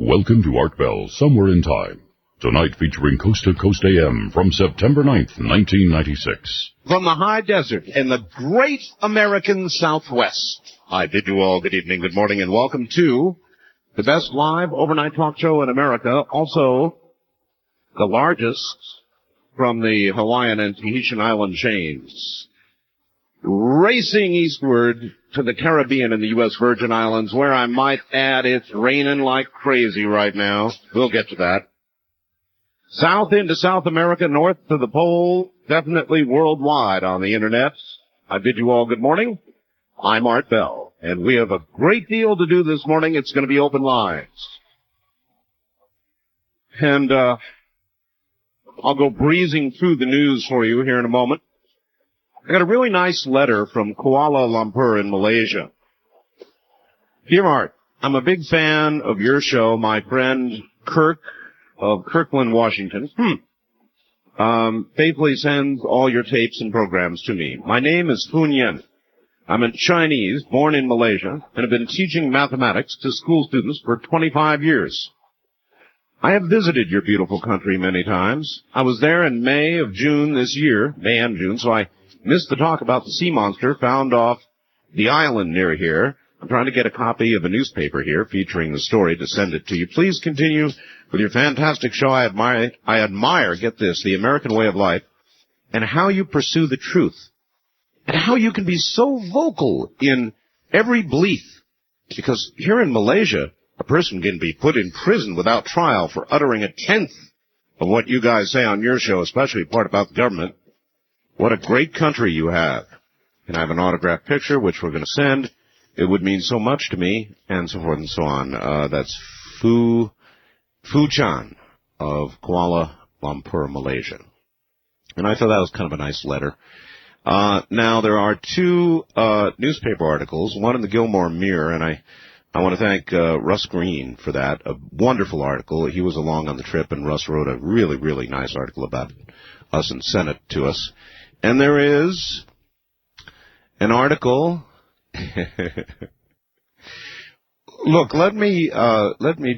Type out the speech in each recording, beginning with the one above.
Welcome to Art Bell, Somewhere in Time. Tonight featuring Coast to Coast AM from September 9th, 1996. From the high desert in the great American Southwest, I bid you all good evening, good morning, and welcome to the best live overnight talk show in America, also the largest from the Hawaiian and Tahitian island chains. Racing eastward to the Caribbean and the U.S. Virgin Islands, where I might add it's raining like crazy right now. We'll get to that. South into South America, north to the pole, definitely worldwide on the internet. I bid you all good morning. I'm Art Bell, and we have a great deal to do this morning. It's going to be open lines. And I'll go breezing through the news for you here in a moment. I got a really nice letter from Kuala Lumpur in Malaysia. Dear Art, I'm a big fan of your show. My friend Kirk of Kirkland, Washington, faithfully sends all your tapes and programs to me. My name is Fun Yen. I'm a Chinese, born in Malaysia, and have been teaching mathematics to school students for 25 years. I have visited your beautiful country many times. I was there in May and June, so I missed the talk about the sea monster found off the island near here. I'm trying to get a copy of a newspaper here featuring the story to send it to you. Please continue with your fantastic show. I admire, get this, the American way of life and how you pursue the truth and how you can be so vocal in every belief. Because here in Malaysia, a person can be put in prison without trial for uttering a tenth of what you guys say on your show, especially part about the government. What a great country you have. And I have an autographed picture, which we're going to send. It would mean so much to me, and so forth and so on. That's Fu Chan of Kuala Lumpur, Malaysia. And I thought that was kind of a nice letter. Now, there are two newspaper articles, one in the Gilmore Mirror, and I want to thank Russ Green for that. A wonderful article. He was along on the trip, and Russ wrote a really, really nice article about us and sent it to us. And there is an article. Look, let me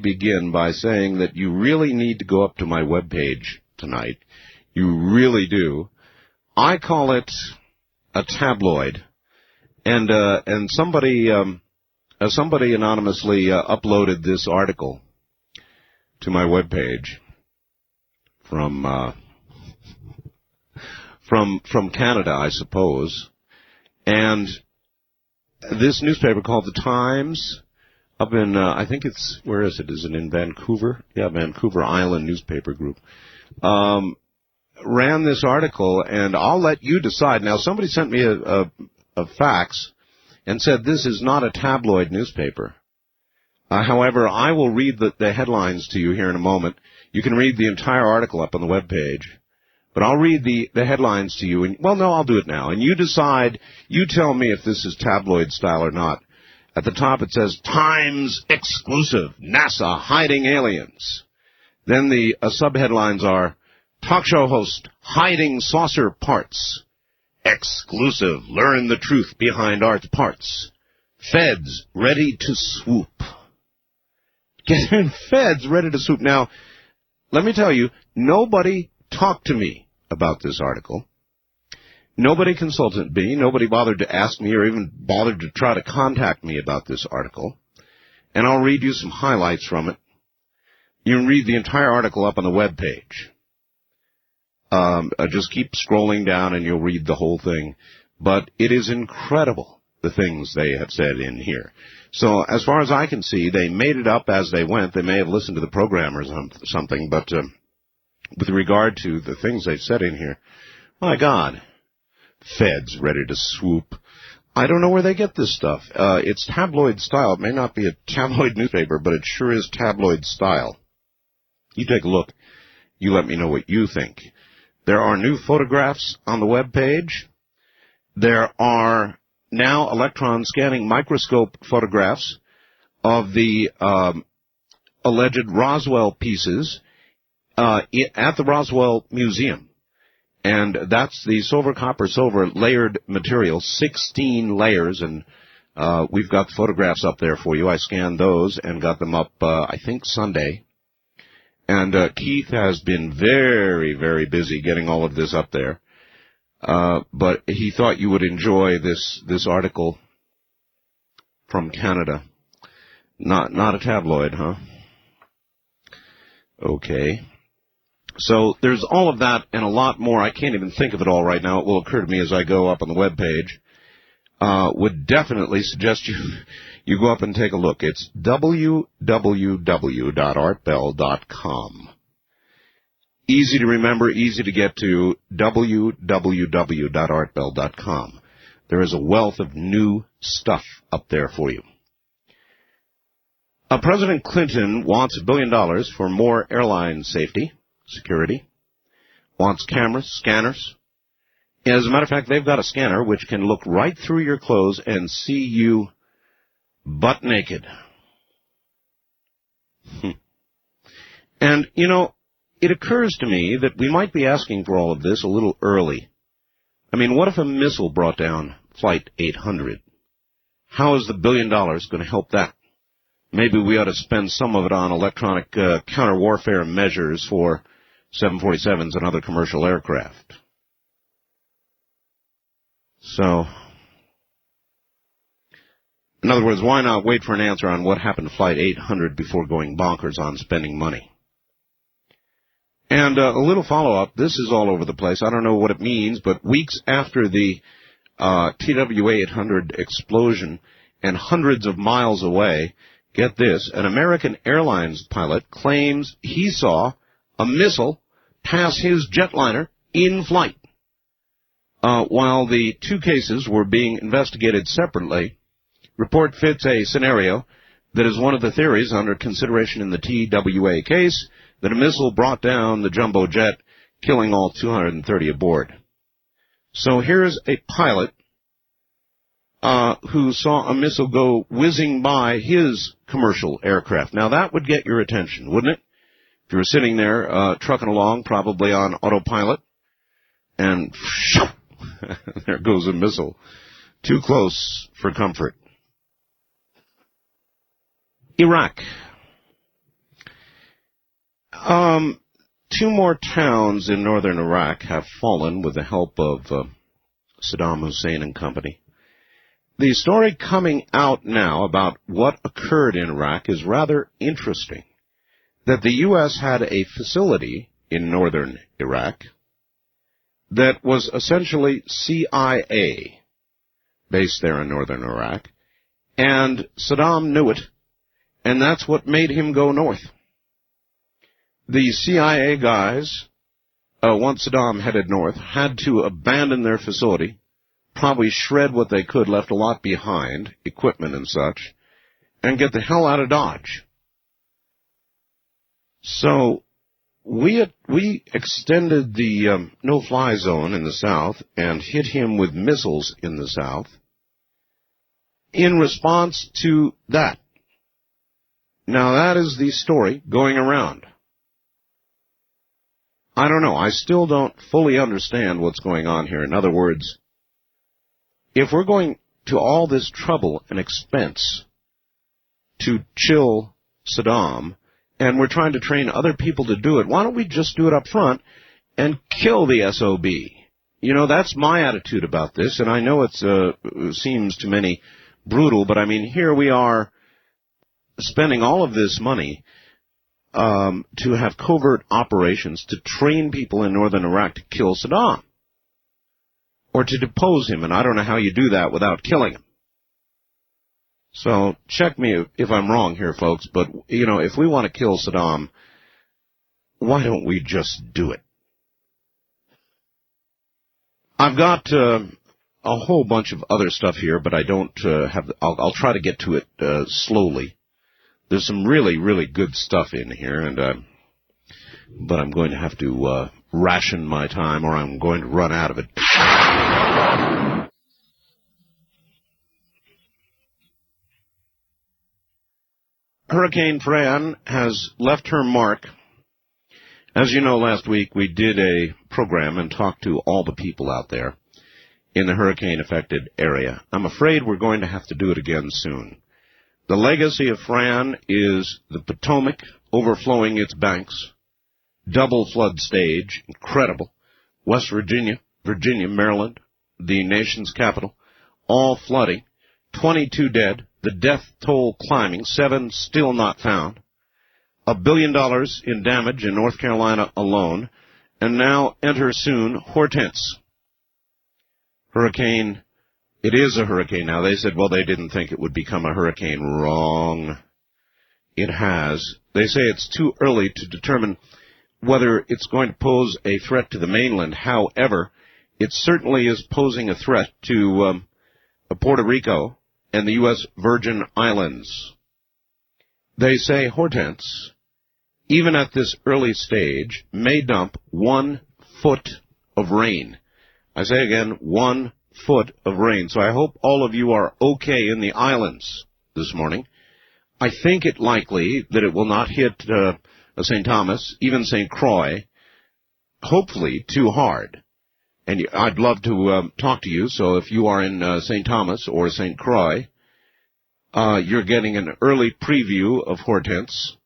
begin by saying that you really need to go up to my webpage tonight. You really do. I call it a tabloid, and somebody anonymously uploaded this article to my webpage from Canada, I suppose, and this newspaper called The Times, up in, I think it's, where is it? Is it in Vancouver? Yeah, Vancouver Island newspaper group. Ran this article, and I'll let you decide. Now, somebody sent me a fax and said this is not a tabloid newspaper. However, I will read the headlines to you here in a moment. You can read the entire article up on the webpage. But I'll read the headlines to you. And, well, no, I'll do it now. And you decide, you tell me if this is tabloid style or not. At the top it says, Times exclusive, NASA hiding aliens. Then the subheadlines are, talk show host hiding saucer parts. Exclusive, learn the truth behind art parts. Feds ready to swoop. Feds ready to swoop. Now, let me tell you, nobody talked to me about this article. Nobody consulted me. Nobody bothered to ask me or even bothered to try to contact me about this article. And I'll read you some highlights from it. You can read the entire article up on the webpage. Just keep scrolling down and you'll read the whole thing. But it is incredible, the things they have said in here. So as far as I can see, they made it up as they went. They may have listened to the program or something, but with regard to the things they've said in here, my God, feds ready to swoop. I don't know where they get this stuff. It's tabloid style. It may not be a tabloid newspaper, but it sure is tabloid style. You take a look. You let me know what you think. There are new photographs on the web page. There are now electron scanning microscope photographs of the alleged Roswell pieces at the Roswell Museum. And that's the silver, copper, silver layered material, 16 layers, and We've got photographs up there for you. I scanned those and got them up, I think, Sunday. And Keith has been very, very busy getting all of this up there. But he thought you would enjoy this article from Canada. Not a tabloid, huh? Okay. So there's all of that and a lot more. I can't even think of it all right now. It will occur to me as I go up on the webpage. Would definitely suggest you go up and take a look. It's www.artbell.com. Easy to remember, easy to get to, www.artbell.com. There is a wealth of new stuff up there for you. President Clinton wants $1 billion for more airline safety, security, wants cameras, scanners. As a matter of fact, they've got a scanner which can look right through your clothes and see you butt naked. And, you know, it occurs to me that we might be asking for all of this a little early. I mean, what if a missile brought down Flight 800? How is the $1 billion going to help that? Maybe we ought to spend some of it on electronic counter-warfare measures for 747s and other commercial aircraft. So, in other words, why not wait for an answer on what happened to Flight 800 before going bonkers on spending money? And a little follow-up. This is all over the place. I don't know what it means, but weeks after the TWA-800 explosion and hundreds of miles away, get this, an American Airlines pilot claims he saw a missile pass his jetliner in flight. While the two cases were being investigated separately, report fits a scenario that is one of the theories under consideration in the TWA case, that a missile brought down the jumbo jet, killing all 230 aboard. So here's a pilot who saw a missile go whizzing by his commercial aircraft. Now, that would get your attention, wouldn't it? If you were sitting there trucking along, probably on autopilot, and there goes a missile. Too close for comfort. Iraq. Two more towns in northern Iraq have fallen with the help of Saddam Hussein and company. The story coming out now about what occurred in Iraq is rather interesting. That the U.S. had a facility in northern Iraq that was essentially CIA based there in northern Iraq, and Saddam knew it, and that's what made him go north. The CIA guys, once Saddam headed north, had to abandon their facility, probably shred what they could, left a lot behind, equipment and such, and get the hell out of Dodge. So we extended the no-fly zone in the south and hit him with missiles in the south in response to that. Now, that is the story going around. I don't know. I still don't fully understand what's going on here. In other words, if we're going to all this trouble and expense to chill Saddam, and we're trying to train other people to do it, why don't we just do it up front and kill the SOB? You know, that's my attitude about this, and I know it seems to many brutal, but I mean, here we are spending all of this money to have covert operations to train people in northern Iraq to kill Saddam or to depose him, and I don't know how you do that without killing him. So check me if I'm wrong here, folks, but, you know, if we want to kill Saddam, why don't we just do it? I've got a whole bunch of other stuff here, but I don't have. I'll try to get to it slowly. There's some really, really good stuff in here, and but I'm going to have to ration my time, or I'm going to run out of it. Hurricane Fran has left her mark. As you know, last week we did a program and talked to all the people out there. in the hurricane-affected area. I'm afraid we're going to have to do it again soon. The legacy of Fran is the Potomac overflowing its banks, double flood stage, incredible, West Virginia, Maryland, the nation's capital, all flooding, 22 dead, the death toll climbing, 7 still not found, $1 billion in damage in North Carolina alone, and now enter soon Hortense. Hurricane, it is a hurricane now. They said, well, they didn't think it would become a hurricane. Wrong. It has. They say it's too early to determine whether it's going to pose a threat to the mainland. However, it certainly is posing a threat to Puerto Rico and the U.S. Virgin Islands. They say Hortense, even at this early stage, may dump 1 foot of rain. I say again, 1 foot of rain. So I hope all of you are okay in the islands this morning. I think it likely that it will not hit St. Thomas, even St. Croix, hopefully too hard. And I'd love to talk to you, so if you are in St. Thomas or St. Croix, you're getting an early preview of Hortense.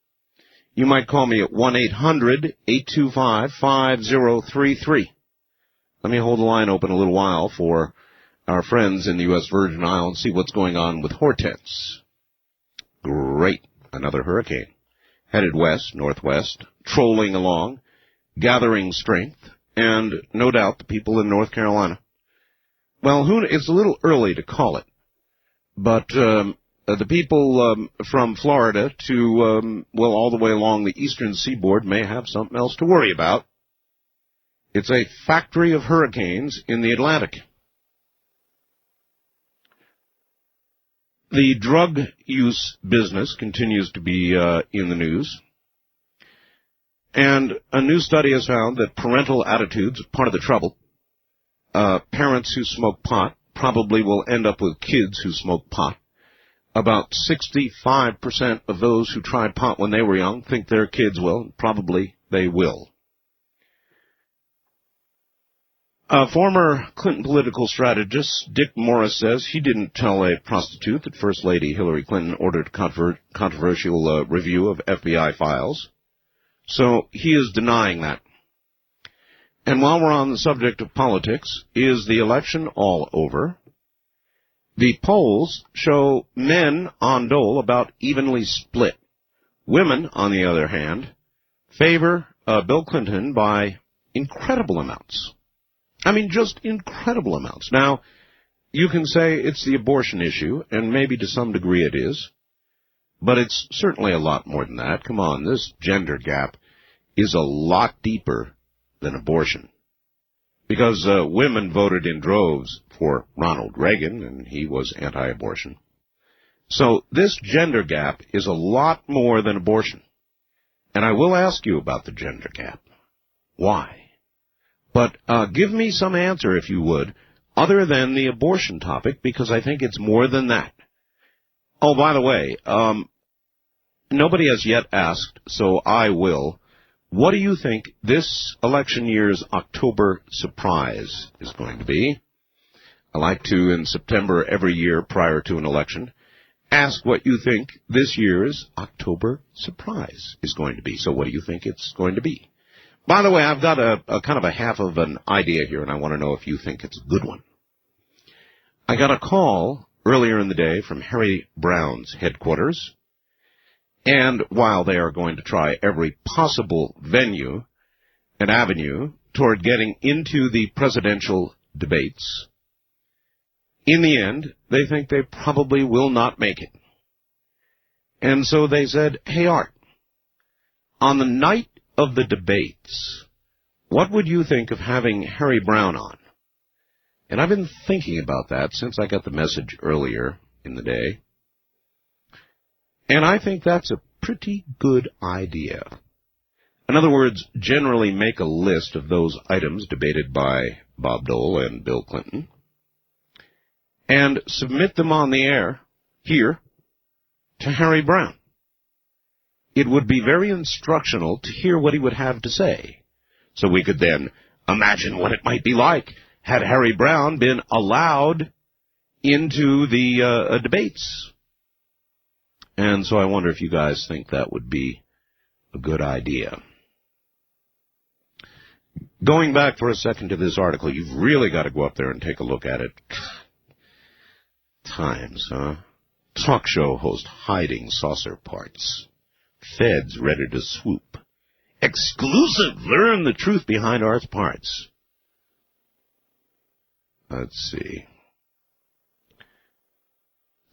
You might call me at 1-800-825-5033. Let me hold the line open a little while for our friends in the U.S. Virgin Islands, see what's going on with Hortense. Great. Another hurricane. Headed west, northwest, trolling along, gathering strength, and no doubt the people in North Carolina. Well, it's a little early to call it, but the people from Florida to, all the way along the eastern seaboard may have something else to worry about. It's a factory of hurricanes in the Atlantic. The drug use business continues to be in the news. And a new study has found that parental attitudes are part of the trouble. Parents who smoke pot probably will end up with kids who smoke pot. About 65% of those who tried pot when they were young think their kids will. Probably they will. Former Clinton political strategist Dick Morris says he didn't tell a prostitute that First Lady Hillary Clinton ordered a controversial review of FBI files. So he is denying that. And while we're on the subject of politics, is the election all over? The polls show men on dole about evenly split. Women, on the other hand, favor Bill Clinton by incredible amounts. I mean, just incredible amounts. Now, you can say it's the abortion issue, and maybe to some degree it is, but it's certainly a lot more than that. Come on, this gender gap is a lot deeper than abortion. Because women voted in droves for Ronald Reagan, and he was anti-abortion. So this gender gap is a lot more than abortion. And I will ask you about the gender gap. Why? But give me some answer, if you would, other than the abortion topic, because I think it's more than that. Oh, by the way, nobody has yet asked, so I will. What do you think this election year's October surprise is going to be? I like to, in September every year prior to an election, ask what you think this year's October surprise is going to be. So what do you think it's going to be? By the way, I've got a kind of a half of an idea here, and I want to know if you think it's a good one. I got a call earlier in the day from Harry Brown's headquarters, and while they are going to try every possible venue and avenue toward getting into the presidential debates, in the end, they think they probably will not make it. And so they said, hey, Art, on the night of the debates, what would you think of having Harry Brown on? And I've been thinking about that since I got the message earlier in the day. And I think that's a pretty good idea. In other words, generally make a list of those items debated by Bob Dole and Bill Clinton and submit them on the air here to Harry Brown. It would be very instructional to hear what he would have to say, so we could then imagine what it might be like had Harry Brown been allowed into the debates. And so I wonder if you guys think that would be a good idea. Going back for a second to this article, you've really got to go up there and take a look at it. Times, huh? Talk show host hiding saucer parts. Feds ready to swoop. Exclusive! Learn the truth behind Earth's parts. Let's see.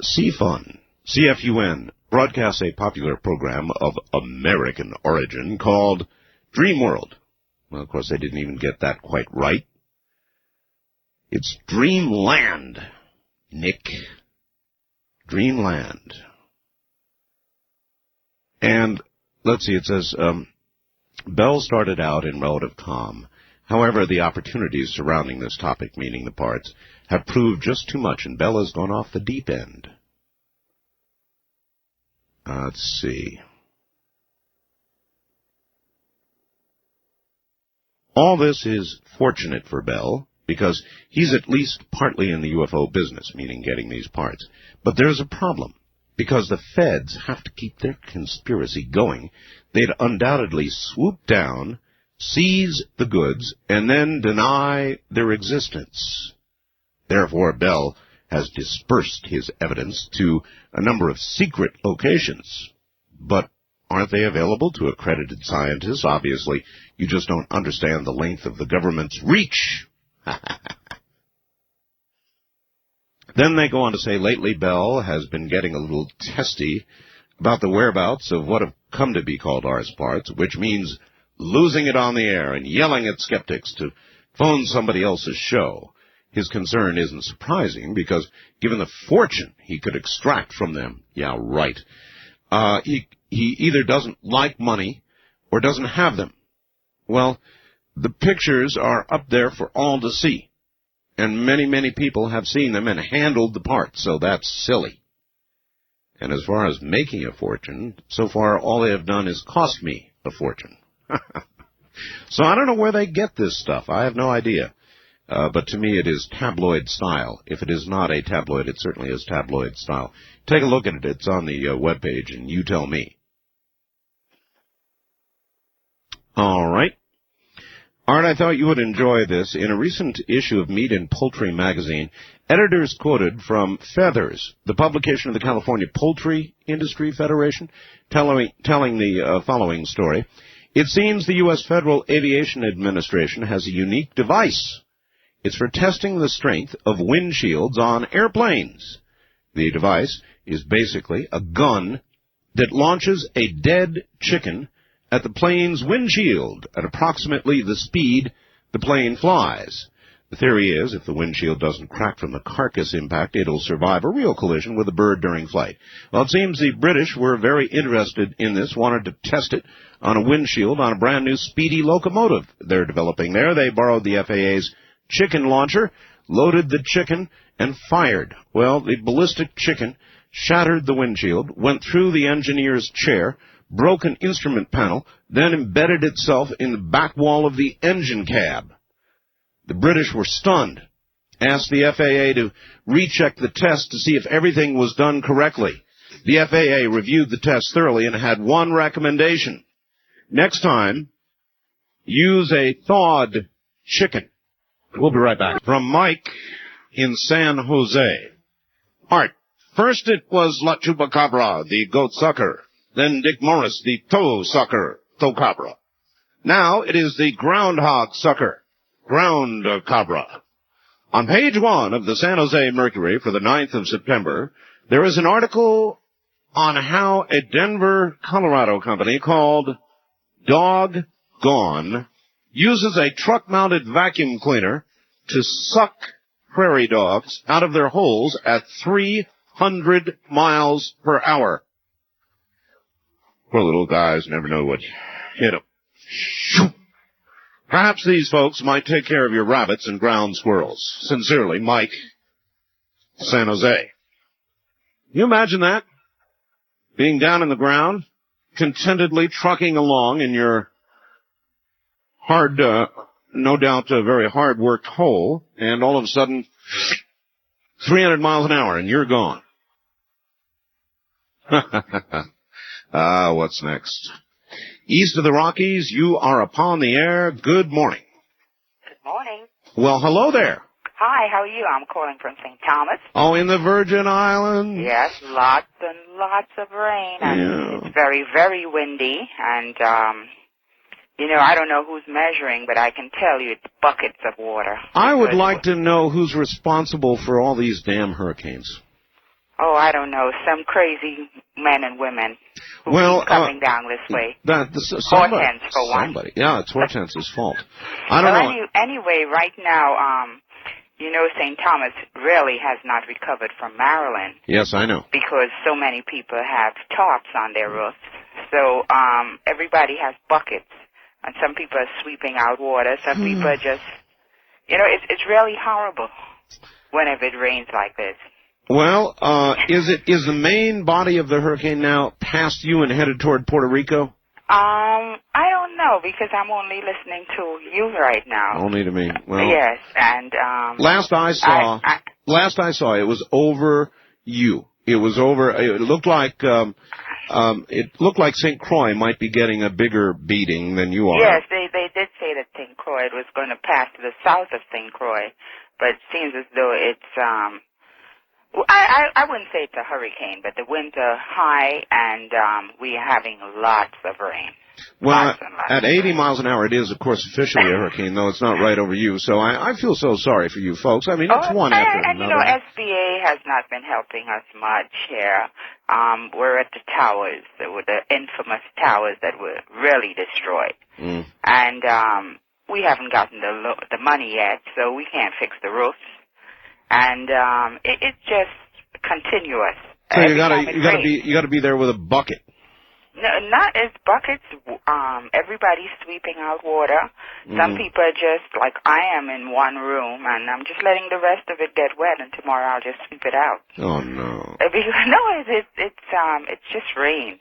CFUN, broadcasts a popular program of American origin called Dream World. Well, of course, they didn't even get that quite right. It's Dreamland, Nick. Dreamland. And, let's see, it says, Bell started out in relative calm. However, the opportunities surrounding this topic, meaning the parts, have proved just too much, and Bell has gone off the deep end. Let's see. All this is fortunate for Bell, because he's at least partly in the UFO business, meaning getting these parts. But there's a problem. Because the feds have to keep their conspiracy going, they'd undoubtedly swoop down, seize the goods, and then deny their existence. Therefore, Bell has dispersed his evidence to a number of secret locations. But aren't they available to accredited scientists? Obviously, you just don't understand the length of the government's reach. Then they go on to say, lately Bell has been getting a little testy about the whereabouts of what have come to be called Ars Parts, which means losing it on the air and yelling at skeptics to phone somebody else's show. His concern isn't surprising, because given the fortune he could extract from them, yeah, right, he either doesn't like money or doesn't have them. Well, the pictures are up there for all to see, and many, many people have seen them and handled the parts, so that's silly. And as far as making a fortune, so far all they have done is cost me a fortune. So I don't know where they get this stuff. I have no idea. But to me it is tabloid style. If it is not a tabloid, it certainly is tabloid style. Take a look at it. It's on the webpage, and you tell me. All right. Art, I thought you would enjoy this. In a recent issue of Meat and Poultry magazine, editors quoted from Feathers, the publication of the California Poultry Industry Federation, telling the following story. It seems the U.S. Federal Aviation Administration has a unique device. It's for testing the strength of windshields on airplanes. The device is basically a gun that launches a dead chicken at the plane's windshield at approximately the speed the plane flies. The theory is, if the windshield doesn't crack from the carcass impact, it'll survive a real collision with a bird during flight. Well, it seems the British were very interested in this, wanted to test it on a windshield on a brand new speedy locomotive they're developing there. They borrowed the FAA's chicken launcher, loaded the chicken, and fired. Well, the ballistic chicken shattered the windshield, went through the engineer's chair, broke an instrument panel, then embedded itself in the back wall of the engine cab. The British were stunned, asked the FAA to recheck the test to see if everything was done correctly. The FAA reviewed the test thoroughly and had one recommendation. Next time, use a thawed chicken. We'll be right back. From Mike in San Jose. Art, first it was La Chupacabra, the goat sucker. Then Dick Morris, the toe sucker, toe cabra. Now it is the groundhog sucker, ground cabra. On page 1 of the San Jose Mercury for the 9th of September, there is an article on how a Denver, Colorado company called Dog Gone uses a truck-mounted vacuum cleaner to suck prairie dogs out of their holes at 300 miles per hour. Poor little guys never know what hit them. Perhaps these folks might take care of your rabbits and ground squirrels. Sincerely, Mike, San Jose. Can you imagine that? Being down in the ground, contentedly trucking along in your hard no doubt a very hard-worked hole, and all of a sudden, 300 miles an hour, and you're gone. What's next? East of the Rockies, you are upon the air. Good morning. Good morning. Well, hello there. Hi, how are you? I'm calling from St. Thomas. Oh, in the Virgin Islands? Yes, lots and lots of rain, and it's very, very windy, and, I don't know who's measuring, but I can tell you it's buckets of water. I would like to know who's responsible for all these damn hurricanes. Oh, I don't know, some crazy men and women who keep coming down this way. Hortense, for one. Somebody. Yeah, it's Hortense's fault. I don't know. Anyway, right now, St. Thomas really has not recovered from Maryland. Yes, I know. Because so many people have tarps on their roofs. So everybody has buckets. And some people are sweeping out water. Some people are just, it's really horrible whenever it rains like this. Well, is the main body of the hurricane now past you and headed toward Puerto Rico? I don't know, because I'm only listening to you right now. Only to me. Well, yes, and last I saw, it was over you. It was over. It looked like St. Croix might be getting a bigger beating than you are. Yes, they did say that St. Croix was going to pass to the south of St. Croix, but it seems as though it's I wouldn't say it's a hurricane, but the winds are high, and we're having lots of rain. Well, at 80 miles an hour, it is, of course, officially a hurricane, though it's not right over you. So I feel so sorry for you folks. I mean, it's one after another. And, SBA has not been helping us much here. We're at the towers, the infamous towers that were really destroyed. And we haven't gotten the money yet, so we can't fix the roofs. And it's just continuous. So you gotta be there with a bucket. No, not as buckets. Everybody's sweeping out water. Some people are just like I am in one room, and I'm just letting the rest of it get wet, and tomorrow I'll just sweep it out. Oh no! It's just rain.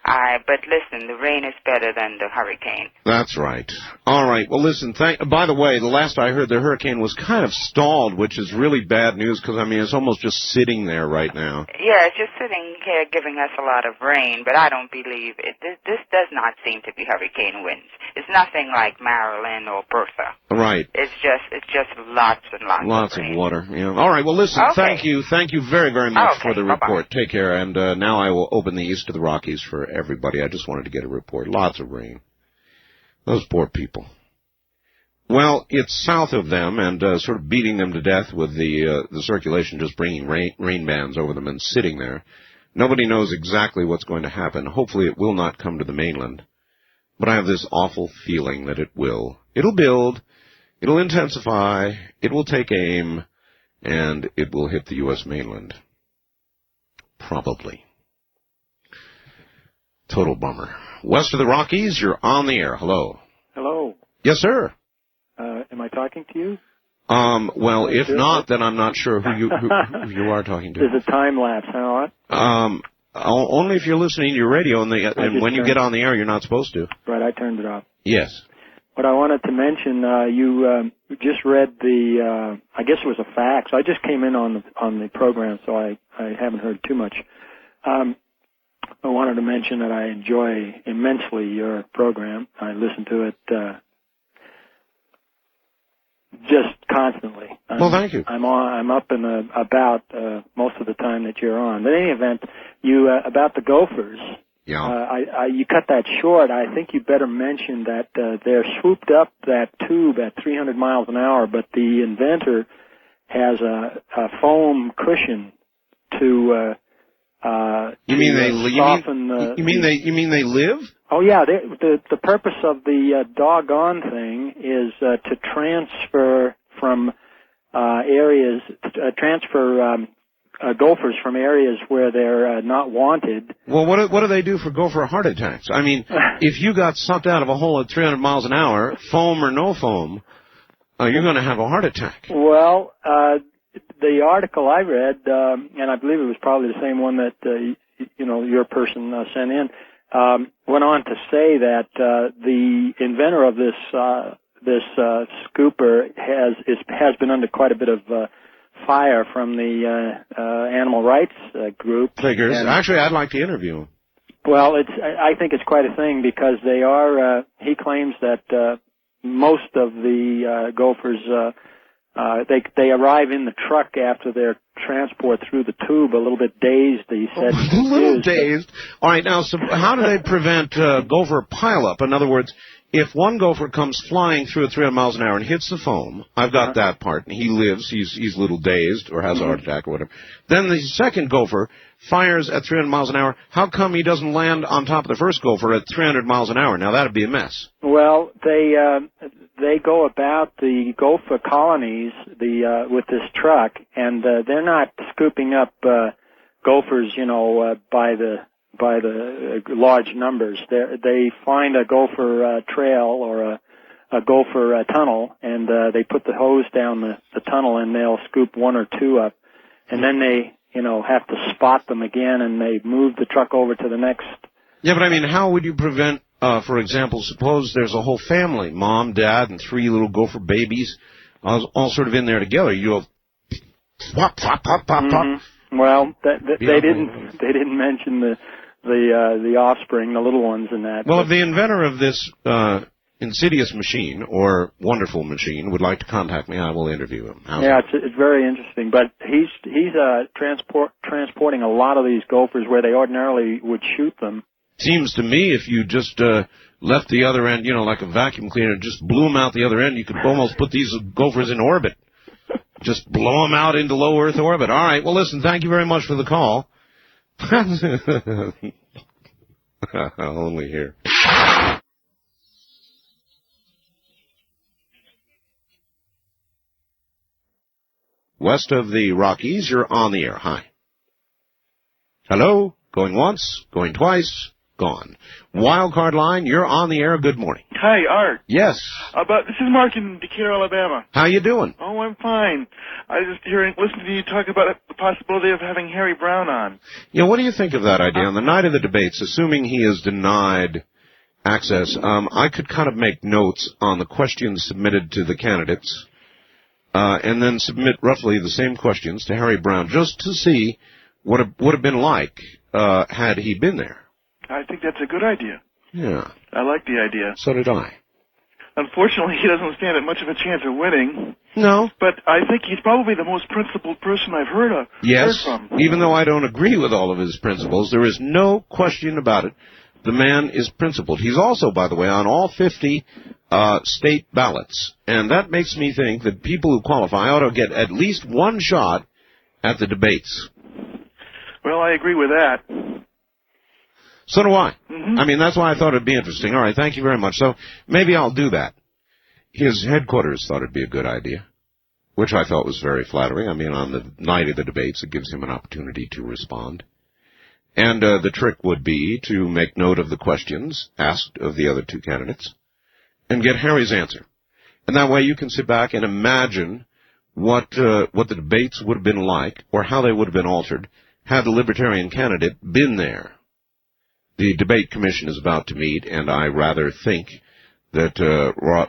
But listen, the rain is better than the hurricane. That's right. All right. Well, listen, by the way, the last I heard, the hurricane was kind of stalled, which is really bad news because, I mean, it's almost just sitting there right now. Yeah, it's just sitting here giving us a lot of rain, but I don't believe it. This does not seem to be hurricane winds. It's nothing like Marilyn or Bertha. Right. It's just lots and lots of rain. Of water. Yeah. All right. Well, listen, Thank you very, very much for the report. Take care. And now I will open the East of the Rockies for everybody. I just wanted to get a report. Lots of rain. Those poor people. Well, it's south of them and sort of beating them to death with the circulation just bringing rain bands over them and sitting there. Nobody knows exactly what's going to happen. Hopefully it will not come to the mainland. But I have this awful feeling that it will. It'll build. It'll intensify. It will take aim. And it will hit the U.S. mainland. Probably. Total bummer. West of the Rockies, you're on the air. Hello. Hello. Yes, sir. Am I talking to you? Well, if not, then I'm not sure who you are talking to. There's a time lapse, huh? Only if you're listening to your radio, and when you get on the air, you're not supposed to. Right, I turned it off. Yes. What I wanted to mention, you just read I guess it was a fax. I just came in on the program, so I haven't heard too much. I wanted to mention that I enjoy immensely your program. I listen to it just constantly. Well, thank you. I'm up and about most of the time that you're on. But in any event, you about the gophers. Yeah. You cut that short. I think you better mention that they're swooped up that tube at 300 miles an hour, but the inventor has a foam cushion to. You mean they live? Oh yeah, the purpose of the doggone thing is to transfer from gophers from areas where they're not wanted. Well, what do they do for gopher heart attacks? I mean, if you got sucked out of a hole at 300 miles an hour, foam or no foam, you're going to have a heart attack. Well, the article I read, and I believe it was probably the same one that your person sent in, went on to say that the inventor of this this scooper has been under quite a bit of fire from the animal rights group. Figures. Actually, I'd like to interview him. Well, I think it's quite a thing because they are. He claims that most of the gophers they arrive in the truck after their transport through the tube a little bit dazed. He said a little dazed. All right, now, so how do they prevent gopher pileup? In other words, if one gopher comes flying through at 300 miles an hour and hits the foam, I've got that part, and he lives, he's a little dazed or has a heart attack or whatever. Then the second gopher fires at 300 miles an hour. How come he doesn't land on top of the first gopher at 300 miles an hour? Now, that would be a mess. Well, they go about the gopher colonies with this truck, and they're not scooping up gophers, by the large numbers. They find a gopher trail or a gopher tunnel, and they put the hose down the tunnel, and they'll scoop one or two up, and then they have to spot them again, and they move the truck over to the next. Yeah, but I mean, how would you prevent, for example, suppose there's a whole family, mom, dad, and 3 little gopher babies, all sort of in there together. You go, pop, pop, pop, pop, pop. Well, they didn't mention the offspring, the little ones, in that. Well, if the inventor of this insidious machine or wonderful machine would like to contact me, I will interview him. It's very interesting. But he's transporting a lot of these gophers where they ordinarily would shoot them. Seems to me if you just left the other end, like a vacuum cleaner, just blew them out the other end, you could almost put these gophers in orbit. Just blow them out into low Earth orbit. All right. Well, listen, thank you very much for the call. Only here. West of the Rockies, you're on the air. Hi. Hello? Going once, going twice, gone. Wildcard line, you're on the air. Good morning. Hi, Art. Yes. This is Mark in Decatur, Alabama. How you doing? Oh, I'm fine. I was just listening to you talk about the possibility of having Harry Brown on. Yeah, what do you think of that idea? On the night of the debates, assuming he is denied access, I could kind of make notes on the questions submitted to the candidates, and then submit roughly the same questions to Harry Brown, just to see what it would have been like had he been there. I think that's a good idea. Yeah. I like the idea. So did I. Unfortunately, he doesn't stand at much of a chance of winning. No. But I think he's probably the most principled person I've heard from. Even though I don't agree with all of his principles, there is no question about it. The man is principled. He's also, by the way, on all 50 state ballots. And that makes me think that people who qualify ought to get at least one shot at the debates. Well, I agree with that. So do I. I mean, that's why I thought it'd be interesting. All right, thank you very much. So maybe I'll do that. His headquarters thought it'd be a good idea, which I thought was very flattering. I mean, on the night of the debates, it gives him an opportunity to respond. And the trick would be to make note of the questions asked of the other two candidates and get Harry's answer. And that way you can sit back and imagine what the debates would have been like or how they would have been altered had the Libertarian candidate been there. The debate commission is about to meet, and I rather think that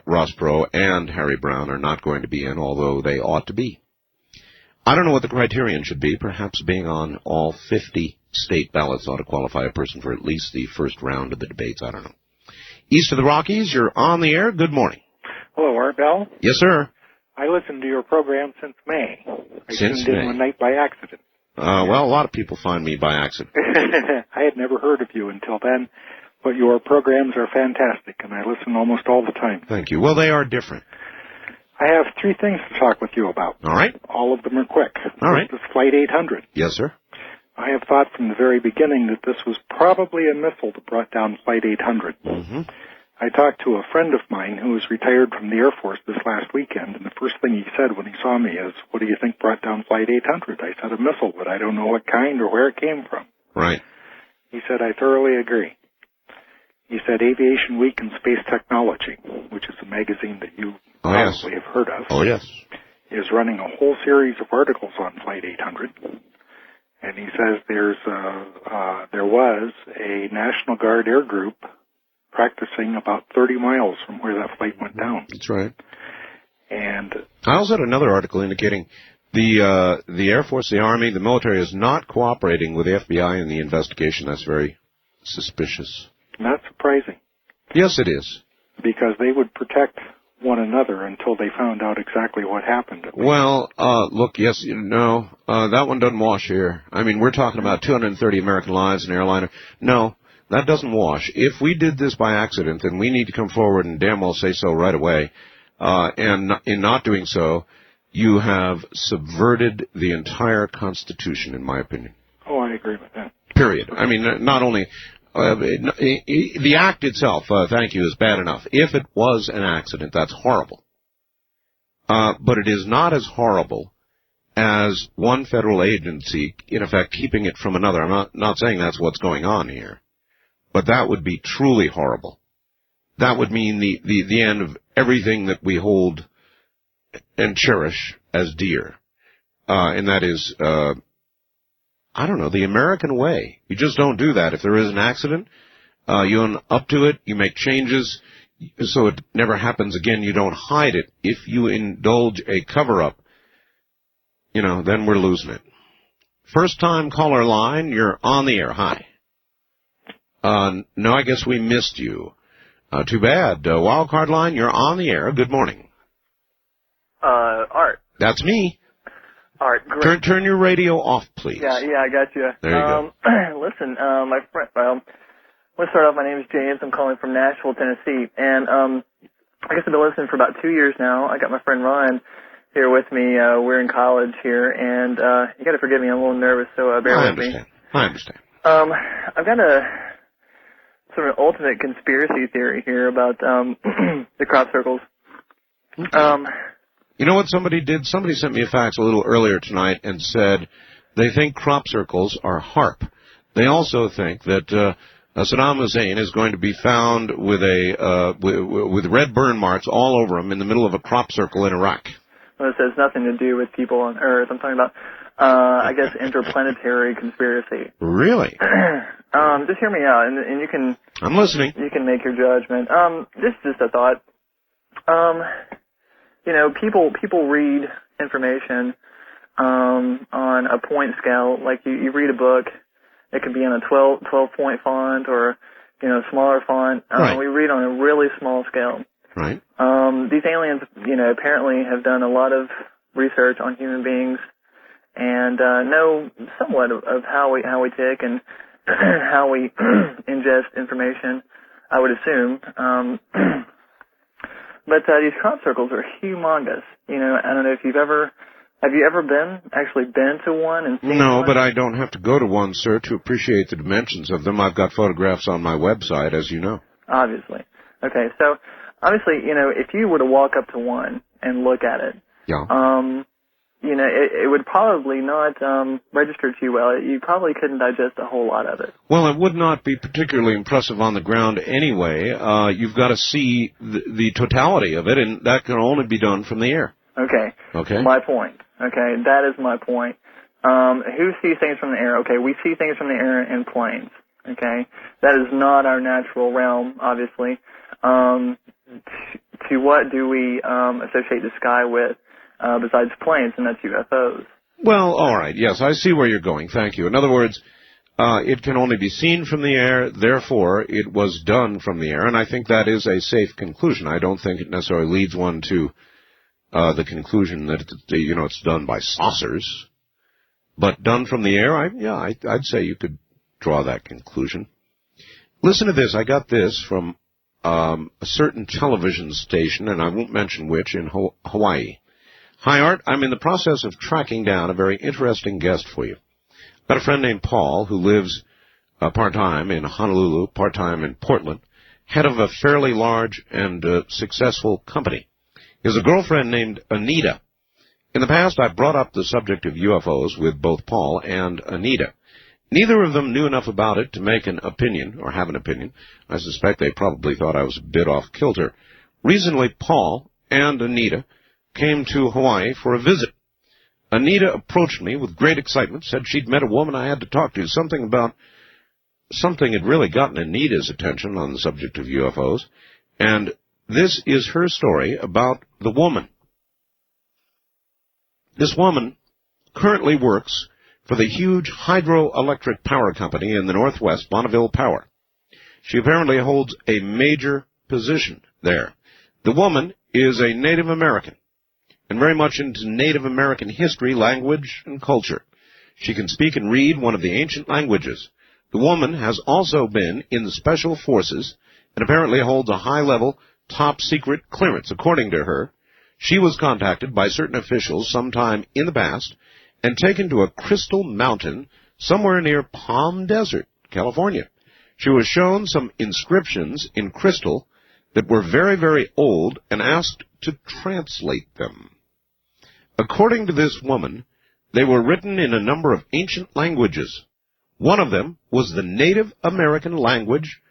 Ross Perot and Harry Brown are not going to be in, although they ought to be. I don't know what the criterion should be. Perhaps being on all 50 state ballots ought to qualify a person for at least the first round of the debates. I don't know. East of the Rockies, you're on the air. Good morning. Hello, Art Bell. Yes, sir. I listened to your program since May. I Since tuned May. in one night by accident. Well, a lot of people find me by accident. I had never heard of you until then, but your programs are fantastic, and I listen almost all the time. Thank you. Well, they are different. I have 3 things to talk with you about. All right. All of them are quick. All right. This is Flight 800. Yes, sir. I have thought from the very beginning that this was probably a missile that brought down Flight 800. Mm-hmm. I talked to a friend of mine who was retired from the Air Force this last weekend, and the first thing he said when he saw me is, "What do you think brought down Flight 800? I said, "A missile, but I don't know what kind or where it came from." Right. He said, "I thoroughly agree." He said, Aviation Week and Space Technology, which is a magazine that you probably have heard of, is running a whole series of articles on Flight 800. And he says there was a National Guard air group practicing about 30 miles from where that flight went down. That's right. And I also had another article indicating the Air Force, the Army, the military is not cooperating with the FBI in the investigation. That's very suspicious. Not surprising. Yes, it is. Because they would protect one another until they found out exactly what happened. Well, look, yes, no, that one doesn't wash here. I mean, we're talking about 230 American lives in an airliner. No, that doesn't wash. If we did this by accident, then we need to come forward and damn well say so right away. And in not doing so, you have subverted the entire Constitution, in my opinion. Oh, I agree with that. Period. I mean, not only... the act itself, thank you, is bad enough. If it was an accident, that's horrible. But it is not as horrible as one federal agency, in effect, keeping it from another. I'm not saying that's what's going on here. But that would be truly horrible. That would mean the end of everything that we hold and cherish as dear. And that is... I don't know, the American way. You just don't do that. If there is an accident, you own up to it, you make changes, so it never happens again. You don't hide it. If you indulge a cover-up, then we're losing it. First-time caller line, you're on the air. Hi. No, I guess we missed you. Too bad. Wildcard line, you're on the air. Good morning. Art. That's me. Art, great. Turn your radio off, please. Yeah, I got you. There you go. Listen, my friend, let's start off. My name is James. I'm calling from Nashville, Tennessee. And I guess I've been listening for about 2 years now. I got my friend Ryan here with me. We're in college here. And you got to forgive me. I'm a little nervous, so bear with me. I understand. I've got a sort of ultimate conspiracy theory here about the crop circles. Okay. You know what somebody did? Somebody sent me a fax a little earlier tonight and said they think crop circles are HARP. They also think that Saddam Hussein is going to be found with with red burn marks all over him in the middle of a crop circle in Iraq. Well, this has nothing to do with people on Earth. I'm talking about, I guess, interplanetary conspiracy. Really? Just hear me out, and you can... I'm listening. You can make your judgment. This is just a thought. People read information on a point scale. Like you read a book, it could be on a 12-point font or smaller font. Right. We read on a really small scale. Right. These aliens, apparently have done a lot of research on human beings and know somewhat of how we tick and how we ingest information. I would assume. But these crop circles are humongous. I don't know if have you ever been to one and seen No, one? but I don't have to go to one, sir, to appreciate the dimensions of them. I've got photographs on my website, as you know. Obviously. Okay, so obviously, if you were to walk up to one and look at it, yeah. It would probably not register to you well. You probably couldn't digest a whole lot of it. Well, it would not be particularly impressive on the ground anyway. You've got to see the totality of it, and that can only be done from the air. Okay. Okay. My point. Okay, that is my point. Who sees things from the air? Okay, we see things from the air in planes. Okay, that is not our natural realm, obviously. To what do we associate the sky with? Besides planes, and that's UFOs. Well, all right. Yes, I see where you're going. Thank you. In other words, it can only be seen from the air, therefore it was done from the air, and I think that is a safe conclusion. I don't think it necessarily leads one to the conclusion that it's done by saucers, but done from the air. I'd say you could draw that conclusion. Listen to this. I got this from a certain television station, and I won't mention which, in Hawaii. Hi, Art. I'm in the process of tracking down a very interesting guest for you. I've got a friend named Paul who lives part-time in Honolulu, part-time in Portland, head of a fairly large and successful company. He has a girlfriend named Anita. In the past, I brought up the subject of UFOs with both Paul and Anita. Neither of them knew enough about it to make an opinion, or have an opinion. I suspect they probably thought I was a bit off-kilter. Recently, Paul and Anita came to Hawaii for a visit. Anita approached me with great excitement, said she'd met a woman I had to talk to, something about something had really gotten Anita's attention on the subject of UFOs, and this is her story about the woman. This woman currently works for the huge hydroelectric power company in the Northwest, Bonneville Power. She apparently holds a major position there. The woman is a Native American and very much into Native American history, language, and culture. She can speak and read one of the ancient languages. The woman has also been in the Special Forces and apparently holds a high-level, top-secret clearance. According to her, she was contacted by certain officials sometime in the past and taken to a crystal mountain somewhere near Palm Desert, California. She was shown some inscriptions in crystal that were very, very old and asked to translate them. According to this woman, they were written in a number of ancient languages. One of them was the Native American language,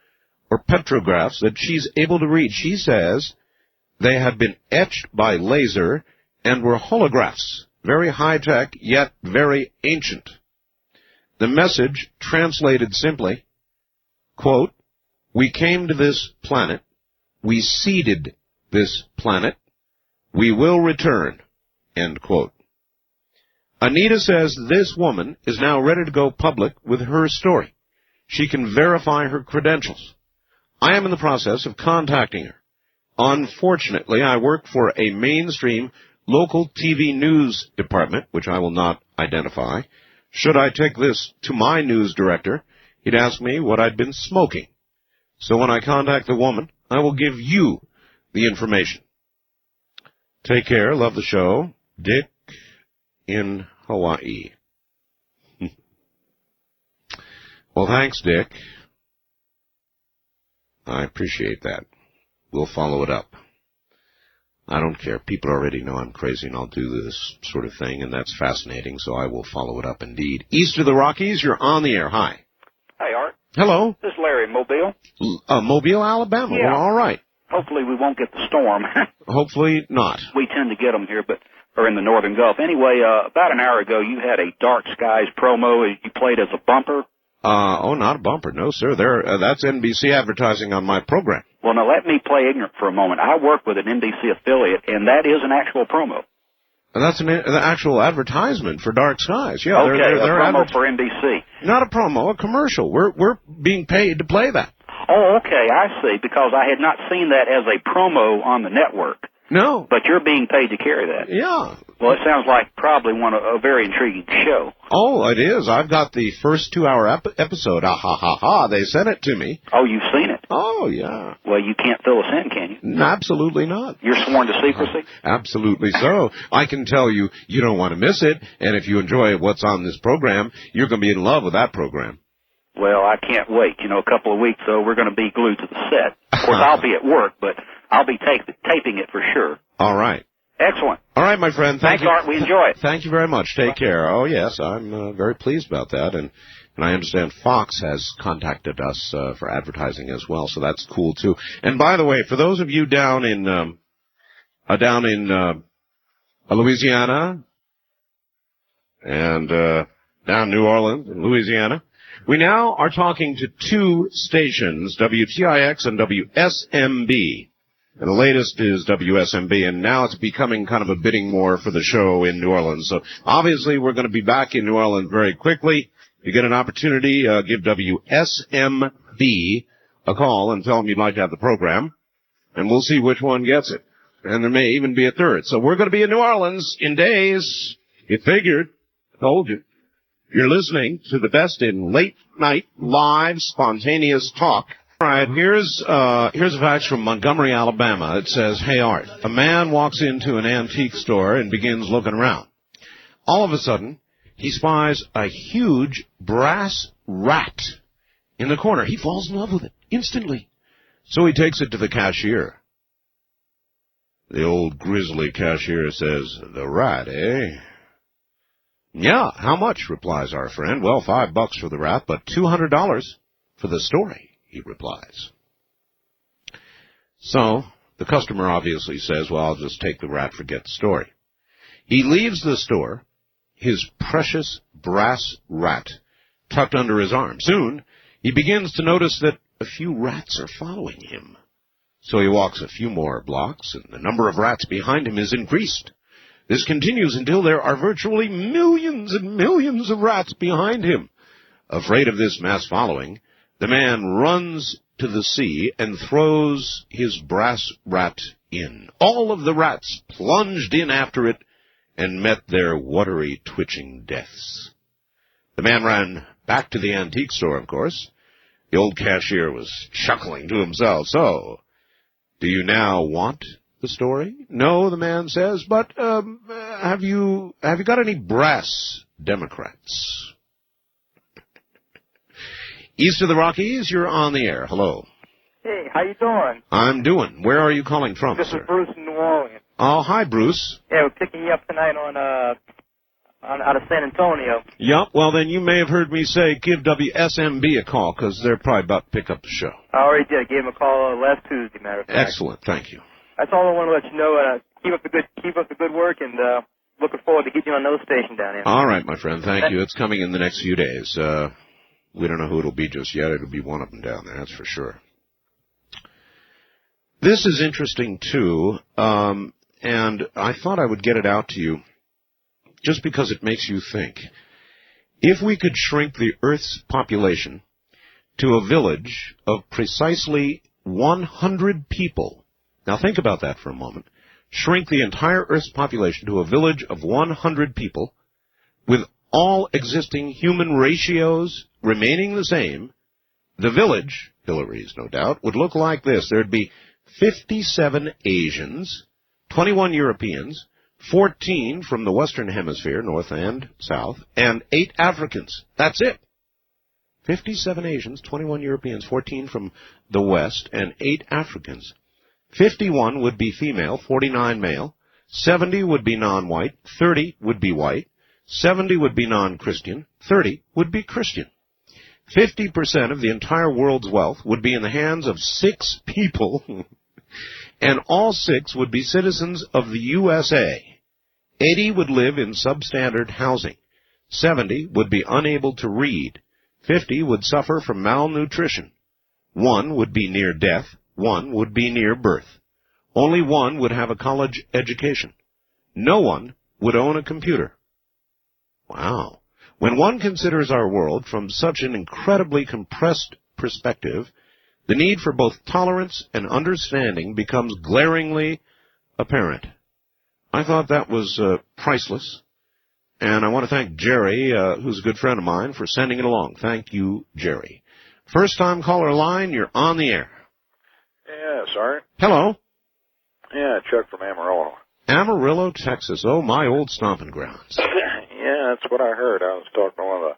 or petrographs, that she's able to read. She says they had been etched by laser and were holographs, very high-tech, yet very ancient. The message translated simply, quote, "We came to this planet, we seeded this planet, we will return," end quote. Anita says this woman is now ready to go public with her story. She can verify her credentials. I am in the process of contacting her. Unfortunately, I work for a mainstream local TV news department, which I will not identify. Should I take this to my news director, he'd ask me what I'd been smoking. So when I contact the woman, I will give you the information. Take care. Love the show. Dick in Hawaii. Well, thanks, Dick. I appreciate that. We'll follow it up. I don't care. People already know I'm crazy and I'll do this sort of thing, and that's fascinating, so I will follow it up indeed. East of the Rockies, you're on the air. Hi. Hey, Art. Hello. This is Larry in Mobile. Mobile, Alabama. Yeah. Well, all right. Hopefully we won't get the storm. Hopefully not. We tend to get them here, or in the Northern Gulf. Anyway, about an hour ago, you had a Dark Skies promo. You played as a bumper. Not a bumper. No, sir. That's NBC advertising on my program. Well, now let me play ignorant for a moment. I work with an NBC affiliate, and that is an actual promo. That's an actual advertisement for Dark Skies. Yeah, okay, they're a promo for NBC. Not a promo, a commercial. We're being paid to play that. Oh, okay, I see, because I had not seen that as a promo on the network. No. But you're being paid to carry that. Yeah. Well, it sounds like probably a very intriguing show. Oh, it is. I've got the first 2-hour episode. Ah, ha, ha, ha. They sent it to me. Oh, you've seen it? Oh, yeah. Well, you can't fill us in, can you? Absolutely not. You're sworn to secrecy? Absolutely so. I can tell you, you don't want to miss it, and if you enjoy what's on this program, you're going to be in love with that program. Well, I can't wait. A couple of weeks, though, we're going to be glued to the set. Of course, I'll be at work, but I'll be taping it for sure. All right. Excellent. All right, my friend. Thanks, Art. We enjoy it. Thank you very much. Take care. Oh, yes, I'm very pleased about that, and I understand Fox has contacted us for advertising as well, so that's cool too. And by the way, for those of you down in Louisiana and down New Orleans and Louisiana, we now are talking to two stations, WTIX and WSMB. And the latest is WSMB, and now it's becoming kind of a bidding war for the show in New Orleans. So obviously we're going to be back in New Orleans very quickly. If you get an opportunity, give WSMB a call and tell them you'd like to have the program, and we'll see which one gets it. And there may even be a third. So we're going to be in New Orleans in days. You figured. Told you. You're listening to the best in late night live spontaneous talk. All right, here's a fax from Montgomery, Alabama. It says, "Hey, Art, a man walks into an antique store and begins looking around. All of a sudden, he spies a huge brass rat in the corner. He falls in love with it instantly. So he takes it to the cashier. The old grizzly cashier says, 'The rat, eh?' 'Yeah, how much?' replies our friend. 'Well, $5 for the rat, but $200 for the story,' he replies. So the customer obviously says, 'Well, I'll just take the rat, forget the story.' He leaves the store, his precious brass rat tucked under his arm. Soon, he begins to notice that a few rats are following him. So he walks a few more blocks, and the number of rats behind him is increased. This continues until there are virtually millions and millions of rats behind him. Afraid of this mass following, the man runs to the sea and throws his brass rat in. All of the rats plunged in after it and met their watery, twitching deaths. The man ran back to the antique store, of course. The old cashier was chuckling to himself. So, do you now want the story? No, the man says, but have you got any brass Democrats? East of the Rockies, you're on the air. Hello. Hey, how you doing? I'm doing. Where are you calling from, This sir? is Bruce in New Orleans. Oh, hi, Bruce. Yeah, we're picking you up tonight on out of San Antonio. Yep, well, then you may have heard me say give WSMB a call, because they're probably about to pick up the show. I already did. I gave him a call last Tuesday, matter of fact. Excellent, thank you. That's all I want to let you know. Keep up the good work, and looking forward to getting you on another station down here. All right, my friend, thank you. It's coming in the next few days. We don't know who it'll be just yet. It'll be one of them down there, that's for sure. This is interesting, too, and I thought I would get it out to you just because it makes you think. If we could shrink the Earth's population to a village of precisely 100 people, now think about that for a moment, shrink the entire Earth's population to a village of 100 people with all existing human ratios remaining the same, the village, Hillary's no doubt, would look like this. There'd be 57 Asians, 21 Europeans, 14 from the Western Hemisphere, North and South, and 8 Africans. That's it. 57 Asians, 21 Europeans, 14 from the West, and 8 Africans. 51 would be female, 49 male, 70 would be non-white, 30 would be white, 70 would be non-Christian, 30 would be Christian. 50% of the entire world's wealth would be in the hands of 6 people, and all 6 would be citizens of the USA. 80 would live in substandard housing. 70 would be unable to read. 50 would suffer from malnutrition. 1 would be near death. 1 would be near birth. Only 1 would have a college education. No one would own a computer. Wow. When one considers our world from such an incredibly compressed perspective, the need for both tolerance and understanding becomes glaringly apparent. I thought that was priceless, and I want to thank Jerry, who's a good friend of mine, for sending it along. Thank you, Jerry. First-time caller line, you're on the air. Yeah, sorry. Hello. Yeah, Chuck from Amarillo. Amarillo, Texas. Oh, my old stomping grounds. Yeah, that's what I heard. I was talking to one of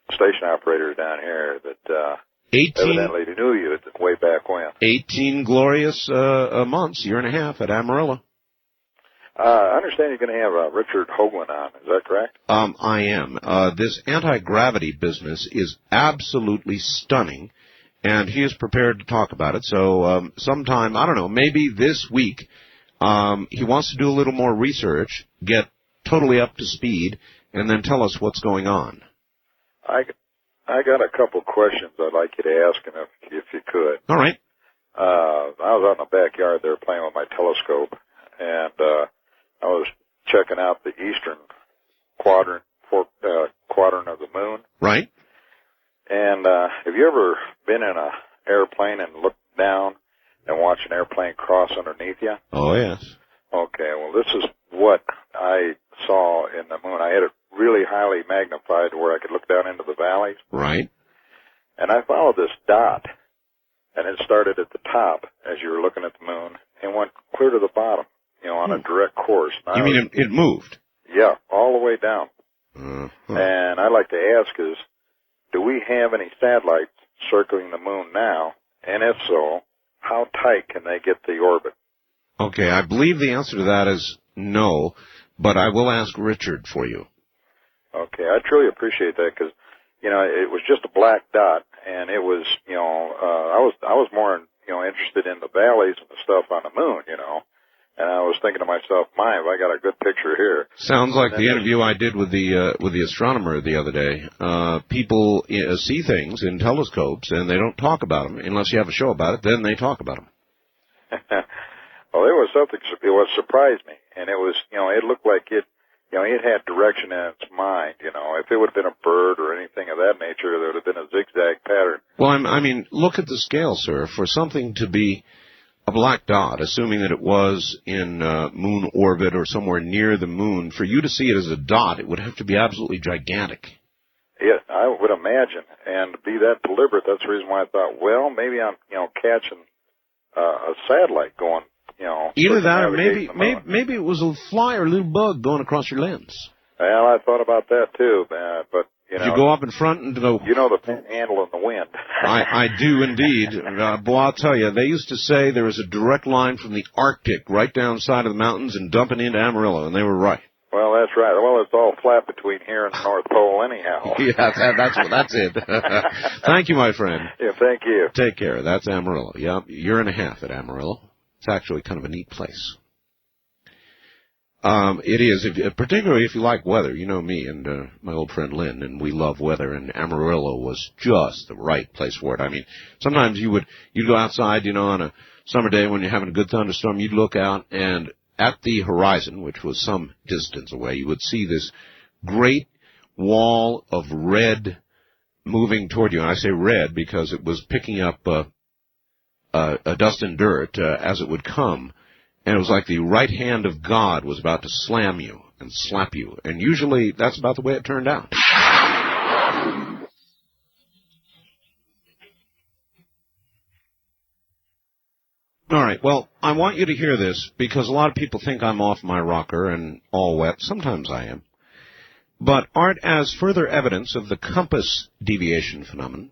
the station operators down here that evidently knew you way back when. 18 glorious months, year and a half at Amarillo. I understand you're going to have Richard Hoagland on. Is that correct? I am. This anti-gravity business is absolutely stunning, and he is prepared to talk about it. So sometime, I don't know, maybe this week, he wants to do a little more research, get totally up to speed, and then tell us what's going on. I got a couple questions I'd like you to ask him if you could. All right. I was out in the backyard there playing with my telescope, and I was checking out the eastern quadrant of the moon. Right. And have you ever been in an airplane and looked down and watched an airplane cross underneath you? Oh, yes. Okay, well, this is what I saw in the moon. I had it really highly magnified to where I could look down into the valleys. Right. And I followed this dot, and it started at the top as you were looking at the moon and went clear to the bottom, on a direct course. You mean it moved? Yeah, all the way down. And I'd like to ask is, do we have any satellites circling the moon now? And if so, how tight can they get the orbit? Okay, I believe the answer to that is no, but I will ask Richard for you. Okay, I truly appreciate that because, it was just a black dot, and it was, I was more, interested in the valleys and the stuff on the moon, and I was was thinking to myself, my, I got a good picture here. Sounds like the interview I did with the astronomer the other day. People see things in telescopes, and they don't talk about them unless you have a show about it. Then they talk about them. Well, there was something what surprised me, and it was, it looked like it had direction in its mind. If it would have been a bird or anything of that nature, there would have been a zigzag pattern. Well, I mean, look at the scale, sir. For something to be a black dot, assuming that it was in moon orbit or somewhere near the moon, for you to see it as a dot, it would have to be absolutely gigantic. Yeah, I would imagine. And to be that deliberate, that's the reason why I thought, well, maybe I'm, catching a satellite going, Either that or maybe it was a fly or a little bug going across your lens. Well, I thought about that too, but you go up in front and go. The panhandle in the wind. I do indeed. Boy, I'll tell you, they used to say there was a direct line from the Arctic right down side of the mountains and dumping into Amarillo, and they were right. Well, that's right. Well, it's all flat between here and the North Pole anyhow. Yeah, that's it. Thank you, my friend. Yeah, thank you. Take care. That's Amarillo. Yeah, year and a half at Amarillo. It's actually kind of a neat place. It is, particularly if you like weather. You know me and my old friend Lynn, and we love weather, and Amarillo was just the right place for it. I mean, sometimes you'd go outside, on a summer day when you're having a good thunderstorm, you'd look out, and at the horizon, which was some distance away, you would see this great wall of red moving toward you. And I say red because it was picking up dust and dirt as it would come. And it was like the right hand of God was about to slam you and slap you. And usually that's about the way it turned out. All right, well, I want you to hear this because a lot of people think I'm off my rocker and all wet. Sometimes I am. But Art, as further evidence of the compass deviation phenomenon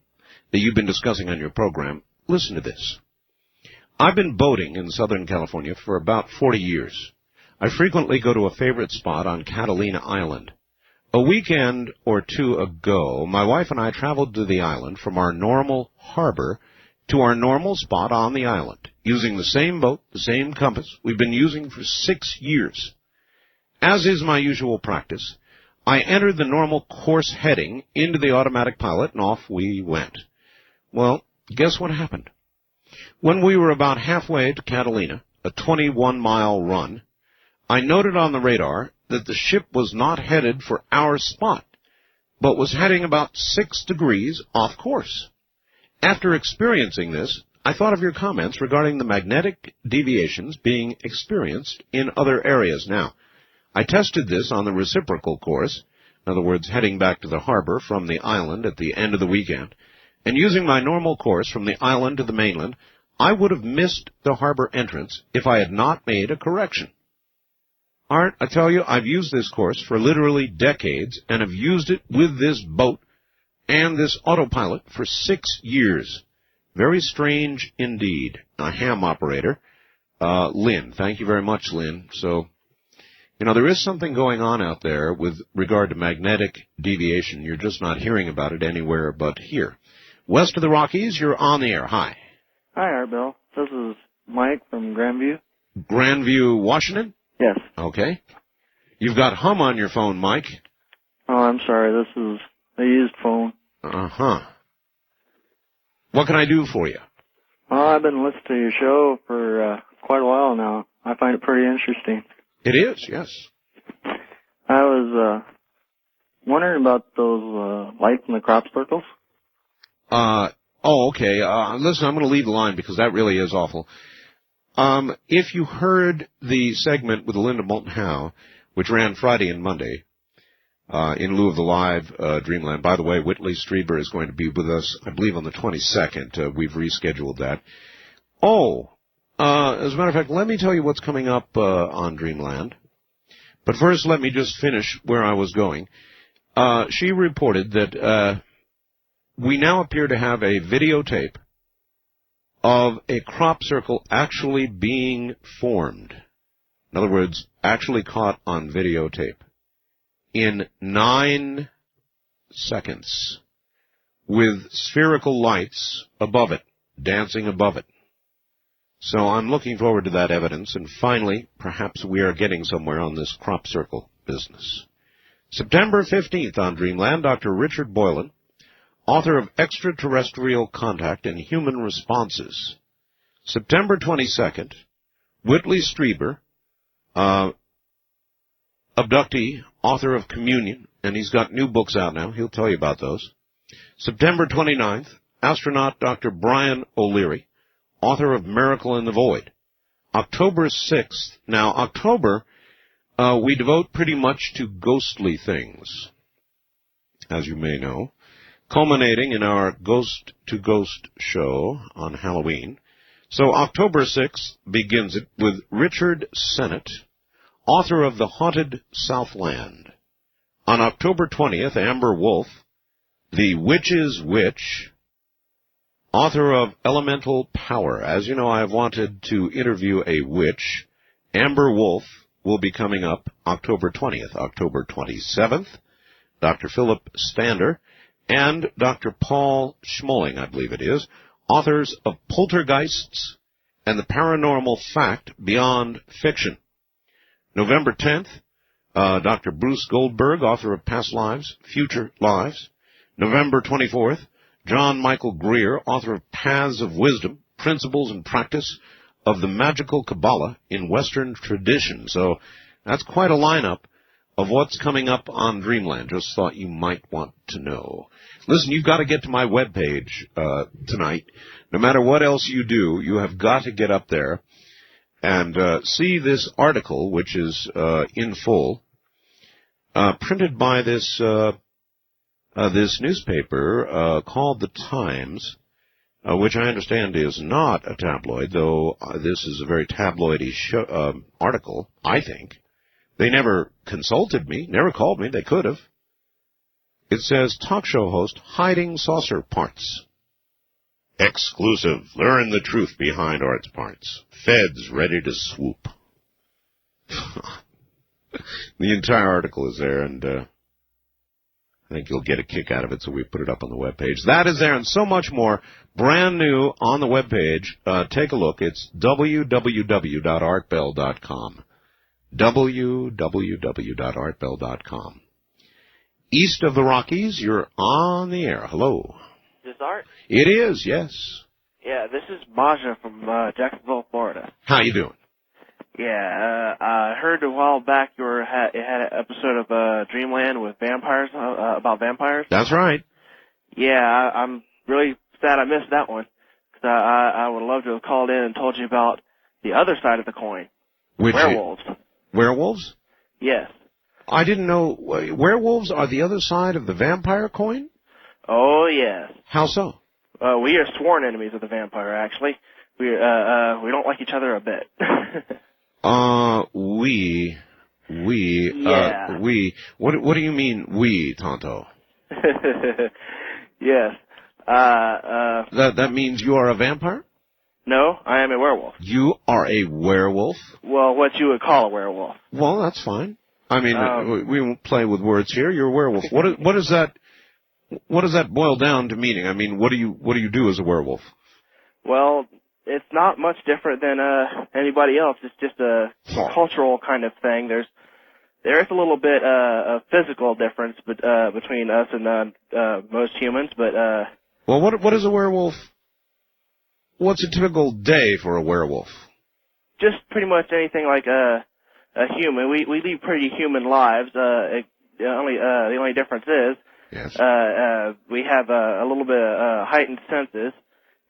that you've been discussing on your program, listen to this. I've been boating in Southern California for about 40 years. I frequently go to a favorite spot on Catalina Island. A weekend or two ago, my wife and I traveled to the island from our normal harbor to our normal spot on the island, using the same boat, the same compass we've been using for 6 years. As is my usual practice, I entered the normal course heading into the automatic pilot, and off we went. Well, guess what happened? When we were about halfway to Catalina, a 21-mile run, I noted on the radar that the ship was not headed for our spot, but was heading about 6 degrees off course. After experiencing this, I thought of your comments regarding the magnetic deviations being experienced in other areas. Now, I tested this on the reciprocal course, in other words, heading back to the harbor from the island at the end of the weekend, and using my normal course from the island to the mainland, I would have missed the harbor entrance if I had not made a correction. Art, I tell you, I've used this course for literally decades, and have used it with this boat and this autopilot for 6 years. Very strange indeed. A ham operator. Lynn, thank you very much, Lynn. So, there is something going on out there with regard to magnetic deviation. You're just not hearing about it anywhere but here. West of the Rockies, you're on the air. Hi. Hi, Art Bill. This is Mike from Grandview. Grandview, Washington? Yes. Okay. You've got hum on your phone, Mike. Oh, I'm sorry. This is a used phone. Uh-huh. What can I do for you? Well, I've been listening to your show for quite a while now. I find it pretty interesting. It is, yes. I was wondering about those lights in the crop circles. Okay. Listen, I'm going to leave the line because that really is awful. If you heard the segment with Linda Moulton Howe, which ran Friday and Monday, in lieu of the live Dreamland. By the way, Whitley Strieber is going to be with us, I believe, on the 22nd. We've rescheduled that. As a matter of fact, let me tell you what's coming up on Dreamland. But first, let me just finish where I was going. She reported that we now appear to have a videotape of a crop circle actually being formed. In other words, actually caught on videotape in 9 seconds with spherical lights above it, dancing above it. So I'm looking forward to that evidence, and finally, perhaps we are getting somewhere on this crop circle business. September 15th on Dreamland, Dr. Richard Boylan, author of Extraterrestrial Contact and Human Responses. September 22nd, Whitley Strieber, abductee, author of Communion, and he's got new books out now. He'll tell you about those. September 29th, astronaut Dr. Brian O'Leary, author of Miracle in the Void. October 6th. Now, October, we devote pretty much to ghostly things, as you may know, culminating in our Ghost to Ghost show on Halloween. So October 6th begins it with Richard Sennett, author of The Haunted Southland. On October 20th, Amber Wolf, The Witch's Witch, author of Elemental Power. As you know, I have wanted to interview a witch. Amber Wolf will be coming up October 20th. October 27th, Dr. Philip Stander and Dr. Paul Schmoling, I believe it is, authors of Poltergeists and the Paranormal Fact Beyond Fiction. November 10th, Dr. Bruce Goldberg, author of Past Lives, Future Lives. November 24th, John Michael Greer, author of Paths of Wisdom, Principles and Practice of the Magical Kabbalah in Western Tradition. So that's quite a lineup of what's coming up on Dreamland. Just thought you might want to know. Listen, you've got to get to my webpage tonight. No matter what else you do, you have got to get up there and see this article, which is in full, printed by this newspaper called The Times, which I understand is not a tabloid, though this is a very tabloidy article, I think. They never consulted me, never called me. They could have. It says, talk show host hiding saucer parts. Exclusive. Learn the truth behind arts parts. Feds ready to swoop. The entire article is there, and I think you'll get a kick out of it, so we put it up on the webpage. That is there and so much more, brand new on the webpage. Take a look. It's www.artbell.com. www.artbell.com. East of the Rockies, you're on the air. Hello. Is this Art? It is, yes. Yeah, this is Maja from Jacksonville, Florida. How you doing? Yeah, I heard a while back you had an episode of Dreamland with vampires, about vampires. That's right. Yeah, I'm really sad I missed that one, because I would love to have called in and told you about the other side of the coin. Which werewolves. Werewolves? Yes. I didn't know. Werewolves are the other side of the vampire coin? Oh, yes. How so? We are sworn enemies of the vampire, actually. We don't like each other a bit. What do you mean, we, Tonto? Yes. That means you are a vampire? No, I am a werewolf. You are a werewolf? Well, what you would call a werewolf. Well, that's fine. I mean, we won't play with words here. You're a werewolf. What does that boil down to meaning? I mean, what do you do as a werewolf? Well, it's not much different than anybody else. It's just a cultural kind of thing. There is a little bit of physical difference between us and most humans, but well, what is a werewolf? What's a typical day for a werewolf? Just pretty much anything like a human. We lead pretty human lives. The only difference is yes. We have a little bit of heightened senses.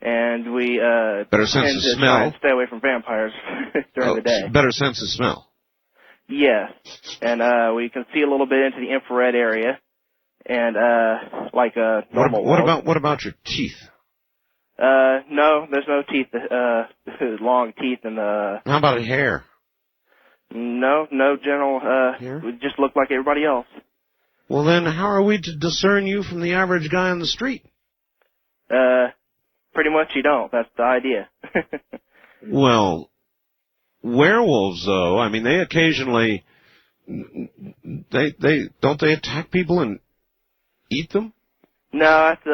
And we better sense tend of to smell. try and stay away from vampires during the day. Better sense of smell. Yes, and we can see a little bit into the infrared area, and like a normal. What about your teeth? No, there's no teeth. Long teeth and How about hair? No general. Hair? We just look like everybody else. Well, then, how are we to discern you from the average guy on the street? Pretty much you don't. That's the idea. Well, werewolves, though, I mean, they occasionally, they attack people and eat them? No, that's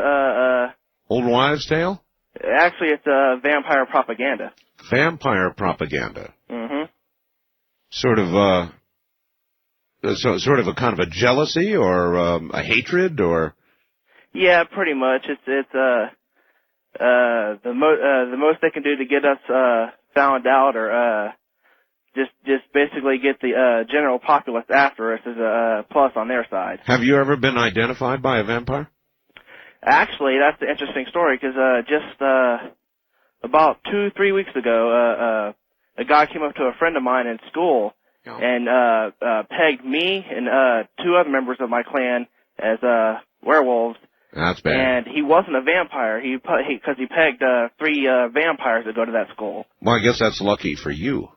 Old wives' tale? Actually, it's vampire propaganda. Vampire propaganda. Mm-hmm. Sort of a kind of a jealousy or a hatred or. Yeah, pretty much. It's the most they can do to get us found out or just basically get the general populace after us is a plus on their side. Have you ever been identified by a vampire? Actually, that's the interesting story because just about 2-3 weeks ago, a guy came up to a friend of mine in school and pegged me and 2 other members of my clan as werewolves. That's bad. And he wasn't a vampire. Because he pegged 3 vampires that go to that school. Well, I guess that's lucky for you.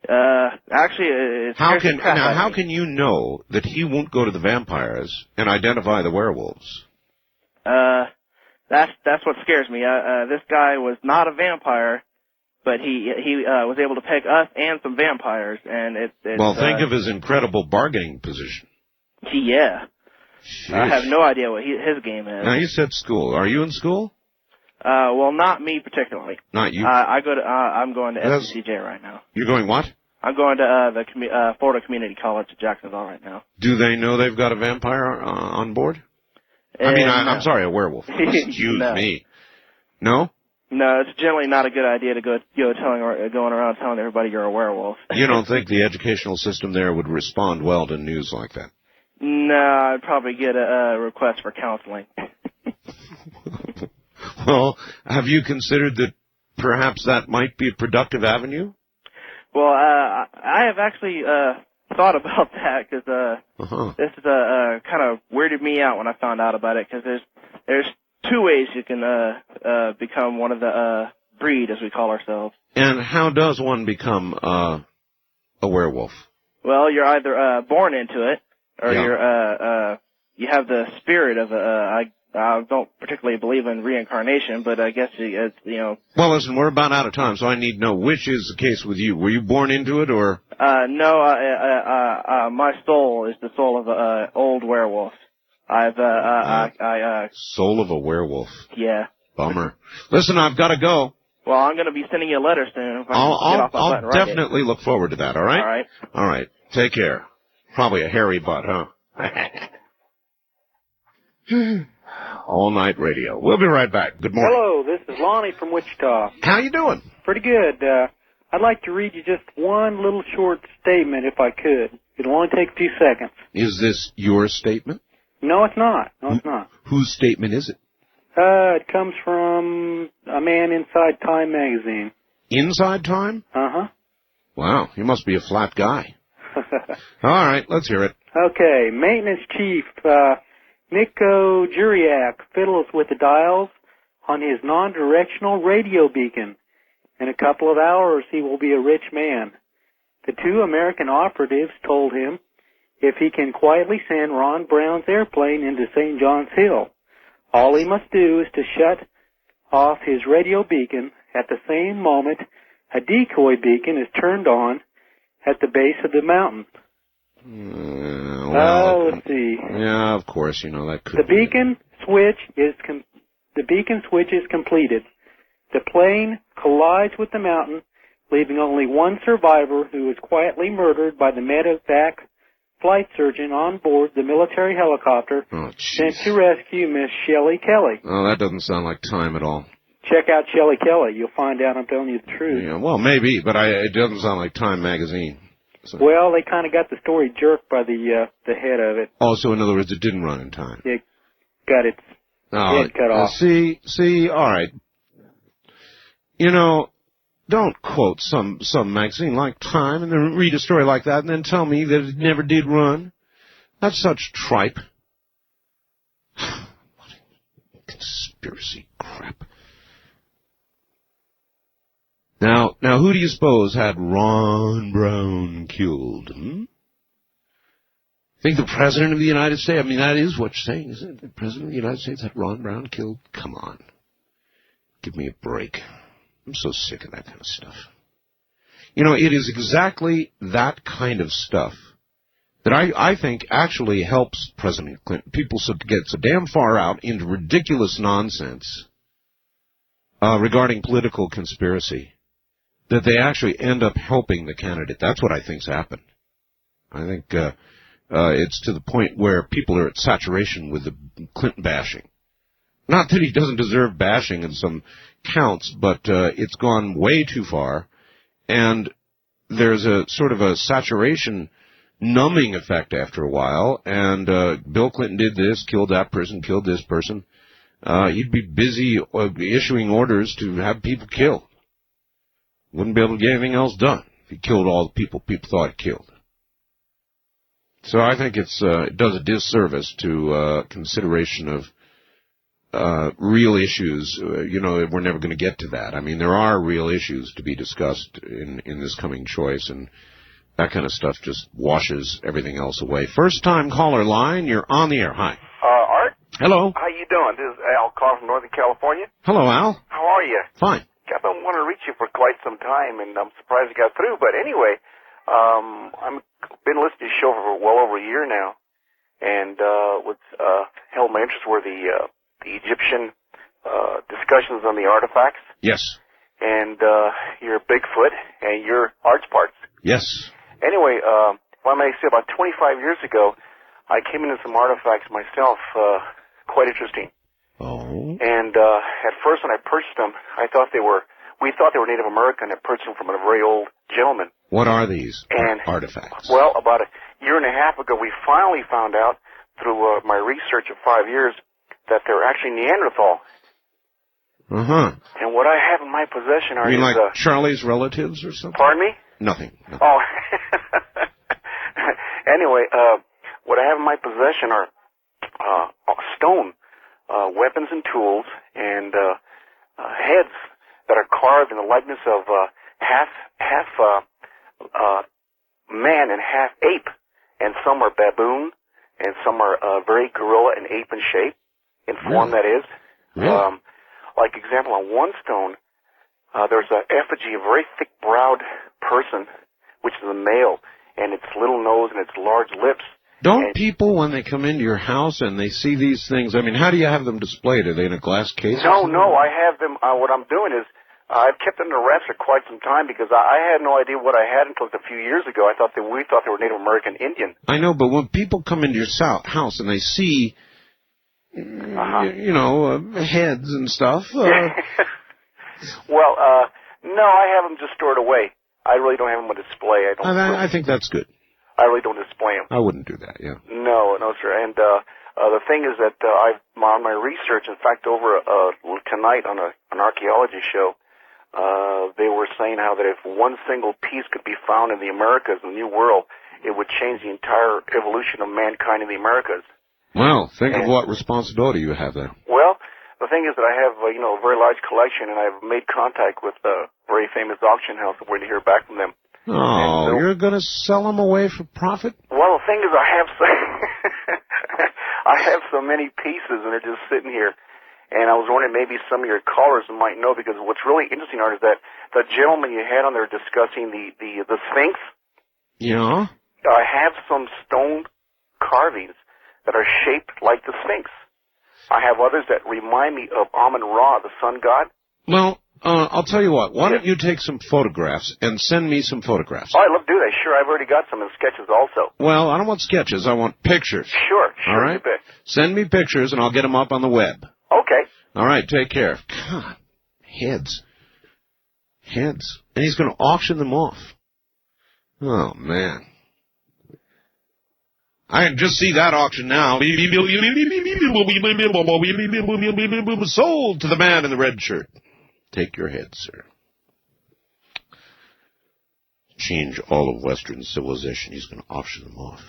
Actually, it's how can you know that he won't go to the vampires and identify the werewolves? That's what scares me. This guy was not a vampire, but he was able to peg us and some vampires, and it's well, think of his incredible bargaining position. Yeah. Jeez. I have no idea what his game is. Now, you said school. Are you in school? Well, not me particularly. Not you? I'm going to SCCJ right now. You're going what? I'm going to the Florida Community College at Jacksonville right now. Do they know they've got a vampire on board? I'm sorry, a werewolf. Excuse me. No? No, it's generally not a good idea to go going around telling everybody you're a werewolf. You don't think the educational system there would respond well to news like that? No, I'd probably get a request for counseling. Well, have you considered that perhaps that might be a productive avenue? Well, I have actually thought about that because this is kind of weirded me out when I found out about it because there's 2 ways you can become one of the breed, as we call ourselves. And how does one become a werewolf? Well, you're either born into it, or you have the spirit of I don't particularly believe in reincarnation, but I guess it's, Well, listen, we're about out of time, so I need to know which is the case with you. Were you born into it, or? No, my soul is the soul of an old werewolf. Soul of a werewolf. Yeah. Bummer. Listen, I've got to go. Well, I'm going to be sending you a letter soon. If I'll definitely look forward to that, all right? All right. All right. Take care. Probably a hairy butt, huh? All Night Radio. We'll be right back. Good morning. Hello, this is Lonnie from Wichita. How you doing? Pretty good. I'd like to read you just one little short statement if I could. It'll only take a few seconds. Is this your statement? No, it's not. No, it's not. Whose statement is it? It comes from a man inside Time magazine. Inside Time? Uh-huh. Wow, you must be a flat guy. All right, let's hear it. Okay, Maintenance Chief Nico Juriak fiddles with the dials on his non-directional radio beacon. In a couple of hours, he will be a rich man. The 2 American operatives told him if he can quietly send Ron Brown's airplane into St. John's Hill, all he must do is to shut off his radio beacon at the same moment a decoy beacon is turned on at the base of the mountain. Let's see. Yeah, of course, that could the beacon switch is completed. The plane collides with the mountain, leaving only one survivor who is quietly murdered by the medevac flight surgeon on board the military helicopter sent to rescue Miss Shelley Kelly. Oh, that doesn't sound like Time at all. Check out Shelley Kelly. You'll find out I'm telling you the truth. Yeah, well, maybe, but it doesn't sound like Time magazine. So. Well, they kind of got the story jerked by the head of it. Oh, so in other words, it didn't run in Time. It got its head cut off. See, all right. Don't quote some magazine like Time and then read a story like that and then tell me that it never did run. That's such tripe. Conspiracy crap. Now, who do you suppose had Ron Brown killed? Think the President of the United States? I mean, that is what you're saying, isn't it? The President of the United States had Ron Brown killed? Come on. Give me a break. I'm so sick of that kind of stuff. It is exactly that kind of stuff that I think actually helps President Clinton. People get so damn far out into ridiculous nonsense regarding political conspiracy. that they actually end up helping the candidate. That's what I think's happened. I think it's to the point where people are at saturation with the Clinton bashing. Not that he doesn't deserve bashing in some counts, but it's gone way too far, and there's a sort of a saturation numbing effect after a while, and Bill Clinton did this, killed that person, killed this person. He'd be busy issuing orders to have people killed. Wouldn't be able to get anything else done if he killed all the people thought he killed. So I think it does a disservice to consideration of real issues. We're never going to get to that. I mean, there are real issues to be discussed in this coming choice, and that kind of stuff just washes everything else away. First-time caller line, you're on the air. Hi. Art? Hello. How you doing? This is Al calling from Northern California. Hello, Al. How are you? Fine. I've been wanting to reach you for quite some time, and I'm surprised you got through. But anyway, I've been listening to your show for well over a year now, and what's held my interest were the Egyptian discussions on the artifacts. Yes. And your Bigfoot and your arch parts. Yes. Anyway, if I may say, about 25 years ago, I came into some artifacts myself, quite interesting. Oh. And at first, when I purchased them, we thought they were Native American. I purchased them from a very old gentleman. What are these artifacts? Well, about a year and a half ago, we finally found out through my research of 5 years that they're actually Neanderthal. Uh-huh. And what I have in my possession are... You mean like Charlie's relatives or something? Pardon me? Nothing. Oh. Anyway, what I have in my possession are stone weapons and tools and heads that are carved in the likeness of half man and half ape, and some are baboon, and some are very gorilla and ape in shape, in form, that is. Really? Like example, on one stone, there's an effigy, a very thick-browed person, which is a male, and its little nose and its large lips. Don't people, when they come into your house and they see these things, I mean, how do you have them displayed? Are they in a glass case? No, I have them. What I'm doing is, I've kept them in wraps for quite some time because I had no idea what I had until a few years ago. We thought they were Native American Indian. I know, but when people come into your house and they see, heads and stuff. Well, no, I have them just stored away. I really don't have them on display. I think that's good. I really don't display them. I wouldn't do that, yeah. No, sir. And the thing is that on my research, in fact, over tonight on an archaeology show, they were saying how that if one single piece could be found in the Americas, in the New World, it would change the entire evolution of mankind in the Americas. Well, think of what responsibility you have there. Well, the thing is that I have a very large collection, and I've made contact with a very famous auction house. I'm waiting to hear back from them. Oh, so, you're going to sell them away for profit? Well, the thing is, I have so many pieces, and they're just sitting here. And I was wondering maybe some of your callers might know, because what's really interesting, Art, is that the gentleman you had on there discussing the Sphinx. Yeah. I have some stone carvings that are shaped like the Sphinx. I have others that remind me of Amun-Ra, the sun god. Well, I'll tell you what. Why don't you take some photographs and send me some photographs? Oh, I'd love to do that. Sure, I've already got some in sketches also. Well, I don't want sketches. I want pictures. Sure. All right? You bet. Send me pictures, and I'll get them up on the web. Okay. All right, take care. God, heads. And he's going to auction them off. Oh, man. I can just see that auction now. Sold to the man in the red shirt. Take your head, sir. Change all of Western civilization. He's going to auction them off.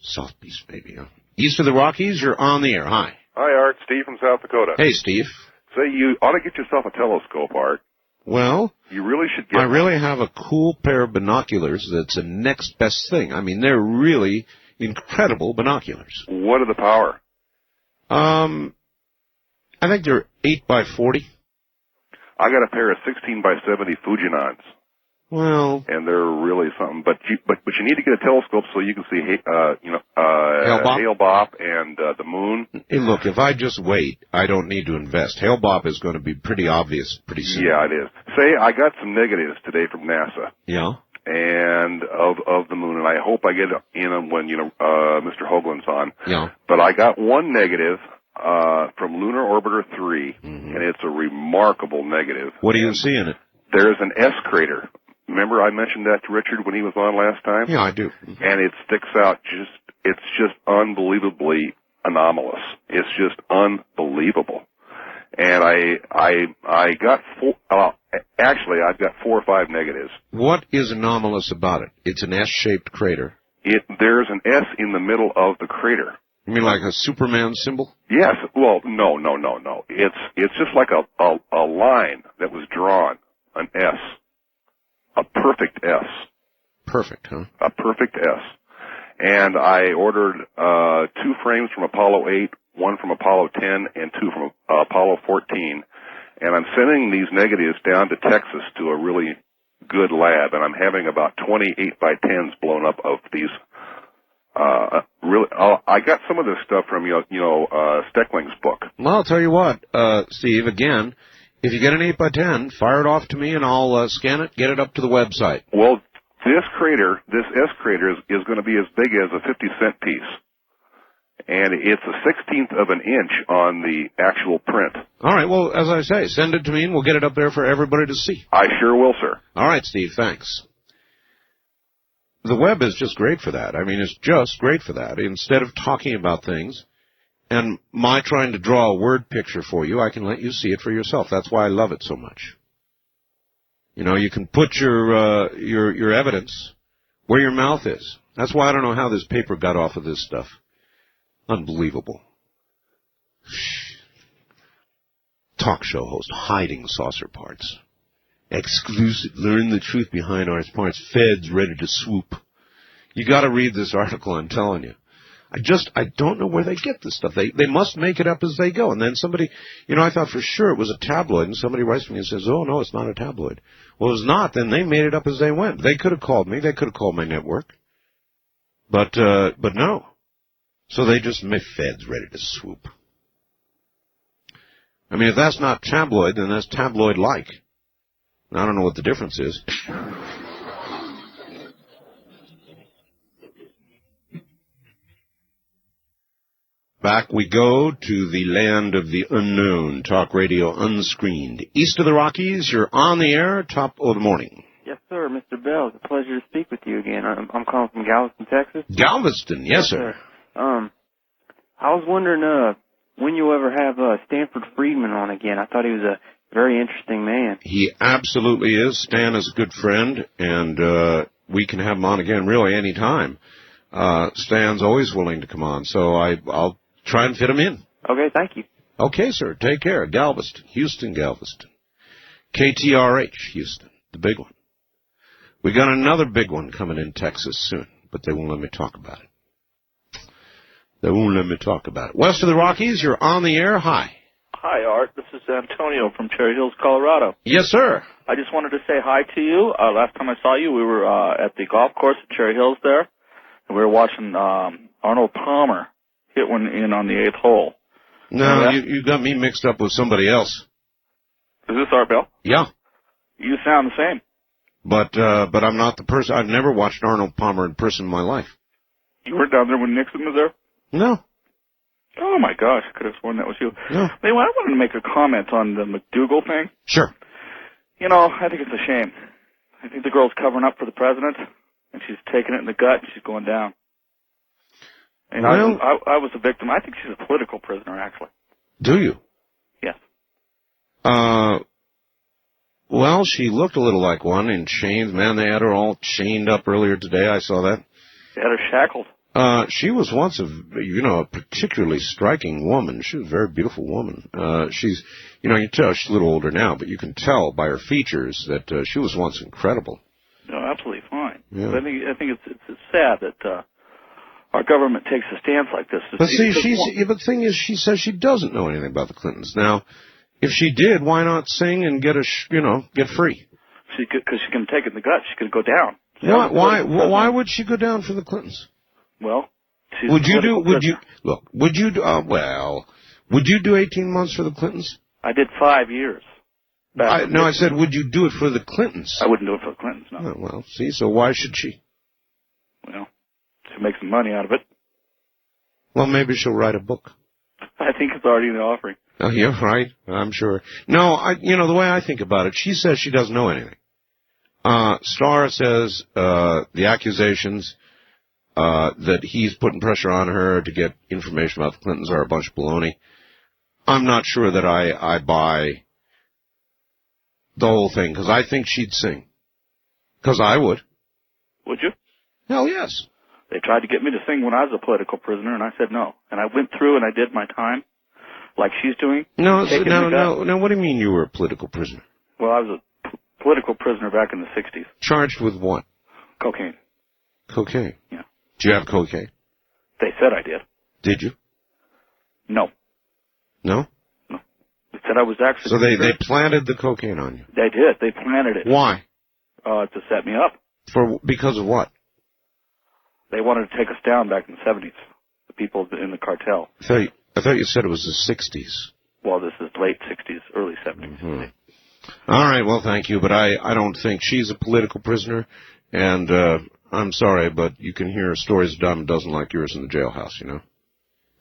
South Beach, maybe, huh? East of the Rockies, you're on the air. Hi. Hi, Art. Steve from South Dakota. Hey, Steve. Say, you ought to get yourself a telescope, Art. Well, you really should get I really have a cool pair of binoculars that's the next best thing. I mean, they're really incredible binoculars. What are the power? I think they're 8 by 40. I got a pair of 16 by 70 Fujinons. Well, and they're really something. But you need to get a telescope so you can see Hale-Bopp and the moon. Hey, look, if I just wait, I don't need to invest. Hale-Bopp is going to be pretty obvious pretty soon. Yeah, it is. Say, I got some negatives today from NASA. Yeah. And of the moon, and I hope I get in them when Mr. Hoagland's on. Yeah. But I got one negative from Lunar Orbiter 3, and it's a remarkable negative. What do you see in it? There's an S crater. Remember I mentioned that to Richard when he was on last time? Yeah, I do. And it sticks out it's just unbelievably anomalous. It's just unbelievable. And I got I've got 4 or 5 negatives. What is anomalous about it? It's an S-shaped crater. There's an S in the middle of the crater. You mean like a Superman symbol? Yes. Well, no. It's just like a line that was drawn, an S. A perfect S. Perfect, huh? A perfect S. And I ordered 2 frames from Apollo 8, 1 from Apollo 10, and 2 from Apollo 14. And I'm sending these negatives down to Texas to a really good lab, and I'm having about 20 8x10s blown up of these. I got some of this stuff from Steckling's book. Well, I'll tell you what, Steve. Again, if you get an 8x10, fire it off to me, and I'll scan it, get it up to the website. Well, this S crater, is going to be as big as a 50-cent piece. And it's a 16th of an inch on the actual print. All right, well, as I say, send it to me, and we'll get it up there for everybody to see. I sure will, sir. All right, Steve, thanks. The web is just great for that. I mean, it's just great for that. Instead of talking about things and my trying to draw a word picture for you, I can let you see it for yourself. That's why I love it so much. You can put your evidence where your mouth is. That's why I don't know how this paper got off of this stuff. Unbelievable. Talk show host hiding saucer parts. Exclusive. Learn the truth behind our parts. Feds ready to swoop. You got to read this article, I'm telling you. I don't know where they get this stuff. They must make it up as they go. And then somebody, I thought for sure it was a tabloid, and somebody writes to me and says, oh, no, it's not a tabloid. Well, it's not. Then they made it up as they went. They could have called me. They could have called my network. But no. So they just made feds ready to swoop. I mean, if that's not tabloid, then that's tabloid-like. I don't know what the difference is. Back we go to the land of the unknown, talk radio unscreened. East of the Rockies, you're on the air, top of the morning. Yes, sir, Mr. Bell. It's a pleasure to speak with you again. I'm calling from Galveston, Texas. Galveston, yes, sir. I was wondering when you'll ever have Stanford Friedman on again. I thought he was a very interesting man. He absolutely is. Stan is a good friend, and we can have him on again really any time. Stan's always willing to come on, so I'll try and fit him in. Okay, thank you. Okay, sir. Take care. Galveston, Houston, Galveston. KTRH, Houston, the big one. We got another big one coming in Texas soon, but they won't let me talk about it. West of the Rockies, you're on the air. Hi. Hi, Art. This is Antonio from Cherry Hills, Colorado. Yes, sir. I just wanted to say hi to you. Last time I saw you, we were at the golf course at Cherry Hills there, and we were watching Arnold Palmer hit one in on the 8th hole. No, you got me mixed up with somebody else. Is this Art Bell? Yeah. You sound the same. But I'm not the person. I've never watched Arnold Palmer in person in my life. You were down there when Nixon was there? No. Oh, my gosh. I could have sworn that was you. No. Anyway, I wanted to make a comment on the McDougal thing. Sure. I think it's a shame. I think the girl's covering up for the president, and she's taking it in the gut, and she's going down. And well, I was a victim. I think she's a political prisoner, actually. Do you? Yes. Well, she looked a little like one in chains. Man, they had her all chained up earlier today. I saw that. They had her shackled. She was once a particularly striking woman. She was a very beautiful woman. She's, you can tell she's a little older now, but you can tell by her features that she was once incredible. No, absolutely fine. Yeah. But I think it's sad that our government takes a stance like this. But see, the thing is, she says she doesn't know anything about the Clintons. Now, if she did, why not sing and get free? Because she can take it in the gut. She could go down. Why would she go down for the Clintons? Well, would you do 18 months for the Clintons? I did 5 years. I said, would you do it for the Clintons? I wouldn't do it for the Clintons, no. Oh, well, see, so why should she? Well, to make some money out of it. Well, maybe she'll write a book. I think it's already in the offering. Oh, yeah, right. I'm sure. No, the way I think about it, she says she doesn't know anything. Starr says the accusations that he's putting pressure on her to get information about the Clintons are a bunch of baloney. I'm not sure that I buy the whole thing, because I think she'd sing. Because I would. Would you? Hell yes. They tried to get me to sing when I was a political prisoner, and I said no. And I went through and I did my time, like she's doing. No. What do you mean you were a political prisoner? Well, I was a political prisoner back in the 60s. Charged with what? Cocaine. Cocaine? Yeah. Do you have cocaine? They said I did. Did you? No. No? No. They said I was actually... So they planted the cocaine on you? They did. They planted it. Why? To set me up. Because of what? They wanted to take us down back in the 70s, the people in the cartel. I thought you said it was the 60s. Well, this is late 60s, early 70s. Mm-hmm. All right, well, thank you, but I don't think she's a political prisoner, and I'm sorry, but you can hear stories a dime a dozen like yours in the jailhouse, you know?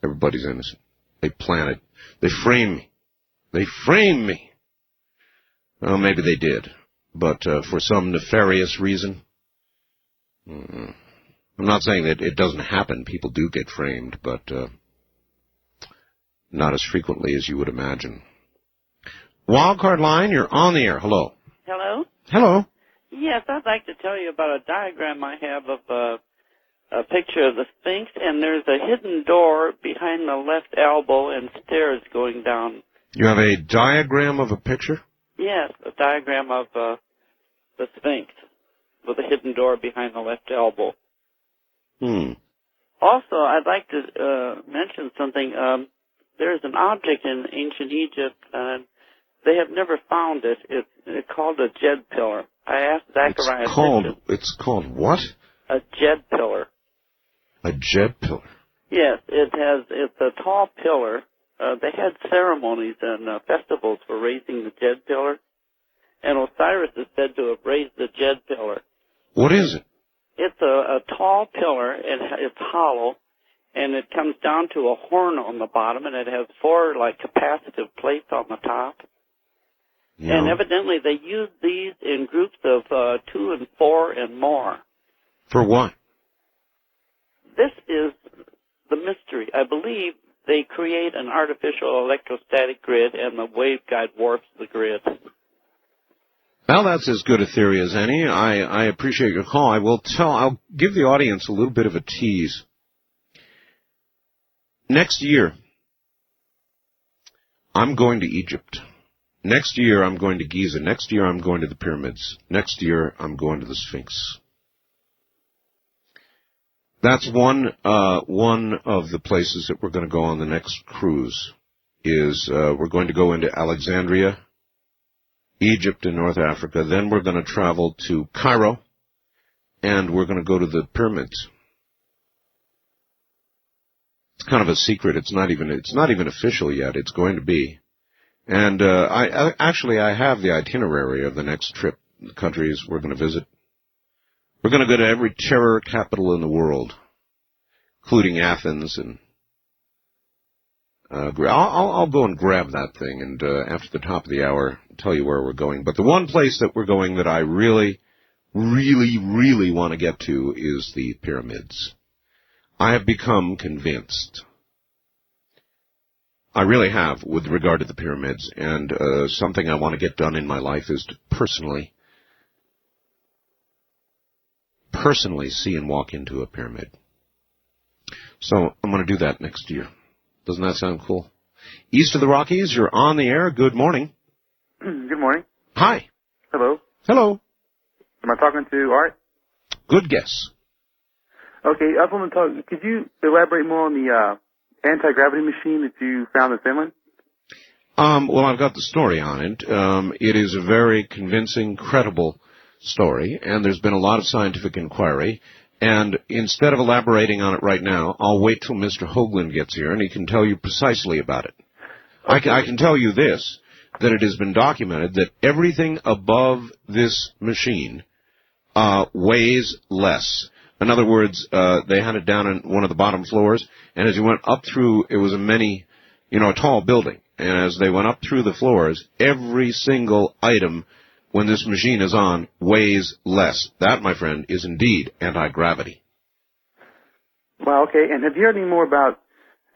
Everybody's innocent. They planted. They framed me. They framed me. Well, maybe they did, but for some nefarious reason. I'm not saying that it doesn't happen. People do get framed, but not as frequently as you would imagine. Wildcard line, you're on the air. Hello. Hello? Hello. Yes, I'd like to tell you about a diagram I have of a picture of the Sphinx, and there's a hidden door behind the left elbow and stairs going down. You have a diagram of a picture? Yes, a diagram of the Sphinx with a hidden door behind the left elbow. Also, I'd like to mention something. There's an object in ancient Egypt. They have never found it. It's called a jed pillar. I asked Zachariah. It's called what? A jed pillar. A jed pillar. Yes, it's a tall pillar. They had ceremonies and festivals for raising the jed pillar, and Osiris is said to have raised the jed pillar. What is it? It's a tall pillar, and it's hollow, and it comes down to a horn on the bottom, and it has 4 capacitive plates on the top. Yeah. And evidently they use these in groups of 2 and 4 and more. For what? This is the mystery. I believe they create an artificial electrostatic grid, and the waveguide warps the grid. Well, that's as good a theory as any. I appreciate your call. I'll give the audience a little bit of a tease. Next year, I'm going to Egypt. Next year, I'm going to Giza. Next year, I'm going to the pyramids. Next year, I'm going to the Sphinx. That's one of the places that we're going to go on the next cruise. We're going to go into Alexandria, Egypt and North Africa. Then we're going to travel to Cairo, and we're going to go to the pyramids. It's kind of a secret. It's not even official yet. It's going to be. And I have the itinerary of the next trip, the countries we're going to visit. We're going to go to every terror capital in the world, including Athens, and I'll go and grab that thing, and after the top of the hour, tell you where we're going. But the one place that we're going that I really, really, really want to get to is the pyramids. I have become convinced. I really have, with regard to the pyramids, and something I want to get done in my life is to personally see and walk into a pyramid. So I'm going to do that next year. Doesn't that sound cool? East of the Rockies, you're on the air. Good morning. Good morning. Hi. Hello. Hello. Am I talking to Art? Good guess. Okay, I want to talk. Could you elaborate more on the anti-gravity machine that you found in Finland? Well, I've got the story on it. It is a very convincing, credible story, and there's been a lot of scientific inquiry. And instead of elaborating on it right now, I'll wait till Mr. Hoagland gets here, and he can tell you precisely about it. Okay. I can tell you this, that it has been documented that everything above this machine weighs less. In other words, they had it down in one of the bottom floors, and as you went up through, it was a tall building. And as they went up through the floors, every single item, when this machine is on, weighs less. That, my friend, is indeed anti-gravity. Well, okay. And have you heard any more about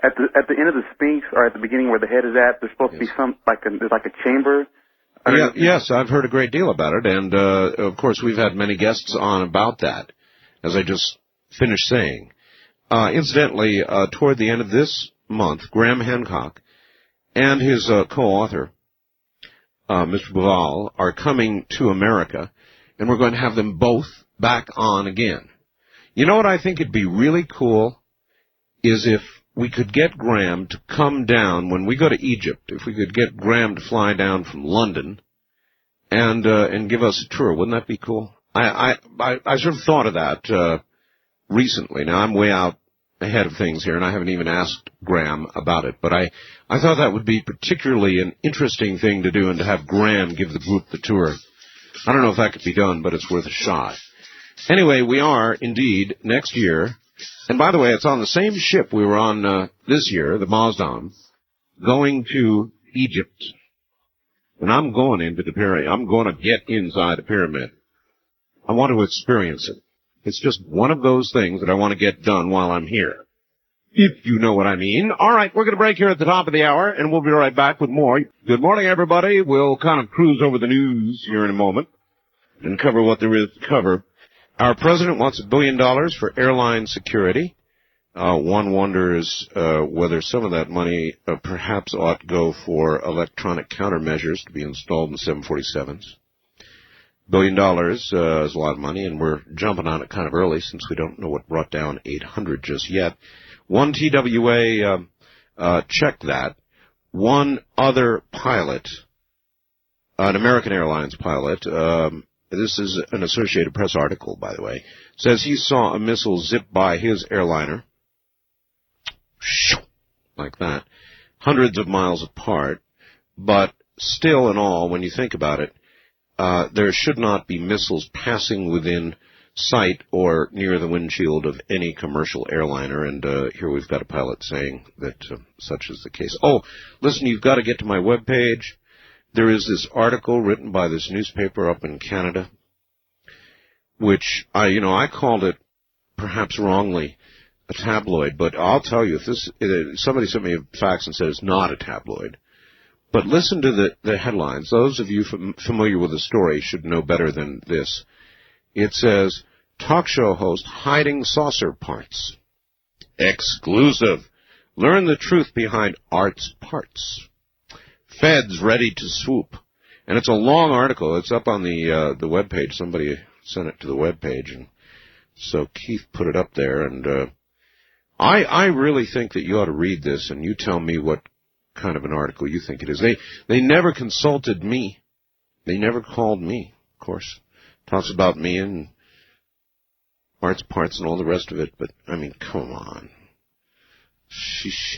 at the end of the Sphinx or at the beginning where the head is at? There's supposed to be there's like a chamber. Yes, I've heard a great deal about it, and of course we've had many guests on about that, as I just finished saying. Incidentally, toward the end of this month, Graham Hancock and his co-author, Mr. Bouval, are coming to America, and we're going to have them both back on again. You know what I think would be really cool is if we could get Graham to come down when we go to Egypt, if we could get Graham to fly down from London and give us a tour. Wouldn't that be cool? I sort of thought of that recently. Now, I'm way out ahead of things here, and I haven't even asked Graham about it, but I thought that would be particularly an interesting thing to do, and to have Graham give the group the tour. I don't know if that could be done, but it's worth a shot. Anyway, we are, indeed, next year, and by the way, it's on the same ship we were on this year, the Mazdam, going to Egypt. And I'm going into the pyramid. I'm going to get inside the pyramid. I want to experience it. It's just one of those things that I want to get done while I'm here, if you know what I mean. All right, we're going to break here at the top of the hour, and we'll be right back with more. Good morning, everybody. We'll kind of cruise over the news here in a moment and cover what there is to cover. Our president wants $1 billion for airline security. One wonders whether some of that money perhaps ought to go for electronic countermeasures to be installed in 747s. $1 billion is a lot of money, and we're jumping on it kind of early since we don't know what brought down 800 just yet. One TWA checked that. One other pilot, an American Airlines pilot, this is an Associated Press article, by the way, says he saw a missile zip by his airliner, like that, hundreds of miles apart, but still in all, when you think about it, there should not be missiles passing within sight or near the windshield of any commercial airliner, and here we've got a pilot saying that such is the case. Oh, listen, you've got to get to my webpage. There is this article written by this newspaper up in Canada, which I called it, perhaps wrongly, a tabloid, but I'll tell you, if somebody sent me a fax and said it's not a tabloid. But listen to the headlines. Those of you familiar with the story should know better than this. It says, talk show host hiding saucer parts. Exclusive. Learn the truth behind art's parts. Feds ready to swoop. And it's a long article. It's up on the webpage. Somebody sent it to the webpage, and so Keith put it up there. And I really think that you ought to read this, and you tell me what kind of an article you think it is. They never consulted me. They never called me, of course. Talks about me and arts parts and all the rest of it, but I mean, come on. Sheesh.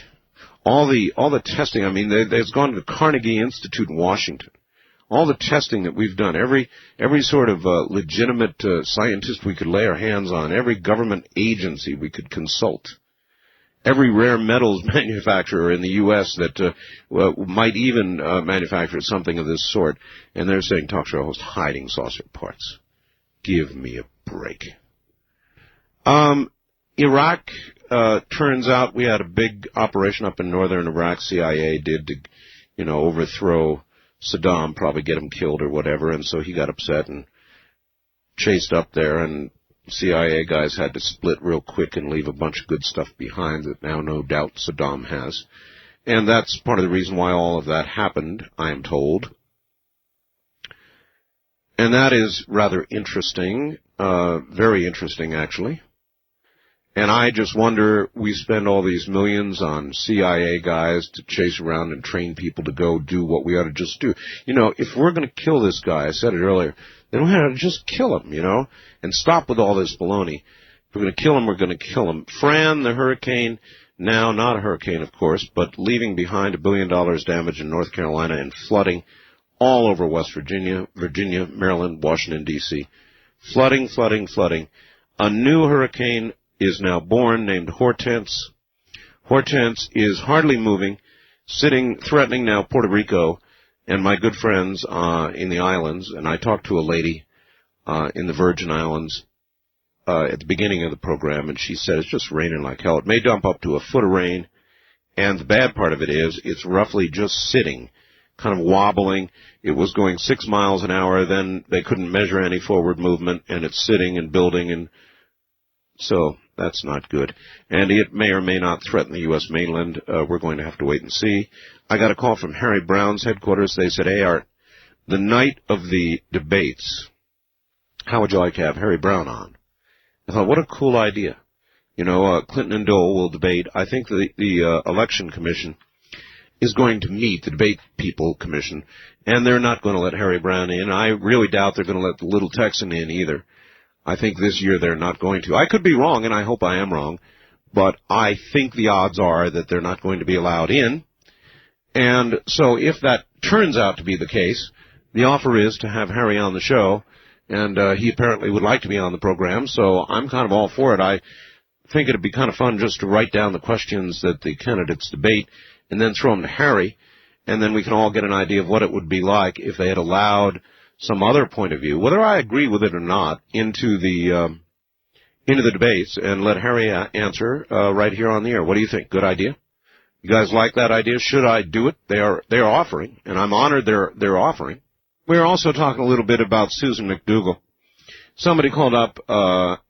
All the testing, I mean, it's gone to the Carnegie Institute in Washington. All the testing that we've done, every sort of legitimate scientist we could lay our hands on, every government agency we could consult, every rare metals manufacturer in the U.S. that might even manufacture something of this sort, and they're saying talk show host hiding saucer parts. Give me a break. Iraq, turns out we had a big operation up in northern Iraq. CIA did to, overthrow Saddam, probably get him killed or whatever, and so he got upset and chased up there, and CIA guys had to split real quick and leave a bunch of good stuff behind that now no doubt Saddam has. And that's part of the reason why all of that happened, I am told. And that is rather interesting, very interesting actually. And I just wonder, we spend all these millions on CIA guys to chase around and train people to go do what we ought to just do. You know, if we're going to kill this guy, I said it earlier, then we ought to just kill him, you know, and stop with all this baloney. If we're going to kill him, we're going to kill him. Fran, the hurricane, now not a hurricane, of course, but leaving behind $1 billion damage in North Carolina and flooding all over West Virginia, Maryland, Washington, D.C. Flooding. A new hurricane is now born named Hortense. Hortense is hardly moving, threatening now Puerto Rico and my good friends in the islands. And I talked to a lady in the Virgin Islands at the beginning of the program, and she said it's just raining like hell. It may dump up to a foot of rain, and the bad part of it is it's roughly just sitting, kind of wobbling. It was going 6 miles an hour, then they couldn't measure any forward movement, and it's sitting and building, and so that's not good. And it may or may not threaten the U.S. mainland. We're going to have to wait and see. I got a call from Harry Brown's headquarters. They said, hey, Art, the night of the debates, how would you like to have Harry Brown on? I thought, what a cool idea. You know, Clinton and Dole will debate. I think the election commission is going to meet, the debate people commission, and they're not going to let Harry Brown in. I really doubt they're going to let the little Texan in either. I think this year they're not going to. I could be wrong, and I hope I am wrong, but I think the odds are that they're not going to be allowed in. And so if that turns out to be the case, the offer is to have Harry on the show, and he apparently would like to be on the program, so I'm kind of all for it. I think it would be kind of fun just to write down the questions that the candidates debate and then throw them to Harry, and then we can all get an idea of what it would be like if they had allowed some other point of view, whether I agree with it or not, into the debates, and let Harry answer right here on the air. What do you think? Good idea? You guys like that idea? Should I do it? They're offering, and I'm honored they're offering. We're also talking a little bit about Susan McDougal. Somebody called up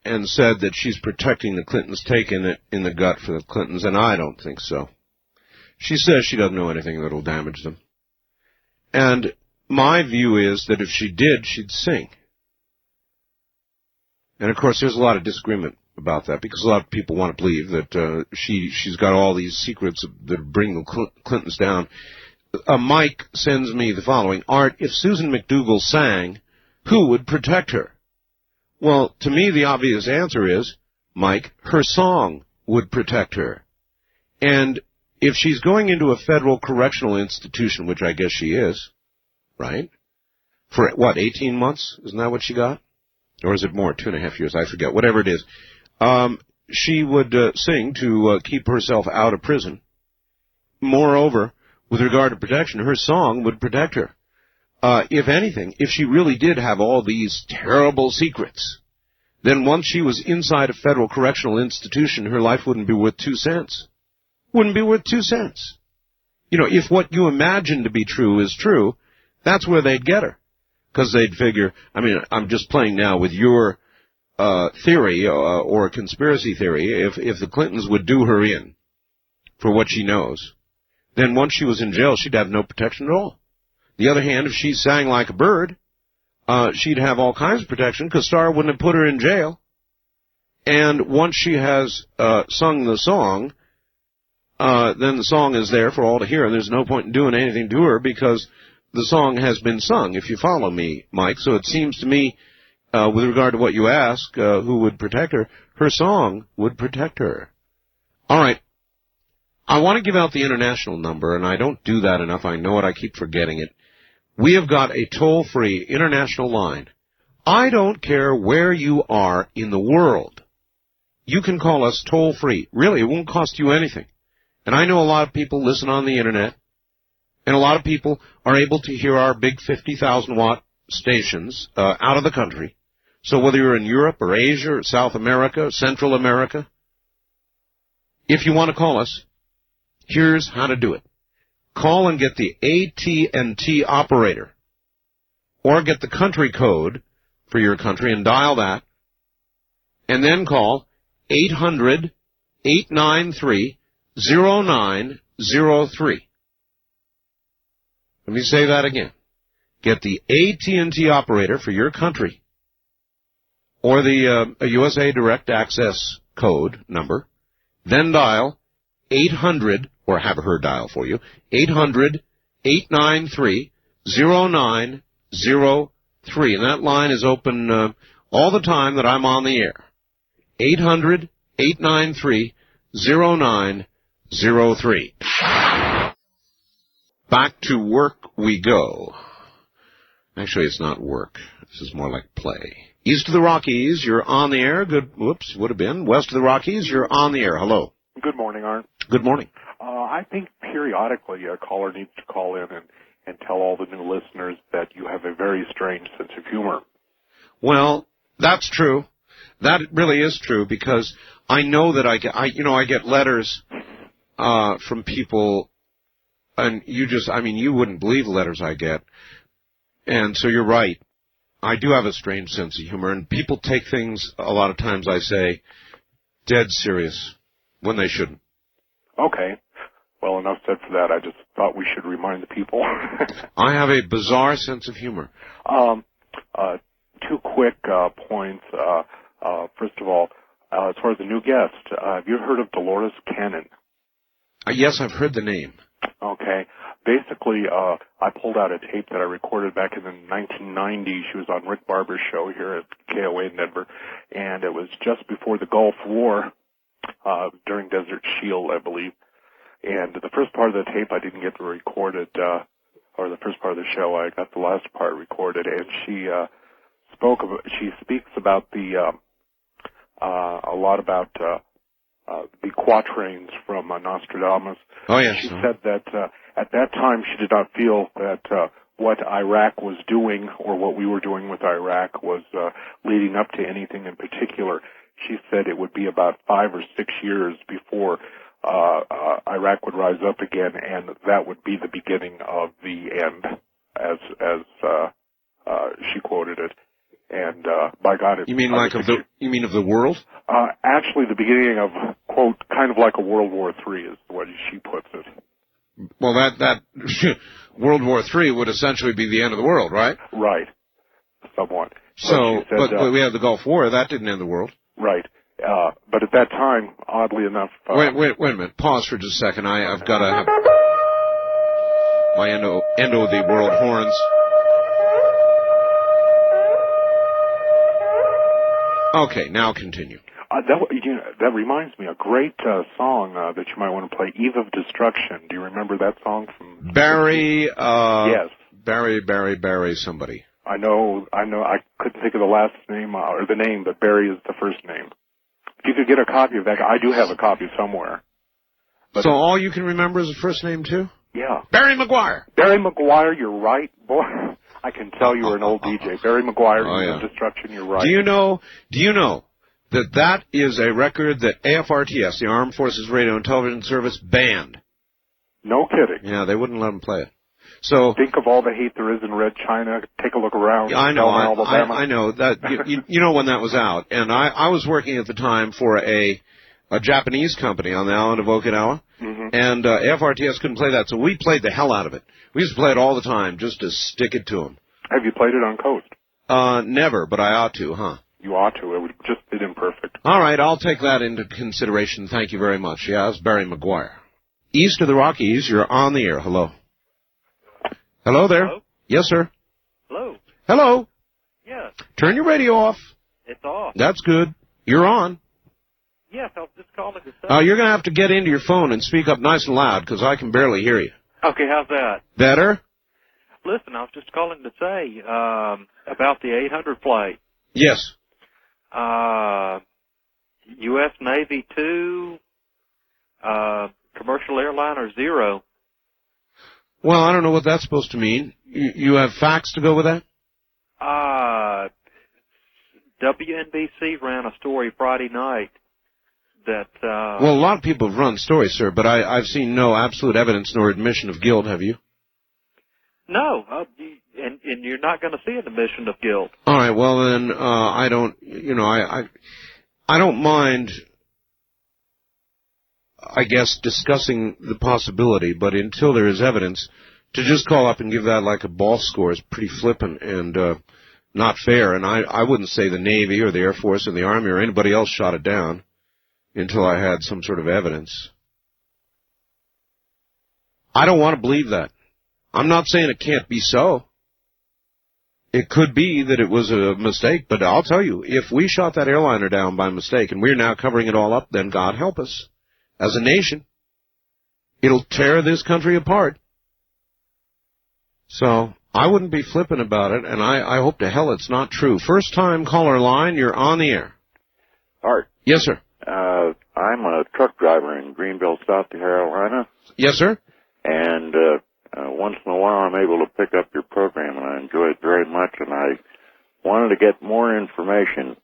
and said that she's protecting the Clintons, taking it in the gut for the Clintons, and I don't think so. She says she doesn't know anything that will damage them. And my view is that if she did, she'd sing. And, of course, there's a lot of disagreement about that, because a lot of people want to believe that she's got all these secrets that bring the Clintons down. Mike sends me the following. Art, if Susan McDougal sang, who would protect her? Well, to me, the obvious answer is, Mike, her song would protect her. And if she's going into a federal correctional institution, which I guess she is, right? For, 18 months? Isn't that what she got? Or is it more? 2.5 years? I forget. Whatever it is. She would sing to keep herself out of prison. Moreover, with regard to protection, her song would protect her. If anything, if she really did have all these terrible secrets, then once she was inside a federal correctional institution, her life wouldn't be worth 2 cents. Wouldn't be worth 2 cents. You know, if what you imagine to be true is true, that's where they'd get her. Because they'd figure, I mean, I'm just playing now with your theory or conspiracy theory. If the Clintons would do her in for what she knows, then once she was in jail, she'd have no protection at all. The other hand, if she sang like a bird, she'd have all kinds of protection, because Starr wouldn't have put her in jail. And once she has sung the song, then the song is there for all to hear, and there's no point in doing anything to her, because the song has been sung, if you follow me, Mike. So it seems to me, with regard to what you ask, who would protect her, her song would protect her. All right. I want to give out the international number, and I don't do that enough. I know it. I keep forgetting it. We have got a toll-free international line. I don't care where you are in the world. You can call us toll-free. Really, it won't cost you anything. And I know a lot of people listen on the Internet, and a lot of people are able to hear our big 50,000-watt stations out of the country. So whether you're in Europe or Asia or South America or Central America, if you want to call us, here's how to do it. Call and get the AT&T operator, or get the country code for your country and dial that, and then call 800-893-0903. Let me say that again. Get the AT&T operator for your country, or the USA Direct Access code number, then dial 800, or have her dial for you, 800-893-0903. And that line is open all the time that I'm on the air. 800-893-0903. Back to work we go. Actually, it's not work. This is more like play. East of the Rockies, you're on the air. Good. Whoops, would have been. West of the Rockies, you're on the air. Hello. Good morning, Art. Good morning. I think periodically a caller needs to call in and tell all the new listeners that you have a very strange sense of humor. Well, that's true. That really is true, because I know that I get letters from people, and you wouldn't believe the letters I get. And so you're right. I do have a strange sense of humor, and people take things, a lot of times I say, dead serious, when they shouldn't. Okay. Well, enough said for that. I just thought we should remind the people. I have a bizarre sense of humor. Two quick points. First of all, as far as the new guest, have you heard of Dolores Cannon? Yes, I've heard the name. Okay. Basically, I pulled out a tape that I recorded back in the 1990s. She was on Rick Barber's show here at KOA in Denver, and it was just before the Gulf War, during Desert Shield, I believe. And the first part of the tape I didn't get to record it, or the first part of the show, I got the last part recorded, and she speaks about a lot about the quatrains from Nostradamus. Oh, yes. She said that at that time she did not feel that what Iraq was doing or what we were doing with Iraq was leading up to anything in particular. She said it would be about 5 or 6 years before Iraq would rise up again, and that would be the beginning of the end, as she quoted it. And by God, you mean of the world? Actually, the beginning of, quote, kind of like a World War III is the way she puts it. Well, that World War III would essentially be the end of the world, right? Right, somewhat. So, but we have the Gulf War. That didn't end the world. Right. But at that time, oddly enough... Wait a minute. Pause for just a second. I've got to have my endo the world horns. Okay, now continue. That reminds me, a great song that you might want to play, Eve of Destruction. Do you remember that song from... Barry... yes. Barry somebody. I know. I couldn't think of the last name, or the name, but Barry is the first name. If you could get a copy of that, I do have a copy somewhere. But so all you can remember is the first name, too? Yeah. Barry McGuire. Barry McGuire, you're right, boy. I can tell you were an old DJ. Barry McGuire, Eve of Destruction, you're right. Do you know that is a record that AFRTS, the Armed Forces Radio and Television Service, banned? No kidding. Yeah, they wouldn't let them play it. So think of all the hate there is in Red China. Take a look around. I know. I know that. You know when that was out, and I was working at the time for a Japanese company on the island of Okinawa, and AFRTS couldn't play that, so we played the hell out of it. We used to play it all the time just to stick it to them. Have you played it on Coast? Never, but I ought to, huh? You ought to. It would just fit in perfect. All right, I'll take that into consideration. Thank you very much. Yeah, it's Barry McGuire. East of the Rockies, you're on the air. Hello. Hello there. Hello? Yes, sir. Hello. Hello. Yes. Turn your radio off. It's off. That's good. You're on. Yes, I was just calling to say. You're going to have to get into your phone and speak up nice and loud, because I can barely hear you. Okay, how's that? Better? Listen, I was just calling to say about the 800 flight. Yes. U.S. Navy 2, commercial airliner 0. Well, I don't know what that's supposed to mean. You have facts to go with that? WNBC ran a story Friday night that... well, a lot of people have run stories, sir, but I've seen no absolute evidence nor admission of guilt, have you? No, and you're not going to see an admission of guilt. All right, well, then I don't mind... I guess, discussing the possibility, but until there is evidence, to just call up and give that like a ball score is pretty flippant, and not fair, and I wouldn't say the Navy or the Air Force or the Army or anybody else shot it down until I had some sort of evidence. I don't want to believe that. I'm not saying it can't be so. It could be that it was a mistake, but I'll tell you, if we shot that airliner down by mistake and we're now covering it all up, then God help us. As a nation, it'll tear this country apart. So I wouldn't be flippant about it, and I hope to hell it's not true. First time caller line, you're on the air. Art. Yes, sir. I'm a truck driver in Greenville, South Carolina. Yes, sir. And once in a while I'm able to pick up your program, and I enjoy it very much, and I wanted to get more information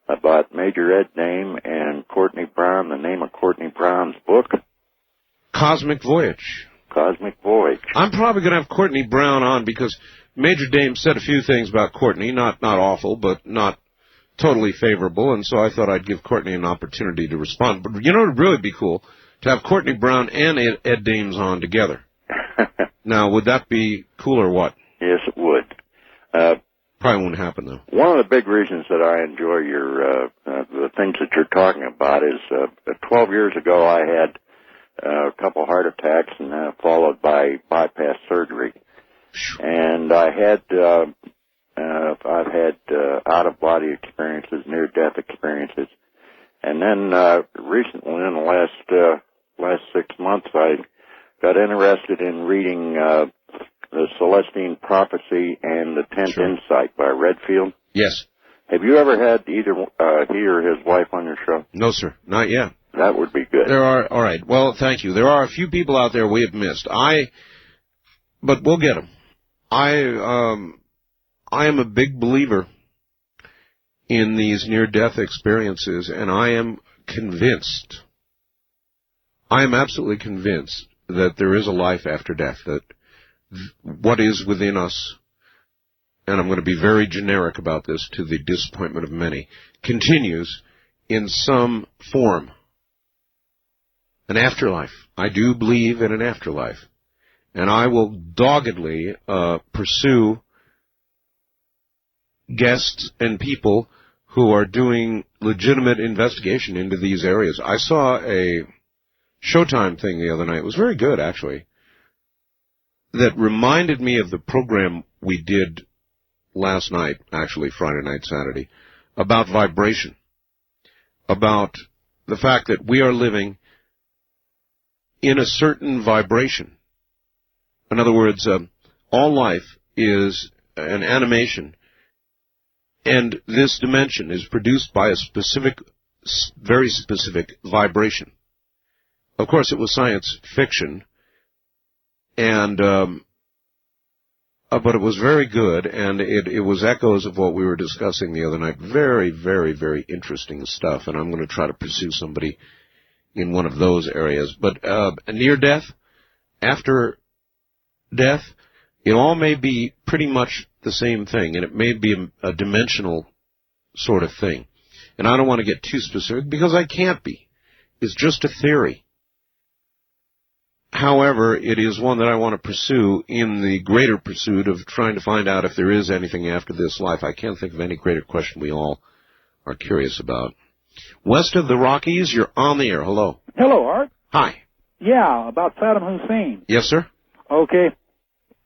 about Major Ed Name and Courtney Brown, the name of Courtney Brown's book. Cosmic Voyage. Cosmic Voyage. I'm probably going to have Courtney Brown on because Major Dame said a few things about Courtney, not awful, but not totally favorable, and so I thought I'd give Courtney an opportunity to respond. But it would really be cool to have Courtney Brown and Ed Dames on together. Now, would that be cool or what? Yes, it would. Probably won't happen, though. One of the big reasons that I enjoy your the things that you're talking about is 12 years ago I had a couple heart attacks and followed by bypass surgery. And I've had out-of-body experiences, near-death experiences. And then recently, in the last 6 months, I got interested in reading the Celestine Prophecy and the 10th Insight by Redfield. Yes. Have you ever had either he or his wife on your show? No, sir. Not yet. That would be good. All right. Well, thank you. There are a few people out there we have missed. But we'll get them. I am a big believer in these near-death experiences, and I am convinced, I am absolutely convinced that there is a life after death, that what is within us, and I'm going to be very generic about this to the disappointment of many, continues in some form. An afterlife. I do believe in an afterlife. And I will doggedly pursue guests and people who are doing legitimate investigation into these areas. I saw a Showtime thing the other night. It was very good, actually, that reminded me of the program we did last night, actually Friday night, Saturday, about vibration, about the fact that we are living in a certain vibration. In other words, all life is an animation, and this dimension is produced by a specific, very specific vibration. Of course, it was science fiction, and but it was very good, and it was echoes of what we were discussing the other night. Very, very, very interesting stuff, and I'm going to try to pursue somebody in one of those areas. But near death, after death, it all may be pretty much the same thing, and it may be a dimensional sort of thing. And I don't want to get too specific, because I can't be. It's just a theory. However, it is one that I want to pursue in the greater pursuit of trying to find out if there is anything after this life. I can't think of any greater question we all are curious about. West of the Rockies, you're on the air. Hello. Hello, Art. Hi. Yeah, about Saddam Hussein. Yes, sir. Okay.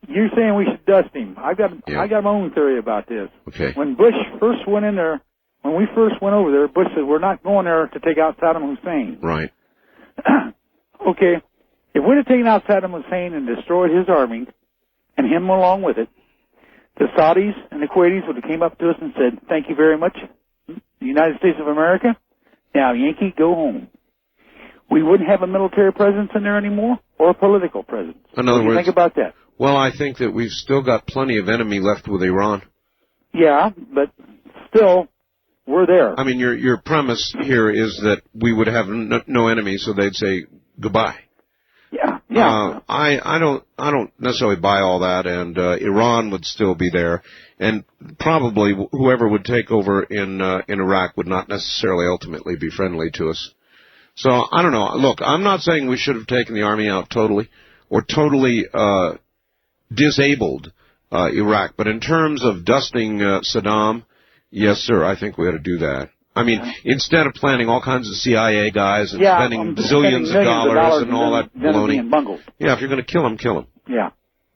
You're saying we should dust him. I got my own theory about this. Okay. When Bush first went in there, when we first went over there, Bush said, we're not going there to take out Saddam Hussein. Right. Okay. If we'd have taken out Saddam Hussein and destroyed his army, and him along with it, the Saudis and the Kuwaitis would have came up to us and said, thank you very much, the United States of America. Now, Yankee, go home. We wouldn't have a military presence in there anymore, or a political presence. In other what do you words, think about that? Well, I think that we've still got plenty of enemy left with Iran. Yeah, but still, we're there. I mean, your premise here is that we would have no enemy, so they'd say goodbye. Yeah. I don't necessarily buy all that, and Iran would still be there, and probably whoever would take over in Iraq would not necessarily ultimately be friendly to us. So I don't know. Look, I'm not saying we should have taken the army out totally or totally disabled Iraq. But in terms of dusting Saddam, yes, sir, I think we ought to do that. I mean, instead of planning all kinds of CIA guys and spending zillions of dollars and all that baloney. Yeah, if you're going to kill him, kill him. Yeah.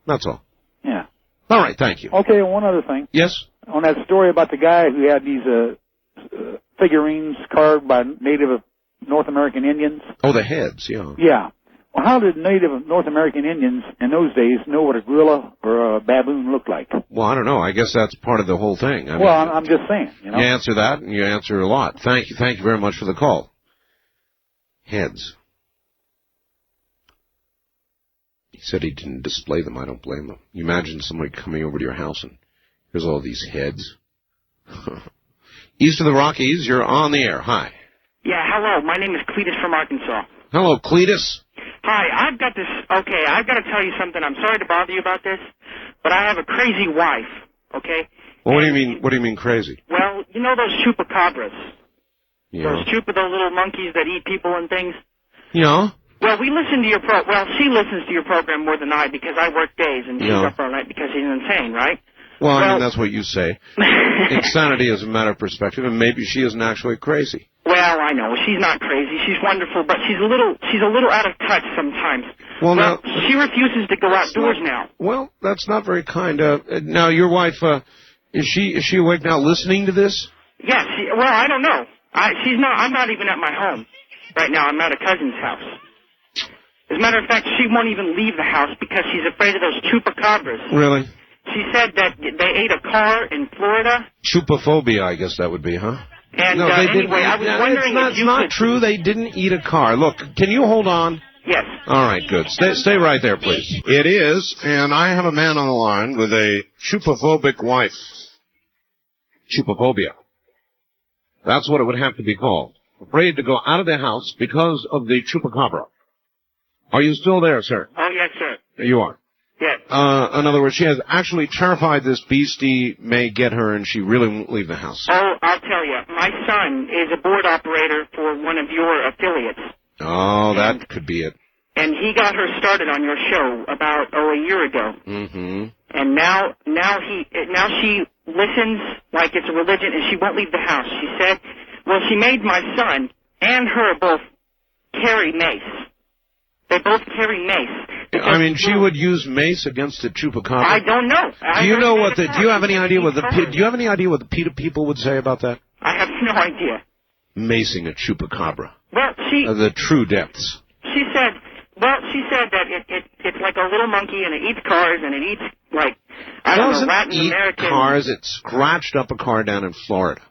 That's all. Yeah. All right, thank you. Okay, one other thing. Yes? On that story about the guy who had these figurines carved by Native North American Indians. Oh, the heads, yeah. Yeah. Well, how did Native North American Indians in those days know what a gorilla or a baboon looked like? Well, I don't know. I guess that's part of the whole thing. I'm just saying. You know? You answer that, and you answer a lot. Thank you very much for the call. Heads. He said he didn't display them. I don't blame him. You imagine somebody coming over to your house and here's all these heads. East of the Rockies, you're on the air. Hi. Yeah, hello. My name is Cletus from Arkansas. Hello, Cletus. Hi, I've got to tell you something. I'm sorry to bother you about this, but I have a crazy wife, okay? Well, what do you mean crazy? Well, you know those chupacabras? Yeah. Those little monkeys that eat people and things? Yeah. Well, she listens to your program more than I because I work days and she's up all night because she's insane, right? Well, I mean, that's what you say. Insanity is a matter of perspective, and maybe she isn't actually crazy. Well, I know. She's not crazy. She's wonderful, but she's a little out of touch sometimes. Well, now, she refuses to go outdoors now. Well, that's not very kind. Now, your wife, is she awake now listening to this? Yes. I don't know. I'm not even at my home right now. I'm at a cousin's house. As a matter of fact, she won't even leave the house because she's afraid of those chupacabras. Really? She said that they ate a car in Florida. Chupaphobia, I guess that would be, huh? And no, they anyway, I was wondering it's not true. They didn't eat a car. Look, can you hold on? Yes. All right, good. Stay right there, please. It is, and I have a man on the line with a chupaphobic wife. Chupaphobia. That's what it would have to be called. Afraid to go out of the house because of the chupacabra. Are you still there, sir? Oh, yes, sir. You are. Yes. In other words, she has actually terrified this beastie may get her, and she really won't leave the house. Oh, I'll tell you. My son is a board operator for one of your affiliates. Oh, that could be it. And he got her started on your show about, a year ago. Mm-hmm. And now she listens like it's a religion, and she won't leave the house. She said, she made my son and her both carry mace. They both carry mace. I mean, she would use mace against the chupacabra. I don't know. Do you have any idea what the PETA people would say about that? I have no idea. Macing a chupacabra. Well, the true depths. She said that it's like a little monkey and it eats cars and it eats Latin American. Cars. It scratched up a car down in Florida.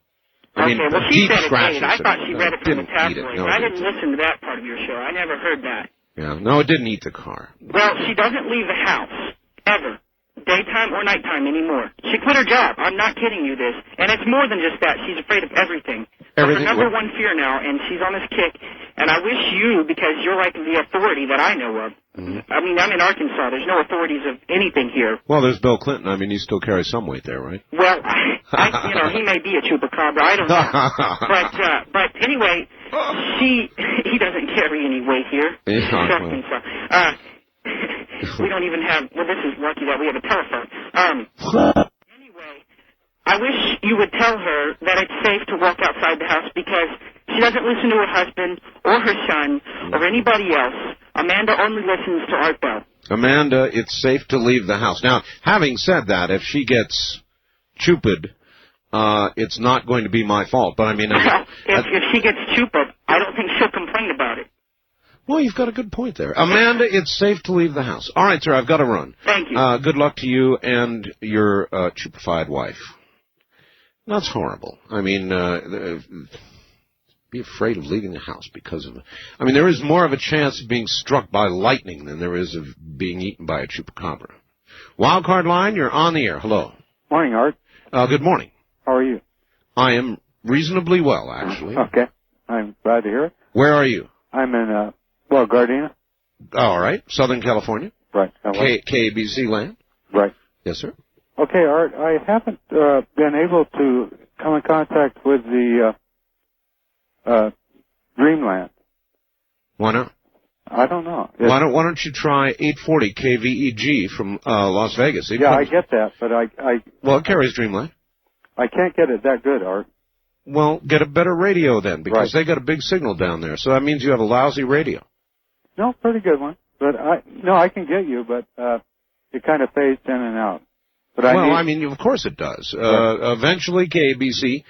She said it did. I thought she read it from the Didn't eat tabloid. it. No, I didn't listen to that part of your show. I never heard that. Yeah, no, it didn't eat the car. Well, she doesn't leave the house, ever, daytime or nighttime anymore. She quit her job. I'm not kidding you this. And it's more than just that. She's afraid of everything. Everything? Her number one fear now, and she's on this kick. And I wish you, because you're like the authority that I know of. Mm-hmm. I mean, I'm in Arkansas. There's no authorities of anything here. Well, there's Bill Clinton. I mean, he still carries some weight there, right? Well, he may be a chupacabra. I don't know. But anyway, he doesn't carry any weight here. Arkansas. We don't even have. Well, this is lucky that we have a telephone. Anyway, I wish you would tell her that it's safe to walk outside the house because she doesn't listen to her husband or her son or anybody else. Amanda only listens to Art Bell. Amanda, it's safe to leave the house. Now, having said that, if she gets chupid, it's not going to be my fault. But I mean, if she gets chupid, I don't think she'll complain about it. Well, you've got a good point there. Amanda, it's safe to leave the house. All right, sir, I've got to run. Thank you. Good luck to you and your chupified wife. That's horrible. I mean, be afraid of leaving the house because of it. I mean, there is more of a chance of being struck by lightning than there is of being eaten by a chupacabra. Wildcard line, you're on the air. Hello. Morning, Art. Good morning. How are you? I am reasonably well, actually. Okay. I'm glad to hear it. Where are you? I'm in, Gardena. All right. Southern California. Right. KABC land. Right. Yes, sir. Okay, Art, I haven't been able to come in contact with the Dreamland. Why not? I don't know. Why don't you try 840 KVEG from Las Vegas? Yeah, I get that, but well, it carries Dreamland. I can't get it that good, Art. Well, get a better radio then, because they got a big signal down there. So that means you have a lousy radio. No, pretty good one. But I can get you, but it kind of fades in and out. But I mean, of course it does. Eventually, KABC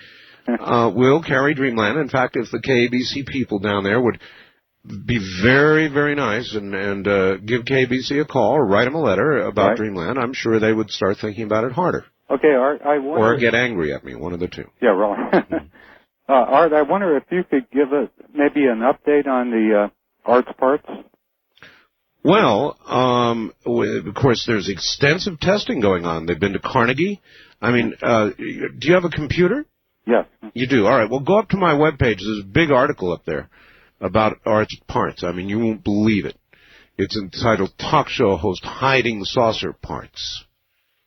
will carry Dreamland. In fact, if the KABC people down there would be very, very nice and give KABC a call or write them a letter about Dreamland, I'm sure they would start thinking about it harder. Okay, Art, I wonder... Or get angry at me, one of the two. Yeah, really. Art, I wonder if you could give us maybe an update on the Art's parts? Well, of course, there's extensive testing going on. They've been to Carnegie. I mean, do you have a computer? Yes. You do? All right. Well, go up to my webpage. There's a big article up there about Art's parts. I mean, you won't believe it. It's entitled Talk Show Host Hiding Saucer Parts.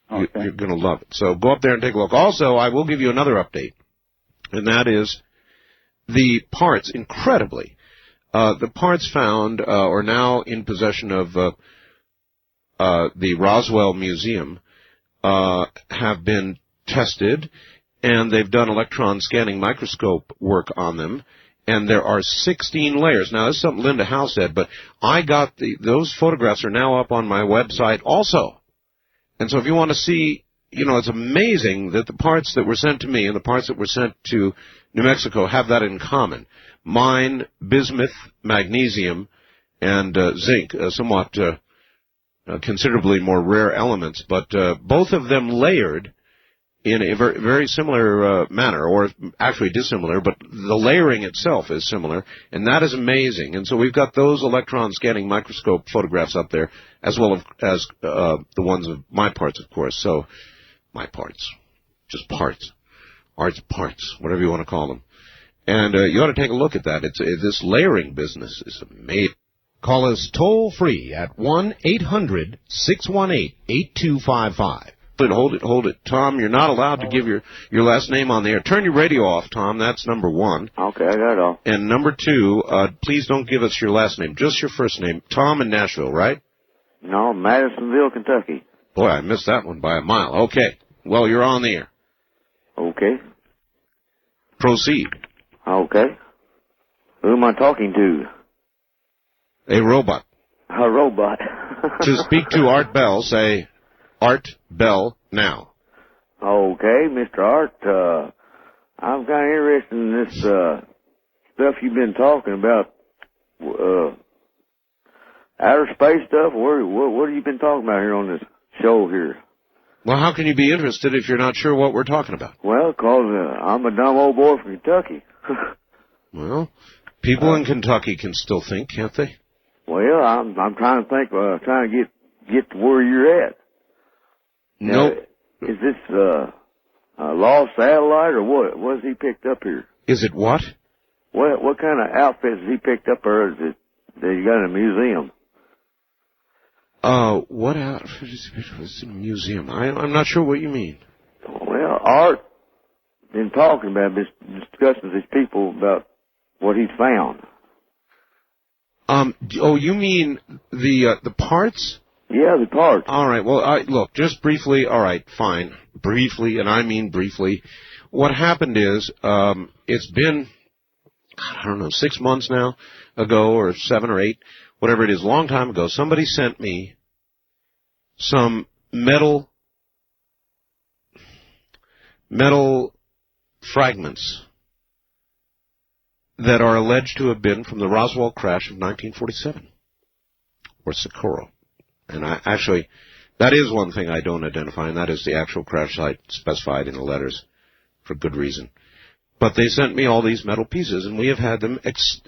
Okay. You're going to love it. So go up there and take a look. Also, I will give you another update, and that is the parts, incredibly, the parts found are now in possession of the Roswell Museum, have been tested, and they've done electron scanning microscope work on them, and there are 16 layers. Now, this is something Linda Howe said, but I got those photographs are now up on my website also. And so if you want to see, it's amazing that the parts that were sent to me and the parts that were sent to New Mexico have that in common. Mine, bismuth, magnesium, and zinc, somewhat considerably more rare elements, but both of them layered in a very, very similar manner, or actually dissimilar, but the layering itself is similar, and that is amazing. And so we've got those electron scanning microscope photographs up there, as well as the ones of my parts, of course. So, my parts. Just parts. Art's parts, whatever you want to call them. And you ought to take a look at that. This layering business is amazing. Call us toll-free at 1-800-618-8255. Hold it. Tom, you're not allowed to give your last name on the air. Turn your radio off, Tom. That's number one. Okay, I got it all. And number two, please don't give us your last name, just your first name. Tom in Nashville, right? No, Madisonville, Kentucky. Boy, I missed that one by a mile. Okay. Well, you're on the air. Okay. Proceed. Okay. Who am I talking to? A robot. A robot. To speak to Art Bell, say... Art Bell now. Okay, Mr. Art, I'm kind of interested in this stuff you've been talking about, outer space stuff. What have you been talking about here on this show here? Well, how can you be interested if you're not sure what we're talking about? Well, 'cause I'm a dumb old boy from Kentucky. Well, people in Kentucky can still think, can't they? Well, I'm trying to think, trying to get to where you're at. Nope. Now, is this a lost satellite or what? What has he picked up here? Is it what? What kind of outfits has he picked up here that you got in a museum? What outfits is in a museum? I'm not sure what you mean. Well, Art been talking about this, discussing with these people about what he's found. You mean the parts? Yeah, the parts. All right. Well, look, just briefly. All right, fine. Briefly, and I mean briefly. What happened is, it's been, I don't know, 6 months now ago, or 7 or 8, whatever it is, a long time ago. Somebody sent me some metal fragments that are alleged to have been from the Roswell crash of 1947, or Socorro. And that is one thing I don't identify, and that is the actual crash site specified in the letters, for good reason. But they sent me all these metal pieces, and we have had them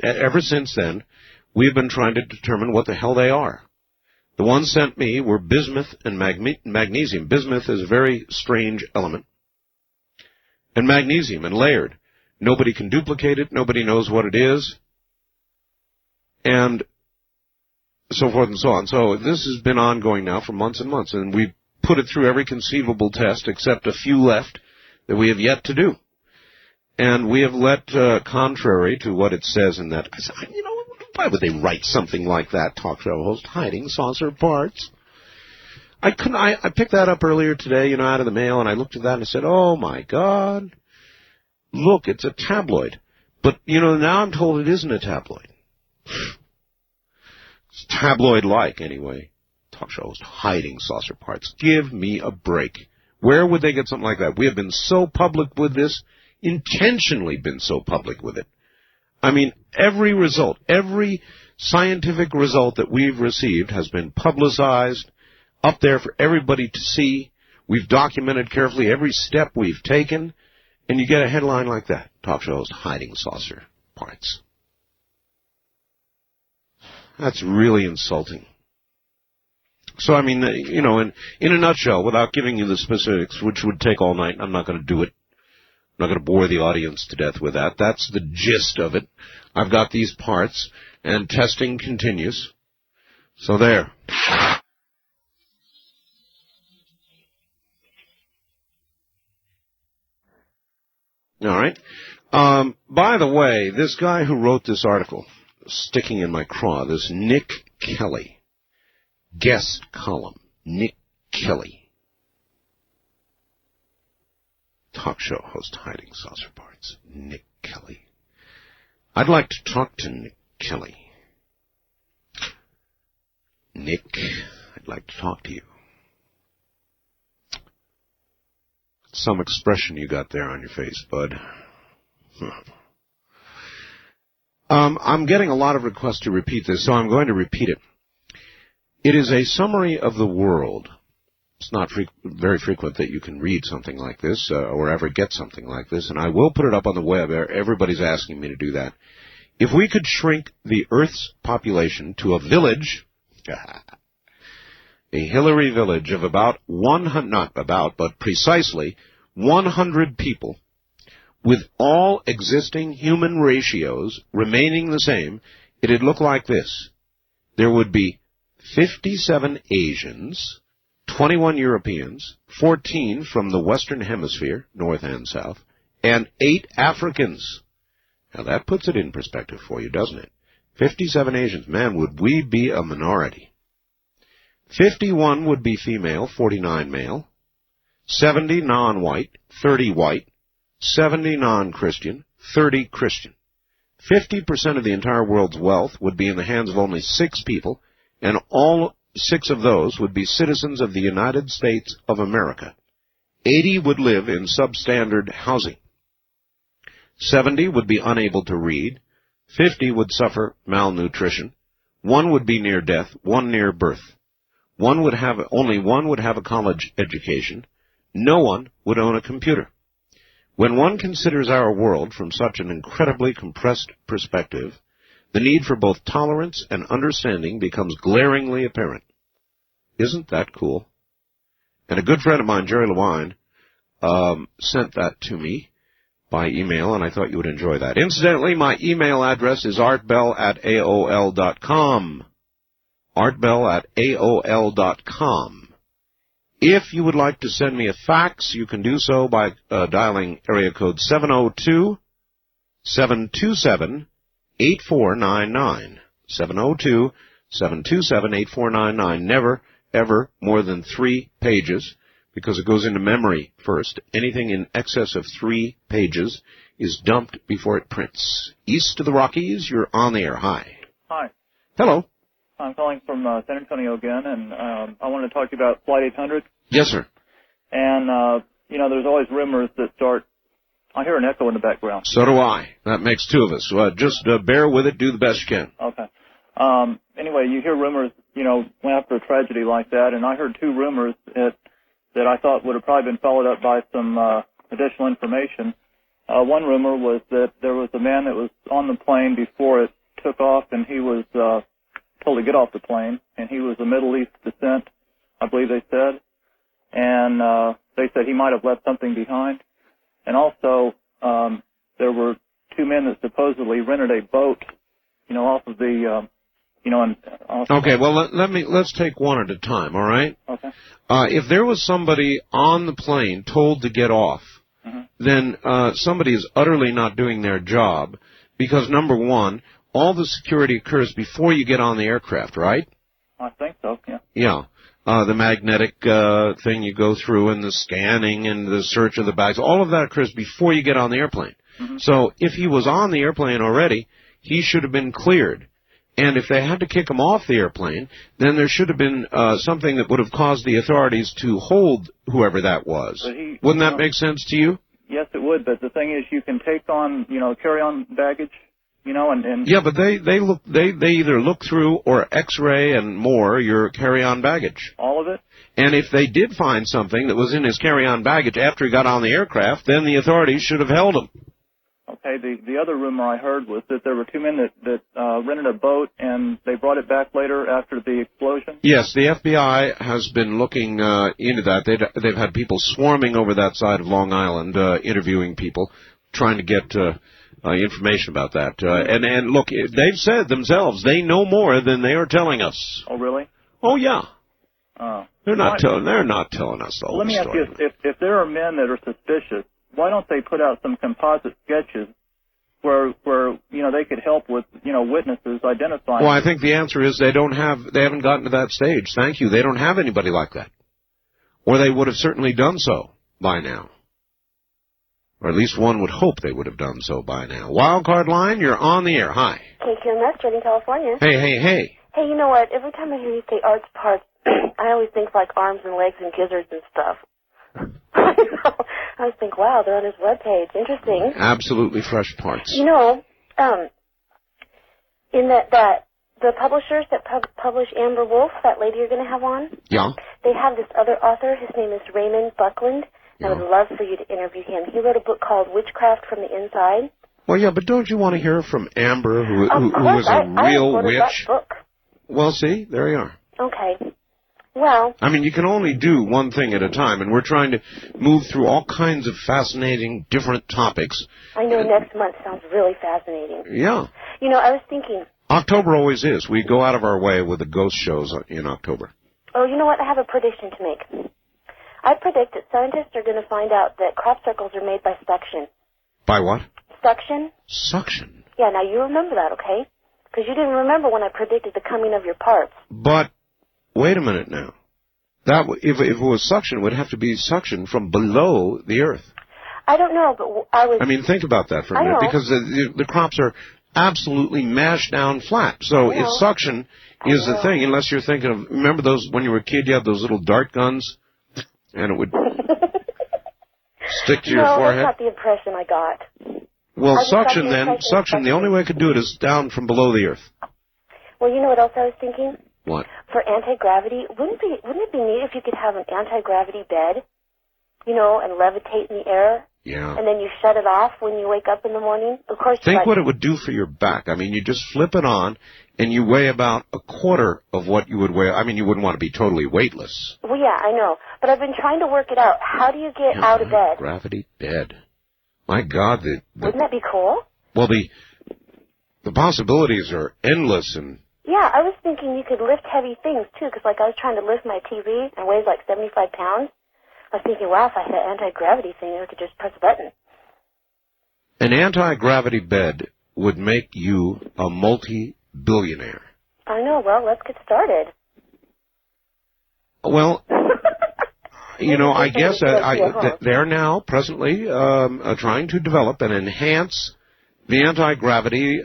ever since then. We've been trying to determine what the hell they are. The ones sent me were bismuth and magnesium. Bismuth is a very strange element. And magnesium, and layered. Nobody can duplicate it. Nobody knows what it is. And so forth and so on. So this has been ongoing now for months and months, and we've put it through every conceivable test except a few left that we have yet to do. And we have let, contrary to what it says in that, Why would they write something like that, talk show host, hiding saucer parts? I picked that up earlier today, out of the mail, and I looked at that and I said, oh, my God. Look, it's a tabloid. But, now I'm told it isn't a tabloid. It's tabloid-like, anyway. Talk show host, hiding saucer parts. Give me a break. Where would they get something like that? We have been so public with this, intentionally been so public with it. I mean, every result, every scientific result that we've received has been publicized, up there for everybody to see. We've documented carefully every step we've taken, and you get a headline like that. Talk show host, hiding saucer parts. That's really insulting. So, I mean, in a nutshell, without giving you the specifics, which would take all night, I'm not going to do it. I'm not going to bore the audience to death with that. That's the gist of it. I've got these parts, and testing continues. So there. All right. By the way, this guy who wrote this article, sticking in my craw, this Nick Kelly, guest column, Nick Kelly. Talk show host, hiding saucer parts, Nick Kelly. I'd like to talk to Nick Kelly. Nick, I'd like to talk to you. Some expression you got there on your face, bud. I'm getting a lot of requests to repeat this, so I'm going to repeat it. It is a summary of the world. It's not very frequent that you can read something like this or ever get something like this, and I will put it up on the web. Everybody's asking me to do that. If we could shrink the Earth's population to a village, a Hillary village of about 100, not about, but precisely 100 people, with all existing human ratios remaining the same, it'd look like this. There would be 57 Asians, 21 Europeans, 14 from the Western Hemisphere, North and South, and 8 Africans. Now that puts it in perspective for you, doesn't it? 57 Asians. Man, would we be a minority. 51 would be female, 49 male. 70 non-white, 30 white. 70 non-Christian, 30 Christian. 50% of the entire world's wealth would be in the hands of only 6 people, and all 6 of those would be citizens of the United States of America. 80 would live in substandard housing. 70 would be unable to read. 50 would suffer malnutrition. 1 would be near death, 1 near birth. Only one would have a college education. No one would own a computer. When one considers our world from such an incredibly compressed perspective, the need for both tolerance and understanding becomes glaringly apparent. Isn't that cool? And a good friend of mine, Jerry Lewine, sent that to me by email, and I thought you would enjoy that. Incidentally, my email address is artbell@aol.com. artbell@aol.com. If you would like to send me a fax, you can do so by dialing area code 702-727-8499. 702-727-8499. Never, ever more than 3 pages, because it goes into memory first. Anything in excess of 3 pages is dumped before it prints. East of the Rockies, you're on the air. Hi. Hi. Hello. I'm calling from San Antonio again, and I wanted to talk to you about Flight 800. Yes, sir. And, there's always rumors that start... I hear an echo in the background. So do I. That makes 2 of us. Just bear with it. Do the best you can. Okay. Anyway, you hear rumors, after a tragedy like that, and I heard 2 rumors that I thought would have probably been followed up by some additional information. One rumor was that there was a man that was on the plane before it took off, and he was told to get off the plane, and he was of Middle East descent, I believe they said. And they said he might have left something behind. And also, there were 2 men that supposedly rented a boat, off of the, Okay, well, let's take one at a time, all right? Okay. If there was somebody on the plane told to get off, then somebody is utterly not doing their job, because, number one, all the security occurs before you get on the aircraft, right? I think so, yeah. Yeah. The magnetic thing you go through and the scanning and the search of the bags, all of that occurs before you get on the airplane. Mm-hmm. So if he was on the airplane already, he should have been cleared. And if they had to kick him off the airplane, then there should have been something that would have caused the authorities to hold whoever that was. Wouldn't that make sense to you? Yes, it would, but the thing is you can take on, carry on baggage, and... Yeah, but they either look through or X-ray and more your carry-on baggage. All of it? And if they did find something that was in his carry-on baggage after he got on the aircraft, then the authorities should have held him. Okay, the other rumor I heard was that there were two men that rented a boat and they brought it back later after the explosion. Yes, the FBI has been looking into that. They've had people swarming over that side of Long Island, interviewing people, trying to get information about that. And look, they've said themselves they know more than they are telling us. Oh, really? Oh, yeah. They're not telling us the whole Let me story. ask you, if there are men that are suspicious, why don't they put out some composite sketches where they could help with witnesses identifying? Well, I think the answer is they haven't gotten to that stage. Thank you. They don't have anybody like that, or they would have certainly done so by now, or at least one would hope they would have done so by now. Wildcard line, you're on the air. Hi. KQMS, Redding, California. Hey. Hey, you know what? Every time I hear you say arts parts, I always think like arms and legs and gizzards and stuff. I always think, wow, they're on his webpage. Interesting. Absolutely fresh parts. In that the publishers that publish Amber Wolf, that lady you're going to have on, yeah, they have this other author. His name is Raymond Buckland. I would love for you to interview him. He wrote a book called Witchcraft from the Inside. Well, yeah, but don't you want to hear from Amber, who is a real witch? That book. Well, see, there you are. Okay. Well, I mean, you can only do one thing at a time, and we're trying to move through all kinds of fascinating, different topics. I know next month sounds really fascinating. Yeah. I was thinking... October always is. We go out of our way with the ghost shows in October. Oh, you know what? I have a prediction to make. I predict that scientists are going to find out that crop circles are made by suction. By what? Suction. Suction? Yeah, now you remember that, okay? Because you didn't remember when I predicted the coming of your parts. But... wait a minute now. If it was suction, it would have to be suction from below the earth. I don't know, but I mean, think about that for a minute, because the crops are absolutely mashed down flat. So if suction is the thing, unless you're thinking of, remember those, when you were a kid, you had those little dart guns, and it would stick to your forehead? No, that's not the impression I got. Well, suction, the only way I could do it is down from below the earth. Well, you know what else I was thinking? What? For anti-gravity, wouldn't it be neat if you could have an anti-gravity bed, and levitate in the air? Yeah. And then you shut it off when you wake up in the morning? Of course. Think what it would do for your back. I mean, you just flip it on, and you weigh about a quarter of what you would weigh. I mean, you wouldn't want to be totally weightless. Well, yeah, I know. But I've been trying to work it out. How do you get out of bed? Gravity bed. My God. Wouldn't that be cool? Well, the possibilities are endless and... Yeah, I was thinking you could lift heavy things, too, because, I was trying to lift my TV and it weighs 75 pounds. I was thinking, wow, if I had an anti-gravity thing, I could just press a button. An anti-gravity bed would make you a multi-billionaire. I know. Well, let's get started. Well, I guess they're now presently trying to develop and enhance the anti-gravity...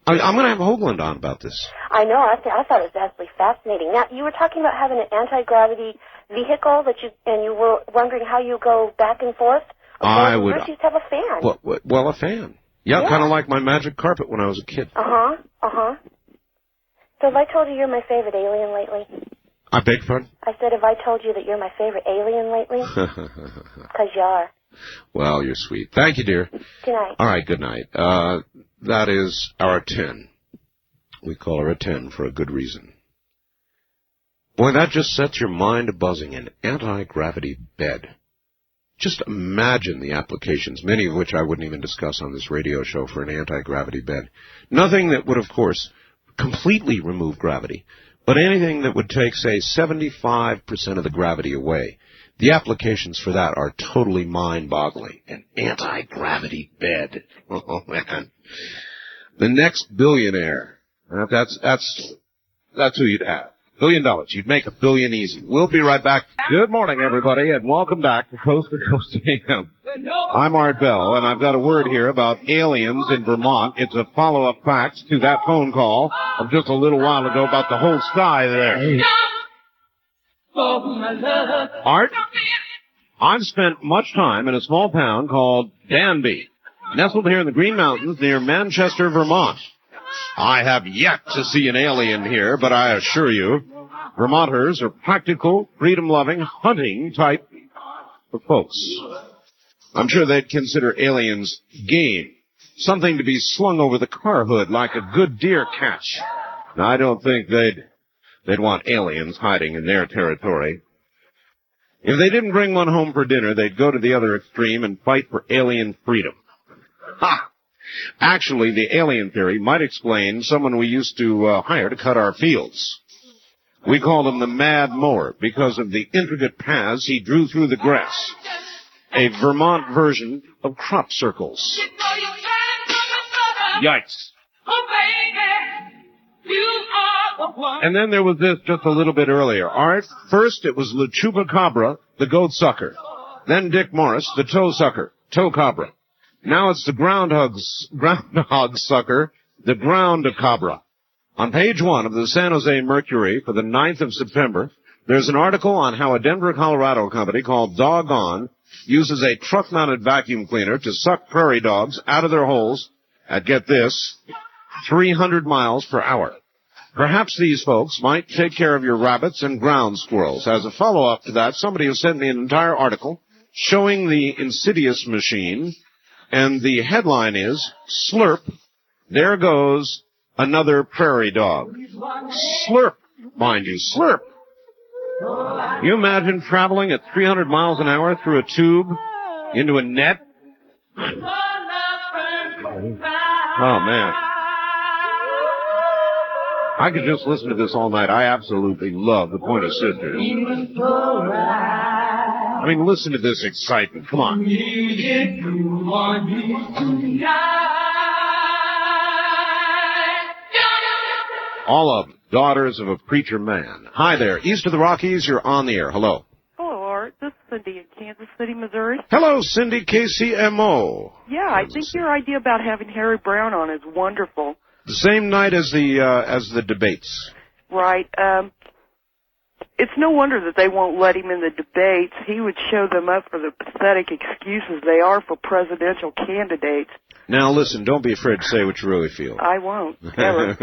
I'm going to have Hoagland on about this. I know. I thought it was absolutely fascinating. Now, you were talking about having an anti-gravity vehicle and you were wondering how you go back and forth. I would. First, you have a fan. Well, a fan. Yeah, kind of like my magic carpet when I was a kid. Uh-huh. So have I told you you're my favorite alien lately? I beg your pardon? I said, have I told you that you're my favorite alien lately? Because you are. Well, you're sweet. Thank you, dear. Good night. All right, good night. That is our 10. We call her a 10 for a good reason. Boy, that just sets your mind a-buzzing. An anti-gravity bed. Just imagine the applications, many of which I wouldn't even discuss on this radio show for an anti-gravity bed. Nothing that would, of course, completely remove gravity, but anything that would take, say, 75% of the gravity away. The applications for that are totally mind-boggling. An anti-gravity bed. Oh, man. The next billionaire. That's who you'd have. $1 billion. You'd make $1 billion easy. We'll be right back. Good morning, everybody, and welcome back to Coast to Coast AM. I'm Art Bell, and I've got a word here about aliens in Vermont. It's a follow-up fact to that phone call of just a little while ago about the whole sky there. Art, I've spent much time in a small town called Danby, nestled here in the Green Mountains near Manchester, Vermont. I have yet to see an alien here, but I assure you, Vermonters are practical, freedom-loving, hunting type of folks. I'm sure they'd consider aliens game, something to be slung over the car hood like a good deer catch. Now, I don't think they'd want aliens hiding in their territory. If they didn't bring one home for dinner, they'd go to the other extreme and fight for alien freedom. Ha! Actually, the alien theory might explain someone we used to hire to cut our fields. We called him the Mad Mower because of the intricate paths he drew through the grass. A Vermont version of crop circles. Yikes. And then there was this just a little bit earlier. Art, first it was La Chupacabra, the goat sucker. Then Dick Morris, the toe sucker, toe cobra. Now it's the groundhog sucker, the ground cobra. On page 1 of the San Jose Mercury for the 9th of September, there's an article on how a Denver, Colorado company called Doggone uses a truck-mounted vacuum cleaner to suck prairie dogs out of their holes at, get this, 300 miles per hour. Perhaps these folks might take care of your rabbits and ground squirrels. As a follow-up to that, somebody has sent me an entire article showing the insidious machine. And the headline is, Slurp, there goes another prairie dog. Slurp, mind you, slurp. You imagine traveling at 300 miles an hour through a tube into a net? Oh, man. I could just listen to this all night. I absolutely love the Pointer Sisters. I mean, listen to this excitement. Come on. All of them, daughters of a preacher man. Hi there. East of the Rockies, you're on the air. Hello. Hello, Art. This is Cindy in Kansas City, Missouri. Hello, Cindy, KCMO. Yeah, I think your idea about having Harry Brown on is wonderful. The same night as the debates. Right. It's no wonder that they won't let him in the debates. He would show them up for the pathetic excuses they are for presidential candidates. Now, listen, don't be afraid to say what you really feel. I won't, ever.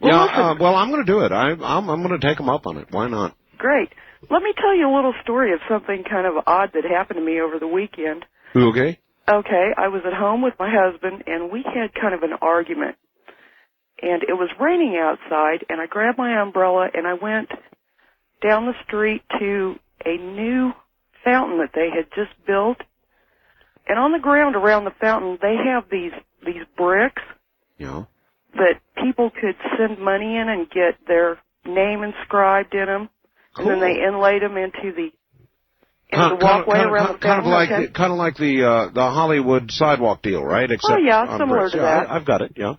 Well, I'm going to do it. I'm going to take them up on it. Why not? Great. Let me tell you a little story of something kind of odd that happened to me over the weekend. Okay. Okay, I was at home with my husband, and we had kind of an argument. And it was raining outside, and I grabbed my umbrella, and I went down the street to a new fountain that they had just built. And on the ground around the fountain, they have these bricks that people could send money in and get their name inscribed in them. Cool. And then they inlaid them into the walkway around the fountain. Kind of like the Hollywood sidewalk deal, right? Except similar to that. I've got it, yeah.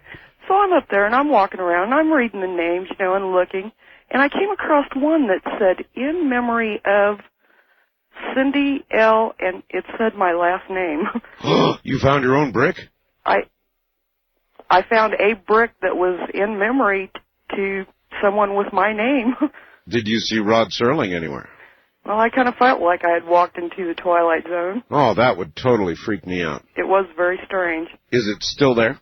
So I'm up there, and I'm walking around, and I'm reading the names, and looking. And I came across one that said, in memory of Cindy L., and it said my last name. You found your own brick? I found a brick that was in memory to someone with my name. Did you see Rod Serling anywhere? Well, I kind of felt like I had walked into the Twilight Zone. Oh, that would totally freak me out. It was very strange. Is it still there?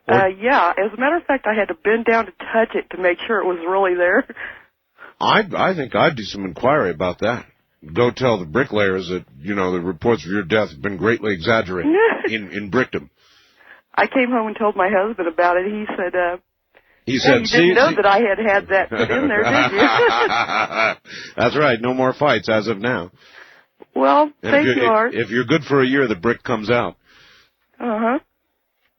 Yeah. As a matter of fact, I had to bend down to touch it to make sure it was really there. I think I'd do some inquiry about that. Go tell the bricklayers that, the reports of your death have been greatly exaggerated in Brickdom. I came home and told my husband about it. He said, you didn't know that I had that put in there, did you? That's right. No more fights as of now. Well, thank you, Art. If you're good for a year, the brick comes out. Uh-huh.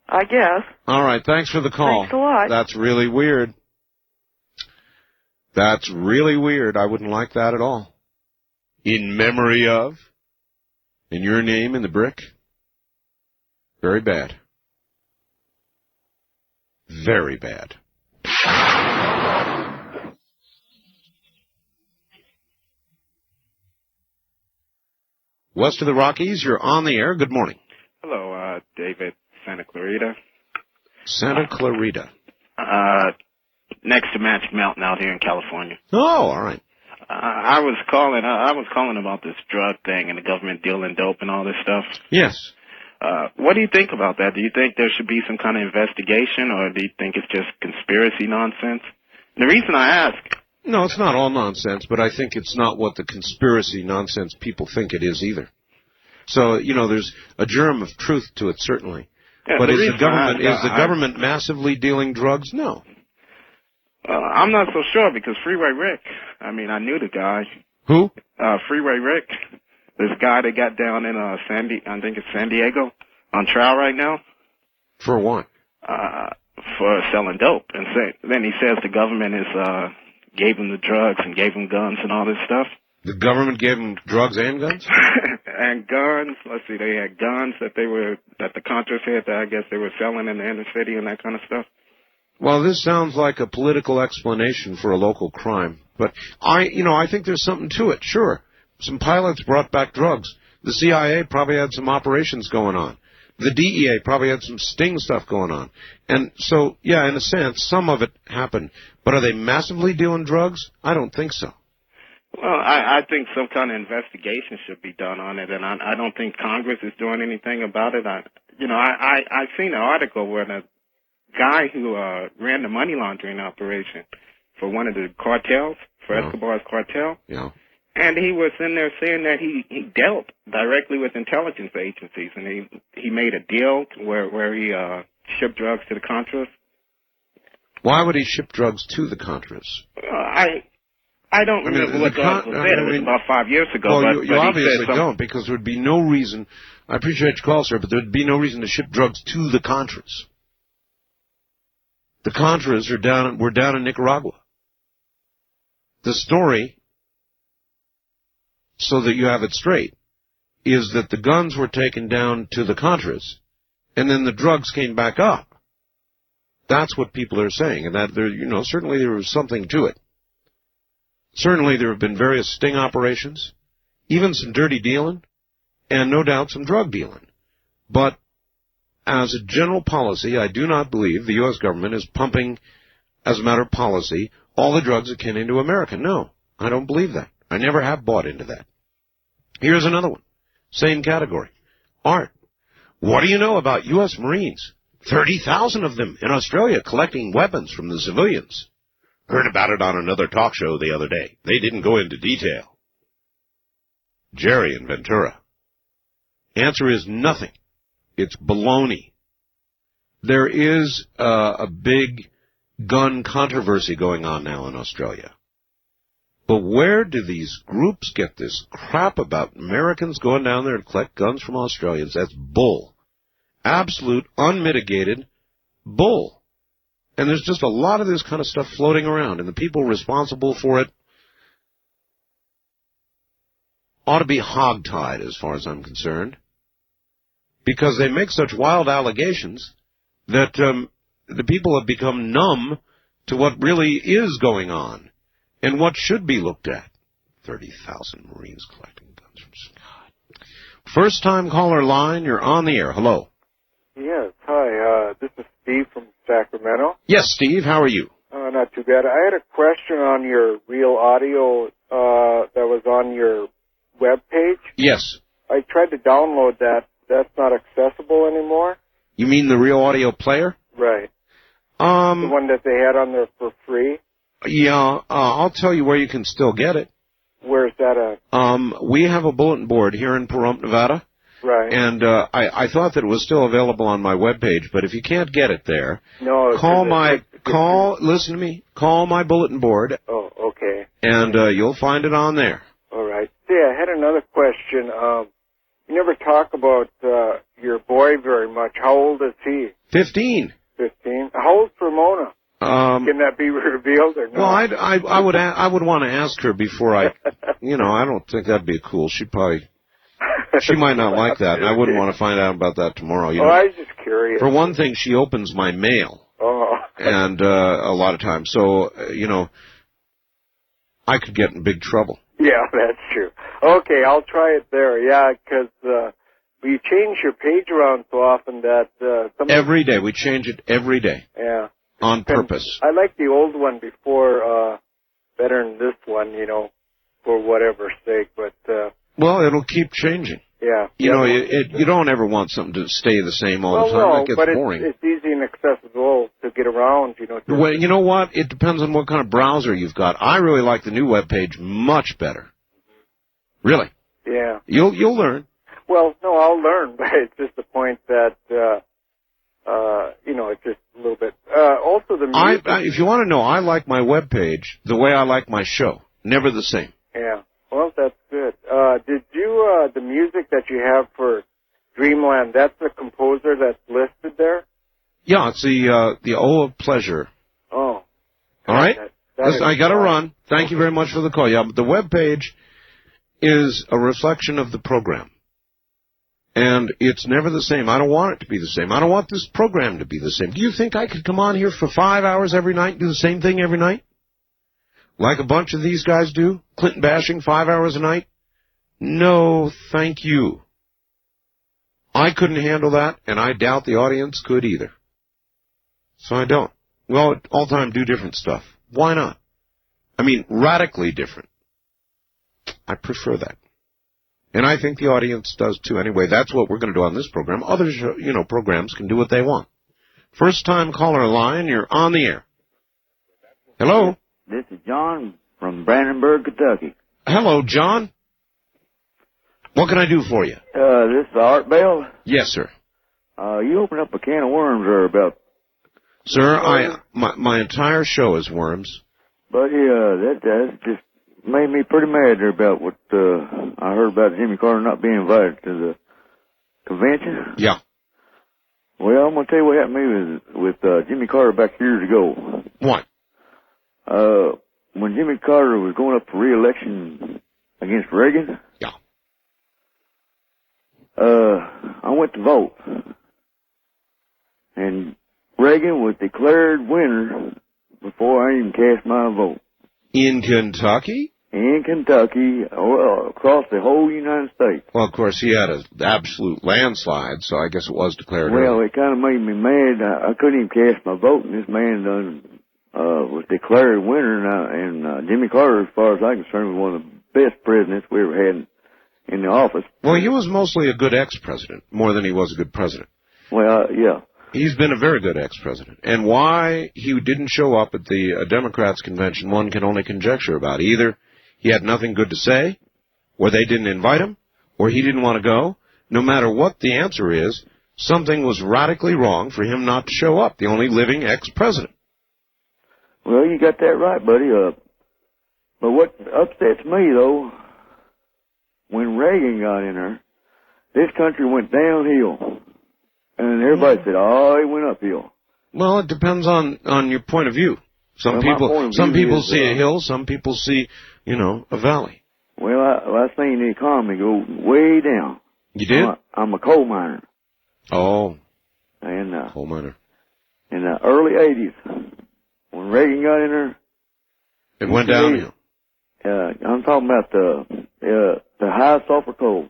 I guess. All right. Thanks for the call. Thanks a lot. That's really weird. That's really weird. I wouldn't like that at all. In memory of? In your name in the brick? Very bad. Very bad. West of the Rockies, you're on the air. Good morning. Hello, David, Santa Clarita. Santa Clarita. Next to Magic Mountain out here in California. Oh, all right. I was calling about this drug thing and the government dealing dope and all this stuff. Yes. What do you think about that? Do you think there should be some kind of investigation, or do you think it's just conspiracy nonsense? And the reason I ask... No, it's not all nonsense, but I think it's not what the conspiracy nonsense people think it is either. So, there's a germ of truth to it, certainly. Yeah, but is the government massively dealing drugs? No. I'm not so sure, because Freeway Rick, I knew the guy. Who? Freeway Rick. This guy that got down in San Diego, on trial right now. For what? For selling dope. And then he says the government gave him the drugs and gave him guns and all this stuff. The government gave him drugs and guns? And guns. Let's see, they had guns that the Contras had that I guess they were selling in the inner city and that kind of stuff. Well, this sounds like a political explanation for a local crime. But I think there's something to it, sure. Some pilots brought back drugs. The CIA probably had some operations going on. The DEA probably had some sting stuff going on. And so, yeah, in a sense, some of it happened. But are they massively dealing drugs? I don't think so. Well, I think some kind of investigation should be done on it, and I don't think Congress is doing anything about it. I've seen an article where the guy who ran the money laundering operation for one of the cartels, for Escobar's cartel, and he was in there saying that he dealt directly with intelligence agencies, and he made a deal where he shipped drugs to the Contras. Why would he ship drugs to the Contras? I don't remember what drugs was said. It was about 5 years ago. Well, you obviously don't, because there would be no reason. I appreciate your call, sir, but there would be no reason to ship drugs to the Contras. The Contras were down in Nicaragua. The story, so that you have it straight, is that the guns were taken down to the Contras, and then the drugs came back up. That's what people are saying, and that certainly there was something to it. Certainly there have been various sting operations, even some dirty dealing, and no doubt some drug dealing. But as a general policy, I do not believe the U.S. government is pumping, as a matter of policy, all the drugs that came into America. No, I don't believe that. I never have bought into that. Here's another one. Same category. Art. What do you know about U.S. Marines? 30,000 of them in Australia collecting weapons from the civilians. Heard about it on another talk show the other day. They didn't go into detail. Jerry in Ventura. Answer is nothing. It's baloney. There is a big gun controversy going on now in Australia. But where do these groups get this crap about Americans going down there and collect guns from Australians? That's bull. Absolute, unmitigated bull. And there's just a lot of this kind of stuff floating around, and the people responsible for it ought to be hogtied, as far as I'm concerned, because they make such wild allegations that the people have become numb to what really is going on and what should be looked at. 30,000 Marines collecting guns from Scott. First-time caller line, you're on the air. Hello. Yes, hi. This is Steve from Sacramento. Yes, Steve, how are you? Not too bad. I had a question on your real audio that was on your web page. Yes. I tried to download that. That's not accessible anymore. You mean the real audio player? Right. The one that they had on there for free. Yeah, I'll tell you where you can still get it. Where's that at? We have a bulletin board here in Pahrump, Nevada. Right. And I thought that it was still available on my webpage, but if you can't get it there, listen to me, call my bulletin board. Oh, okay. And you'll find it on there. All right. See, I had another question. You never talk about your boy very much. How old is he? 15. 15. How old's Ramona? Can that be revealed or not? Well, I would want to ask her before I don't think that'd be cool. She might not like that, and I wouldn't want to find out about that tomorrow. I was just curious. For one thing, she opens my mail. Oh. and a lot of times. So, I could get in big trouble. Yeah, that's true. Okay, I'll try it there. Yeah, because you change your page around so often that Every day. We change it every day. Yeah. On purpose. I like the old one before better than this one, for whatever sake. But well, it'll keep changing. Yeah. You don't ever want something to stay the same all the time. No, That gets but boring. it's easy and accessible to get around, Well, you know what? It depends on what kind of browser you've got. I really like the new web page much better. Really. Yeah. You'll learn. Well, no, I'll learn, but it's just the point that, it's just a little bit. Also, the music. If you want to know, I like my web page the way I like my show. Never the same. Yeah. Well, that's good. Did you, the music that you have for Dreamland, that's the composer that's listed there? Yeah, it's the O of Pleasure. Oh. All right? Listen, I got to fun. run. Thank you very much for the call. Yeah, but the web page is a reflection of the program. And it's never the same. I don't want it to be the same. I don't want this program to be the same. Do you think I could come on here for 5 hours every night and do the same thing every night? Like a bunch of these guys do? Clinton bashing 5 hours a night? No, thank you. I couldn't handle that, and I doubt the audience could either. So I don't. Well, all the time do different stuff. Why not? I mean, radically different. I prefer that. And I think the audience does too. Anyway, that's what we're going to do on this program. Other, programs can do what they want. First time caller line, you're on the air. Hello? This is John from Brandenburg, Kentucky. Hello, John. What can I do for you? This is Art Bell. Yes, sir. You opened up a can of worms there about... Sir, my entire show is worms. But yeah, that just made me pretty mad there about what I heard about Jimmy Carter not being invited to the convention. Yeah. Well, I'm going to tell you what happened to me with Jimmy Carter back years ago. What? When Jimmy Carter was going up for re-election against Reagan. Yeah. I went to vote. And Reagan was declared winner before I even cast my vote. In Kentucky? In Kentucky, across the whole United States. Well, of course, he had an absolute landslide, so I guess it was declared Well, early. it kind of made me mad. I couldn't even cast my vote, and this man was declared winner. And Jimmy Carter, as far as I'm concerned, was one of the best presidents we ever had in the office. Well, he was mostly a good ex-president, more than he was a good president. Well, yeah. He's been a very good ex-president. And why he didn't show up at the Democrats' convention, one can only conjecture about. Either he had nothing good to say, or they didn't invite him, or he didn't want to go. No matter what the answer is, something was radically wrong for him not to show up, the only living ex-president. Well, you got that right, buddy. But what upsets me, though, when Reagan got in there, this country went downhill. And everybody said, oh, it went uphill. Well, it depends on your point of view. Some people see a hill, some people see, a valley. Well, I seen the economy go way down. You did? I'm a coal miner. Oh. And coal miner. In the early 80s, when Reagan got in there, it went downhill. I'm talking about the high sulfur coal.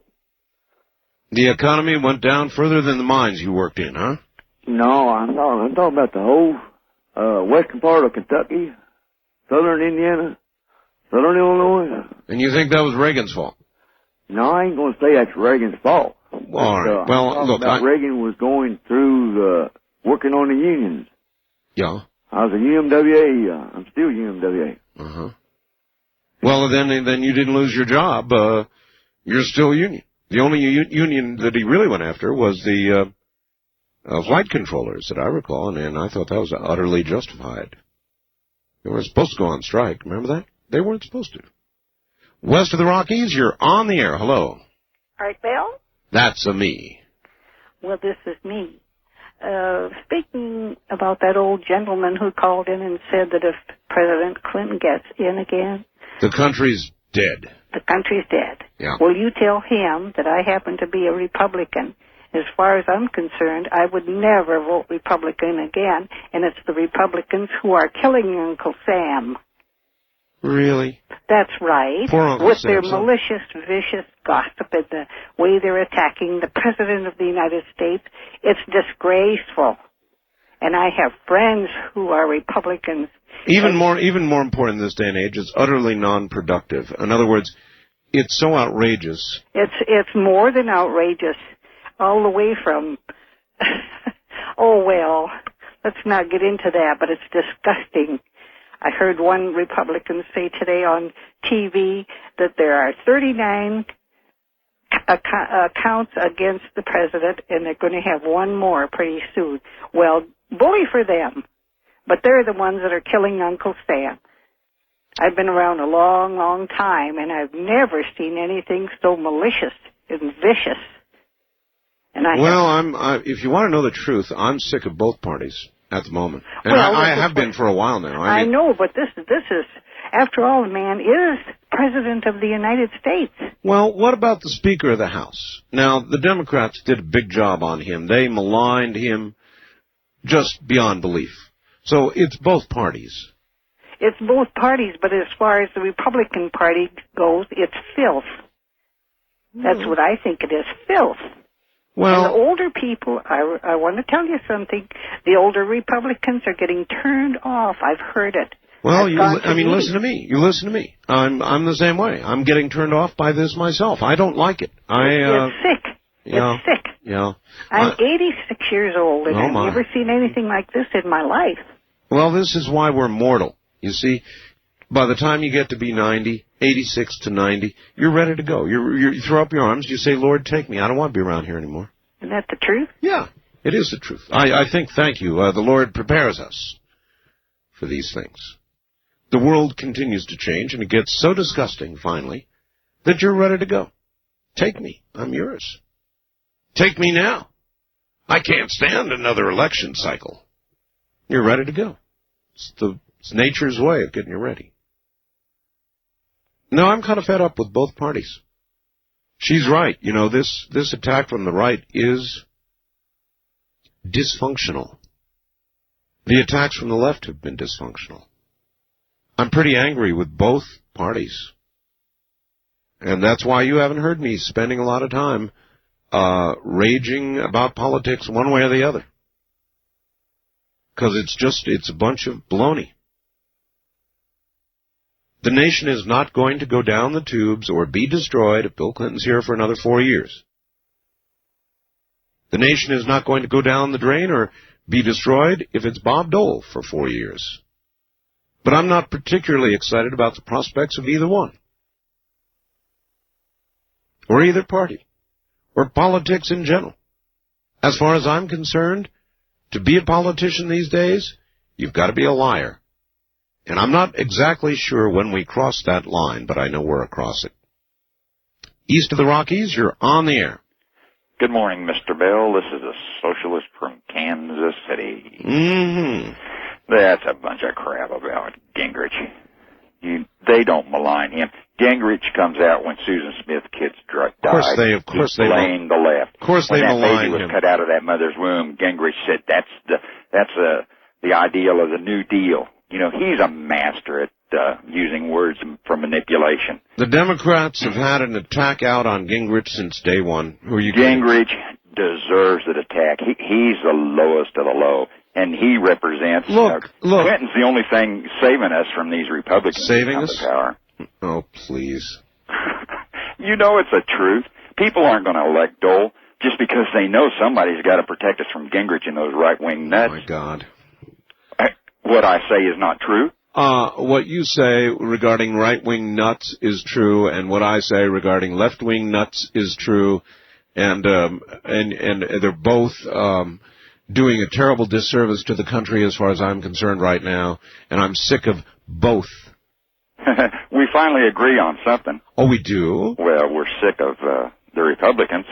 The economy went down further than the mines you worked in, huh? No, I'm talking about the whole western part of Kentucky, southern Indiana, southern Illinois. And you think that was Reagan's fault? No, I ain't going to say that's Reagan's fault. All right. Well, look, Reagan was going through working on the unions. Yeah. I was a UMWA. I'm still UMWA. Uh-huh. Well, then you didn't lose your job. You're still a union. The only union that he really went after was the flight controllers, that I recall, and I thought that was utterly justified. They weren't supposed to go on strike. Remember that? They weren't supposed to. West of the Rockies, you're on the air. Hello. Art Bell? That's a me. Well, this is me. Speaking about that old gentleman who called in and said that if President Clinton gets in again... The country's dead. The country's dead. Yeah. Will you tell him that I happen to be a Republican, As far as I'm concerned, I would never vote Republican again, and it's the Republicans who are killing Uncle Sam. Really? That's right. Poor Uncle With Sam, their so- malicious, vicious gossip and the way they're attacking the President of the United States, it's disgraceful. And I have friends who are Republicans. Even more important in this day and age, it's utterly non-productive. In other words, it's so outrageous. It's more than outrageous, all the way from. Oh well, let's not get into that. But it's disgusting. I heard one Republican say today on TV that there are 39 counts against the president, and they're going to have one more pretty soon. Well, bully for them, but they're the ones that are killing Uncle Sam. I've been around a long, long time, and I've never seen anything so malicious and vicious. And if you want to know the truth, I'm sick of both parties at the moment. And well, I have been for a while now. I know, but this is, after all, the man is President of the United States. Well, what about the Speaker of the House? Now, the Democrats did a big job on him. They maligned him just beyond belief. So it's both parties. It's both parties, but as far as the Republican Party goes, it's filth. That's what I think it is, filth. Well, and the older people, I want to tell you something, the older Republicans are getting turned off. I've heard it. Well, listen to me. You listen to me. I'm the same way. I'm getting turned off by this myself. I don't like it. It's sick. Yeah, it's sick. Yeah. I'm 86 years old, and I've my. never seen anything like this in my life. Well, this is why we're mortal. You see, by the time you get to be 90, 86 to 90, you're ready to go. You throw up your arms. You say, Lord, take me. I don't want to be around here anymore. Isn't that the truth? Yeah, it is the truth. I think, thank you, the Lord prepares us for these things. The world continues to change, and it gets so disgusting, finally, that you're ready to go. Take me. I'm yours. Take me now. I can't stand another election cycle. You're ready to go. It's nature's way of getting you ready. No, I'm kind of fed up with both parties. She's right. You know, this attack from the right is dysfunctional. The attacks from the left have been dysfunctional. I'm pretty angry with both parties. And that's why you haven't heard me spending a lot of time raging about politics one way or the other. Because it's a bunch of baloney. The nation is not going to go down the tubes or be destroyed if Bill Clinton's here for another 4 years. The nation is not going to go down the drain or be destroyed if it's Bob Dole for 4 years. But I'm not particularly excited about the prospects of either one. Or either party. Or politics in general. As far as I'm concerned, to be a politician these days, you've got to be a liar. And I'm not exactly sure when we cross that line, but I know we're across it. East of the Rockies, you're on the air. Good morning, Mr. Bell. This is a socialist from Kansas City. Mm-hmm. That's a bunch of crap about Gingrich. They don't malign him. Gingrich comes out when Susan Smith kid's died. Of course they blame the left. Of course when they that malign baby was him. cut out of that mother's womb, Gingrich said that's the ideal of the New Deal. You know, he's a master at using words for manipulation. The Democrats have had an attack out on Gingrich since day one. Who are you Gingrich deserves an attack. He's the lowest of the low, and he represents... Look. Clinton's the only thing saving us from these Republicans. Saving us? Power. Oh, please. You know it's the truth. People aren't going to elect Dole just because they know somebody's got to protect us from Gingrich and those right-wing nuts. Oh, my God. What I say is not true. What you say regarding right-wing nuts is true, and what I say regarding left-wing nuts is true, and they're both doing a terrible disservice to the country as far as I'm concerned right now, and I'm sick of both. We finally agree on something. Oh, we do? Well, we're sick of the Republicans.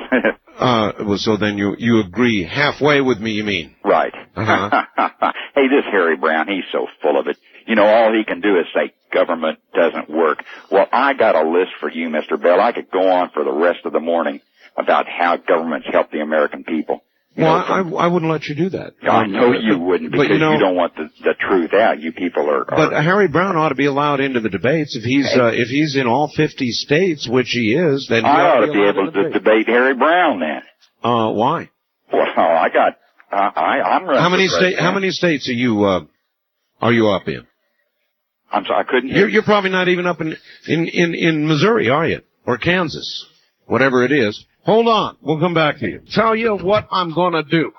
Well, so then you agree halfway with me, you mean? Right. Uh-huh. Hey, this Harry Brown, he's so full of it. You know, all he can do is say government doesn't work. Well, I got a list for you, Mr. Bell. I could go on for the rest of the morning. about how governments help the American people. Well, I wouldn't let you do that. I know you wouldn't, because you don't want the truth out. You people are. But Harry Brown ought to be allowed into the debates if he's in all 50 states, which he is. Then he I ought to be allowed able to debate Harry Brown then. Why? Well, I'm running. How many states are you up in? I'm sorry, I couldn't hear. You're probably not even up in Missouri, are you? Or Kansas, whatever it is. Hold on. We'll come back to you. Tell you what I'm going to do.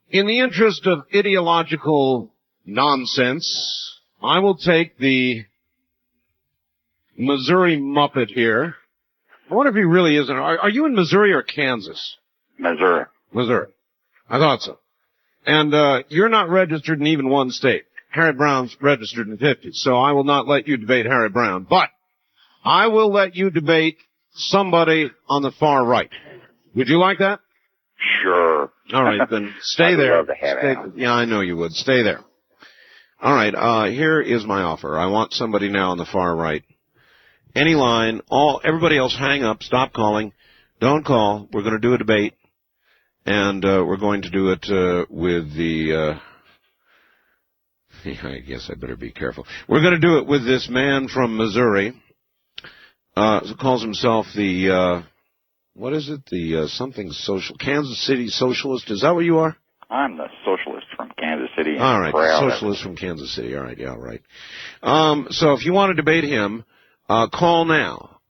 In the interest of ideological nonsense, I will take the Missouri Muppet here. I wonder if he really is. Are you in Missouri or Kansas? Missouri. Missouri. I thought so. And you're not registered in even one state. Harry Brown's registered in 50. So I will not let you debate Harry Brown. But I will let you debate somebody on the far right. Would you like that? Sure. All right, then stay there. Love to have it. Yeah, I know you would. Stay there. All right, here is my offer. I want somebody now on the far right. Any line, everybody else hang up, stop calling. Don't call. We're going to do a debate. And we're going to do it with the I guess I better be careful. We're going to do it with this man from Missouri. Calls himself the, what is it? The something social, Kansas City Socialist. Is that what you are? I'm the socialist from Kansas City. All right, socialist from Kansas City. All right, yeah, right. So if you want to debate him, call now.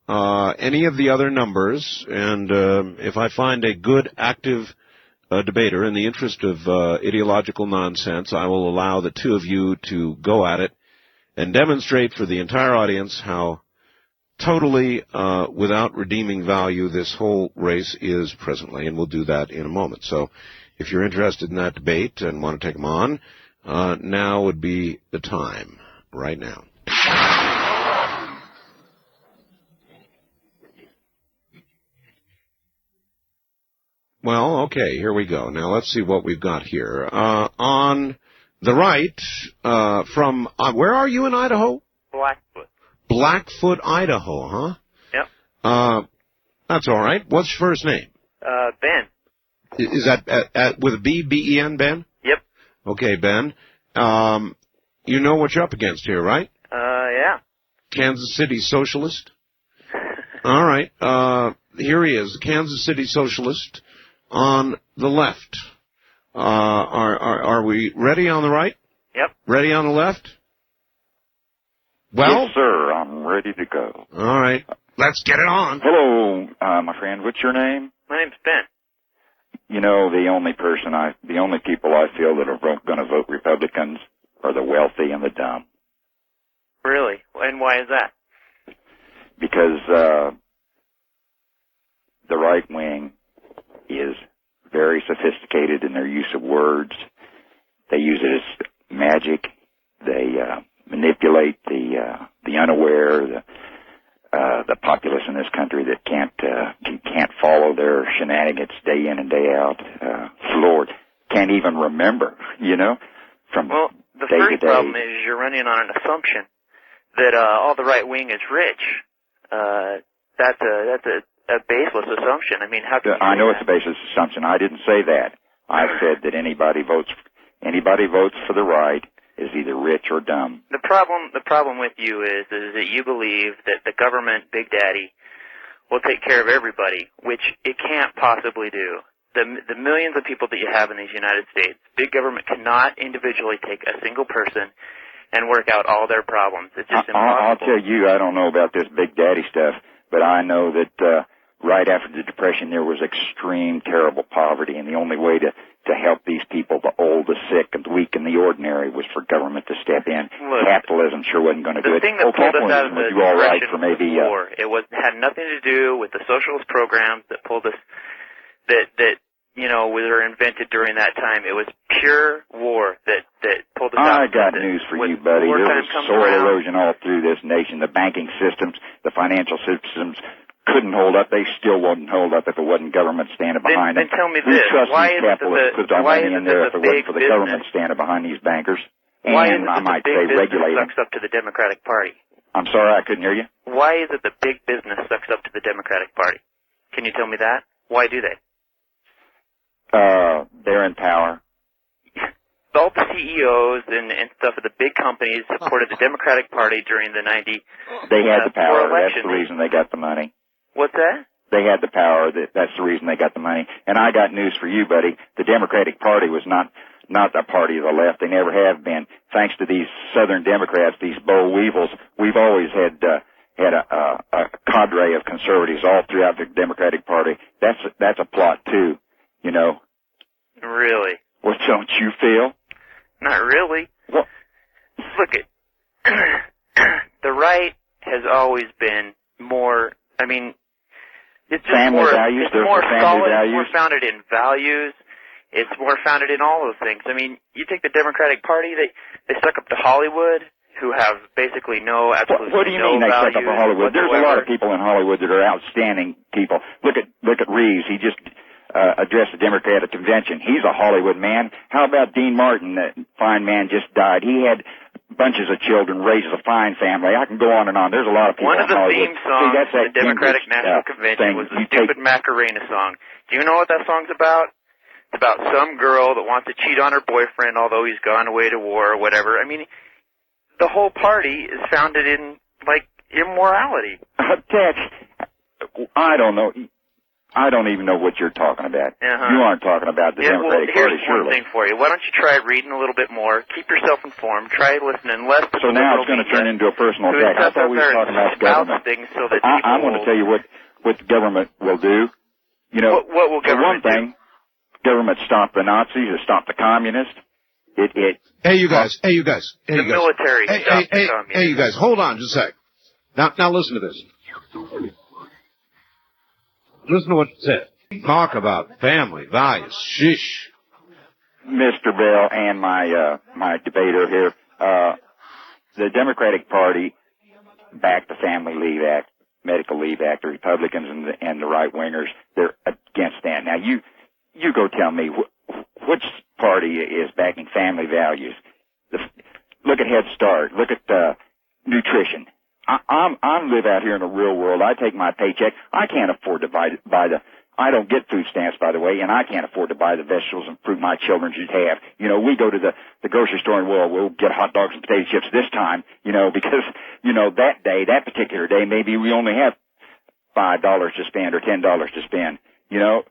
Any of the other numbers, and if I find a good, active debater, in the interest of ideological nonsense, I will allow the two of you to go at it and demonstrate for the entire audience how totally without redeeming value this whole race is presently, and we'll do that in a moment. So if you're interested in that debate and want to take them on, now would be the time, right now. Well, okay, here we go. Now let's see what we've got here. On the right, from, where are you in Idaho? Blackfoot. Blackfoot, Idaho, huh? Yep. That's all right. What's your first name? Ben. Is that with a B, B-E-N, Ben? Yep. Okay, Ben. You know what you're up against here, right? Yeah. Kansas City Socialist. All right. Here he is, Kansas City Socialist on the left. Are we ready on the right? Yep. Ready on the left? Well? Yes, sir. I'm ready to go. All right. Let's get it on. Hello, my friend. What's your name? My name's Ben. You know, the only people I feel that are going to vote Republicans are the wealthy and the dumb. Really? And why is that? Because the right wing is very sophisticated in their use of words. They use it as magic. They manipulate the unaware, the populace in this country that can't follow their shenanigans day in and day out. Lord, can't even remember, from well, the day to first day. problem is you're running on an assumption that all the right wing is rich. That's a baseless assumption. I mean, how can you I know that? it's a baseless assumption. I didn't say that. I said that anybody votes for the right is either rich or dumb. The problem with you is that you believe that the government, Big Daddy, will take care of everybody, which it can't possibly do. The millions of people that you have in these United States, big government cannot individually take a single person and work out all their problems. It's just impossible. I'll tell you, I don't know about this Big Daddy stuff, but I know that right after the Depression there was extreme, terrible poverty, and the only way to help these people, the old, the sick, and the weak, and the ordinary, was for government to step in. Look, capitalism sure wasn't going to do it. The thing that pulled us out of the Depression war, it had nothing to do with the socialist programs that pulled us, that were invented during that time. It was pure war that pulled us out. I got news for you, buddy. There was soil erosion all through this nation. The banking systems, the financial systems couldn't hold up. They still wouldn't hold up if it wasn't government standing behind them. Then tell me this. Why is it that the big business government standing behind these bankers? Why is it I that might the say big business regulate them. sucks up to the Democratic Party? I'm sorry, I couldn't hear you. Why is it the big business sucks up to the Democratic Party? Can you tell me that? Why do they? They're in power. All the CEOs and stuff of the big companies supported the Democratic Party during the 90s. They had the power. That's election. the reason they got the money. What's that? They had the power. That's the reason they got the money. And I got news for you, buddy. The Democratic Party was not a party of the left. They never have been. Thanks to these Southern Democrats, these boll weevils, we've always had a cadre of conservatives all throughout the Democratic Party. That's a plot too, you know. Really? Well, don't you feel? Not really. Well, look at the right has always been more. I mean, it's just family more. Values. It's more solid. Values. It's more founded in values. It's more founded in all those things. I mean, you take the Democratic Party. They stuck up to Hollywood, who have basically absolutely what do you no mean they stuck up values to Hollywood? whatsoever. There's a lot of people in Hollywood that are outstanding people. Look at Reeves. He just addressed the Democratic convention. He's a Hollywood man. How about Dean Martin? That fine man just died. He had bunches of children, raises a fine family. I can go on and on. There's a lot of people One of in the Hollywood. theme songs that's of the Democratic National Convention was the stupid Macarena song. Do you know what that song's about? It's about some girl that wants to cheat on her boyfriend, although he's gone away to war or whatever. I mean, the whole party is founded in, like, immorality. Tex, I don't know. I don't even know what you're talking about. You aren't talking about the Democratic Party, here's surely. one thing for you. Why don't you try reading a little bit more? Keep yourself informed. Try listening less to So the now liberal it's going to turn media, into a personal who attack. I sets thought up we were there talking about and spouts government. things so that I'm going to tell you what the government will do. You know, what will government for one thing, government stopped the Nazis, it stopped the communists. Hey, you guys. The military stopped the communists. Hey, you guys. Hold on just a sec. Now listen to this. Listen to what it said. Talk about family values. Sheesh. Mr. Bell and my debater here, the Democratic Party backed the Family Leave Act, Medical Leave Act. The Republicans and the right wingers, they're against that. Now you go tell me which party is backing family values. Look at Head Start. Look at nutrition. I live out here in the real world. I take my paycheck. I can't afford to buy the. I don't get food stamps, by the way, and I can't afford to buy the vegetables and fruit my children should have. You know, we go to the grocery store and we'll get hot dogs and potato chips this time, you know, because, you know, that particular day, maybe we only have $5 to spend or $10 to spend, you know.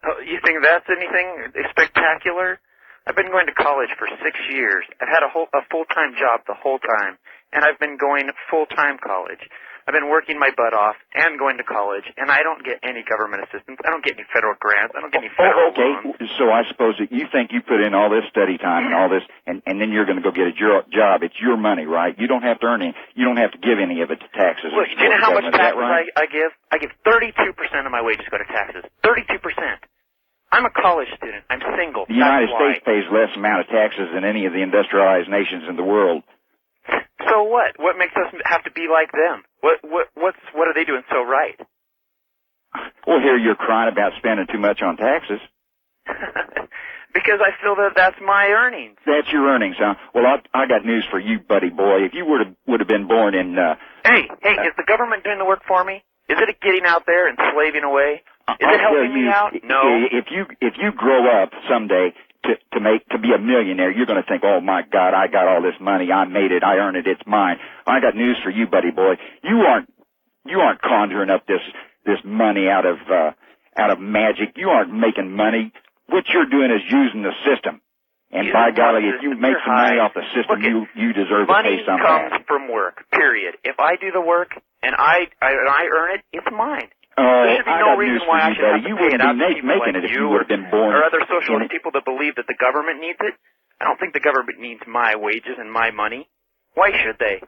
Oh, you think that's anything spectacular? I've been going to college for 6 years. I've had a full-time job the whole time, and I've been going full-time college. I've been working my butt off and going to college, and I don't get any government assistance. I don't get any federal grants. I don't get any federal loans. So I suppose that you think you put in all this study time and all this, and then you're going to go get a job. It's your money, right? You don't have to earn any. You don't have to give any of it to taxes. Look, do you know how much taxes right? I give? I give 32% of my wages go to taxes. 32%. I'm a college student. I'm single. The United States pays less amount of taxes than any of the industrialized nations in the world. So what? What makes us have to be like them? What are they doing so right? Well, here you're crying about spending too much on taxes. Because I feel that that's my earnings. That's your earnings, huh? Well, I got news for you, buddy boy. If you would have been born in Hey, is the government doing the work for me? Is it getting out there and slaving away? Is it helping me out? No. If you grow up someday to be a millionaire, you're going to think, oh my God, I got all this money, I made it, I earned it, it's mine. I got news for you, buddy boy. You aren't conjuring up this money out of magic. You aren't making money. What you're doing is using the system. And by golly, if you make some money off the system, you deserve to pay some money back. comes from work. Period. If I do the work and I earn it, it's mine. Oh, there should be I no got reason news why for I you, should have buddy. to You pay it out wouldn't to be people making like it if you you would have been born. or other socialist people that believe that the government needs it. I don't think the government needs my wages and my money. Why should they?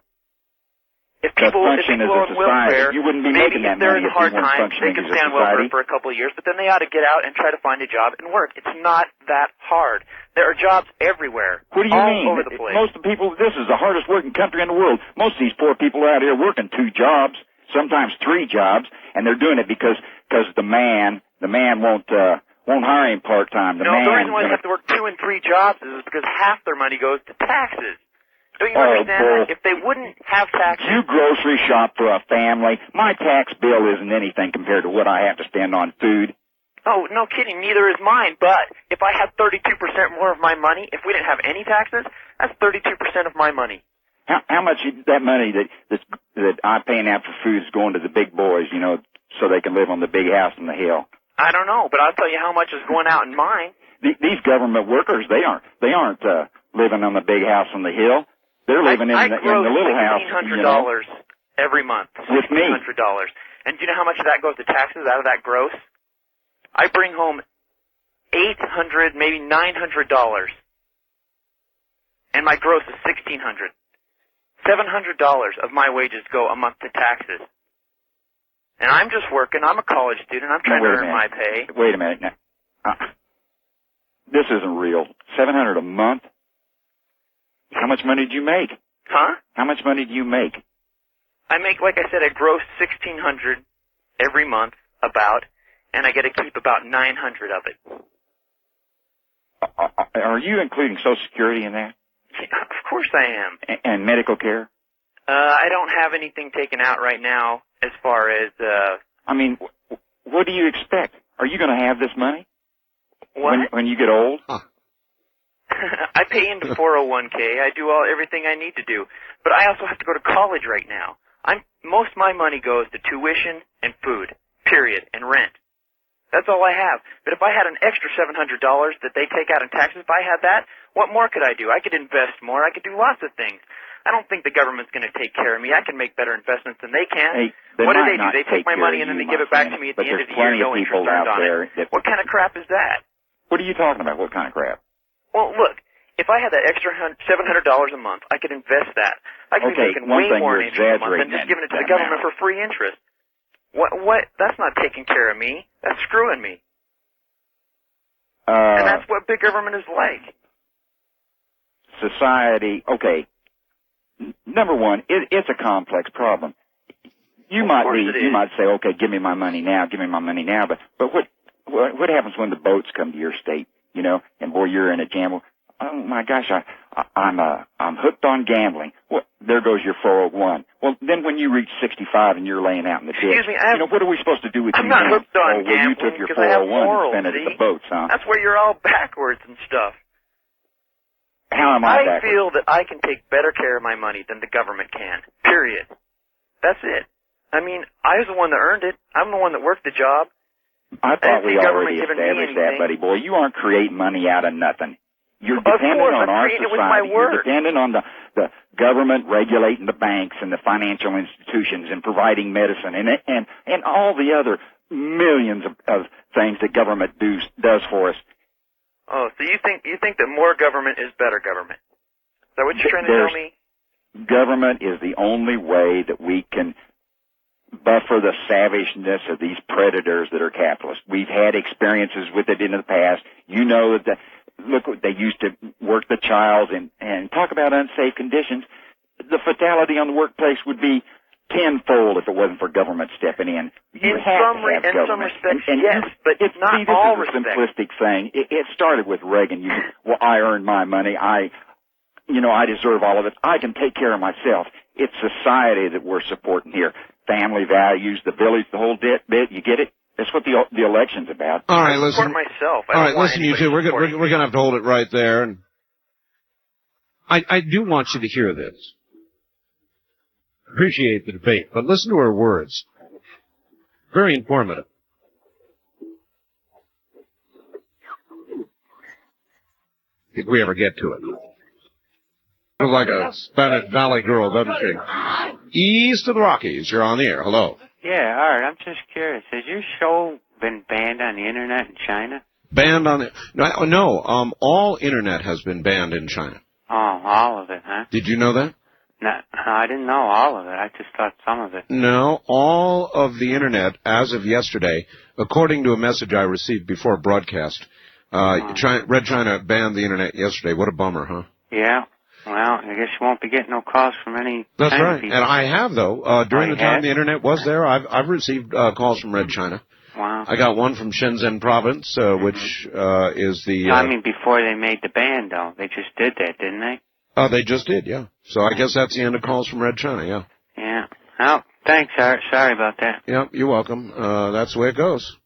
If people on welfare, you wouldn't be maybe making that if they're money in if you hard weren't times, they functioning can as a stay on welfare society. for a couple of years, but then they ought to get out and try to find a job and work. It's not that hard. There are jobs everywhere. What do you all mean? over the place. Most of the people, this is the hardest working country in the world. Most of these poor people are out here working 2 jobs, sometimes 3 jobs, and they're doing it because the man won't hire him part time. The reason why they have to work 2 and 3 jobs is because half their money goes to taxes. Don't you understand that? If they wouldn't have taxes... You grocery shop for a family. My tax bill isn't anything compared to what I have to spend on food. Oh, no kidding, neither is mine, but if I had 32% more of my money, if we didn't have any taxes, that's 32% of my money. How much that money that I'm paying out for food is going to the big boys, you know, so they can live on the big house on the hill? I don't know, but I'll tell you how much is going out in mine. These government workers, they aren't living on the big house on the hill. They're living in the little house. $1,600 every month. With me. $1,600. And do you know how much of that goes to taxes out of that gross? I bring home $800, maybe $900. And my gross is $1,600. $700 of my wages go a month to taxes. And I'm just working. I'm a college student. I'm trying to earn my pay. Wait a minute now. This isn't real. $700 a month? How much money do you make? Huh? How much money do you make? I make, like I said, I gross $1,600 every month, about, and I get to keep about $900 of it. Are you including Social Security in that? Of course I am. And medical care? I don't have anything taken out right now as far as, I mean, what do you expect? Are you going to have this money? What? When you get old? Huh. I pay into 401k. I do everything I need to do. But I also have to go to college right now. Most of my money goes to tuition and food, period, and rent. That's all I have. But if I had an extra $700 that they take out in taxes, if I had that, what more could I do? I could invest more. I could do lots of things. I don't think the government's going to take care of me. I can make better investments than they can. Hey, what do? They take my money and then they give it back to me at the end of the year, no interest earned on it. What kind of crap is that? What are you talking about? What kind of crap? Well, look, if I had that extra $700 a month, I could invest that. I could be making way more in interest a month than just giving it to the government for free interest. What? That's not taking care of me. That's screwing me. And that's what big government is like. Society, okay. Number one, it's a complex problem. You might say, okay, give me my money now, but what happens when the boats come to your state, you know, and boy, you're in a jam? Oh my gosh, I'm hooked on gambling. Well, there goes your 401. Well, then when you reach 65 and you're laying out in the ditch, what are we supposed to do with you? I'm not hooked on gambling. You took your 401 morals, and spent it at the boats, huh? That's where you're all backwards and stuff. How am I backwards? I feel that I can take better care of my money than the government can. Period. That's it. I mean, I was the one that earned it. I'm the one that worked the job. I thought we already established that, buddy boy. You aren't creating money out of nothing. You're dependent on our society. You're dependent on the government regulating the banks and the financial institutions and providing medicine and all the other millions of things that government does for us. Oh, so you think that more government is better government? Is that what you're trying to tell me? Government is the only way that we can buffer the savageness of these predators that are capitalists. We've had experiences with it in the past. You know that look, they used to work the child and talk about unsafe conditions. The fatality on the workplace would be tenfold if it wasn't for government stepping in. You have to have government. Some respects, yes, but it's not all respect. This is a simplistic thing. It started with Reagan. Well, I earned my money. I deserve all of it. I can take care of myself. It's society that we're supporting here. Family values, the village, the whole bit. You get it? That's what the election's about. All right, listen. I support myself. All right, listen, you two. We're going to have to hold it right there. And I do want you to hear this. Appreciate the debate, but listen to her words. Very informative. If we ever get to it. Looks like a Spanish Valley girl, doesn't she? East of the Rockies, you're on the air. Hello. Yeah, Art, I'm just curious. Has your show been banned on the Internet in China? Banned on the... No, all Internet has been banned in China. Oh, all of it, huh? Did you know that? No, I didn't know all of it. I just thought some of it. No, all of the Internet, as of yesterday, according to a message I received before broadcast, Red China banned the Internet yesterday. What a bummer, huh? Yeah. Well, I guess you won't be getting no calls from any... That's China right. people. And I have, though. During the time the Internet was there, I've received calls from Red China. Wow. I got one from Shenzhen province, which is the... I mean, before they made the ban, though. They just did that, didn't they? They just did, yeah. So I guess that's the end of calls from Red China, yeah. Yeah. Well, thanks, Art. Sorry about that. Yeah, you're welcome. That's the way it goes.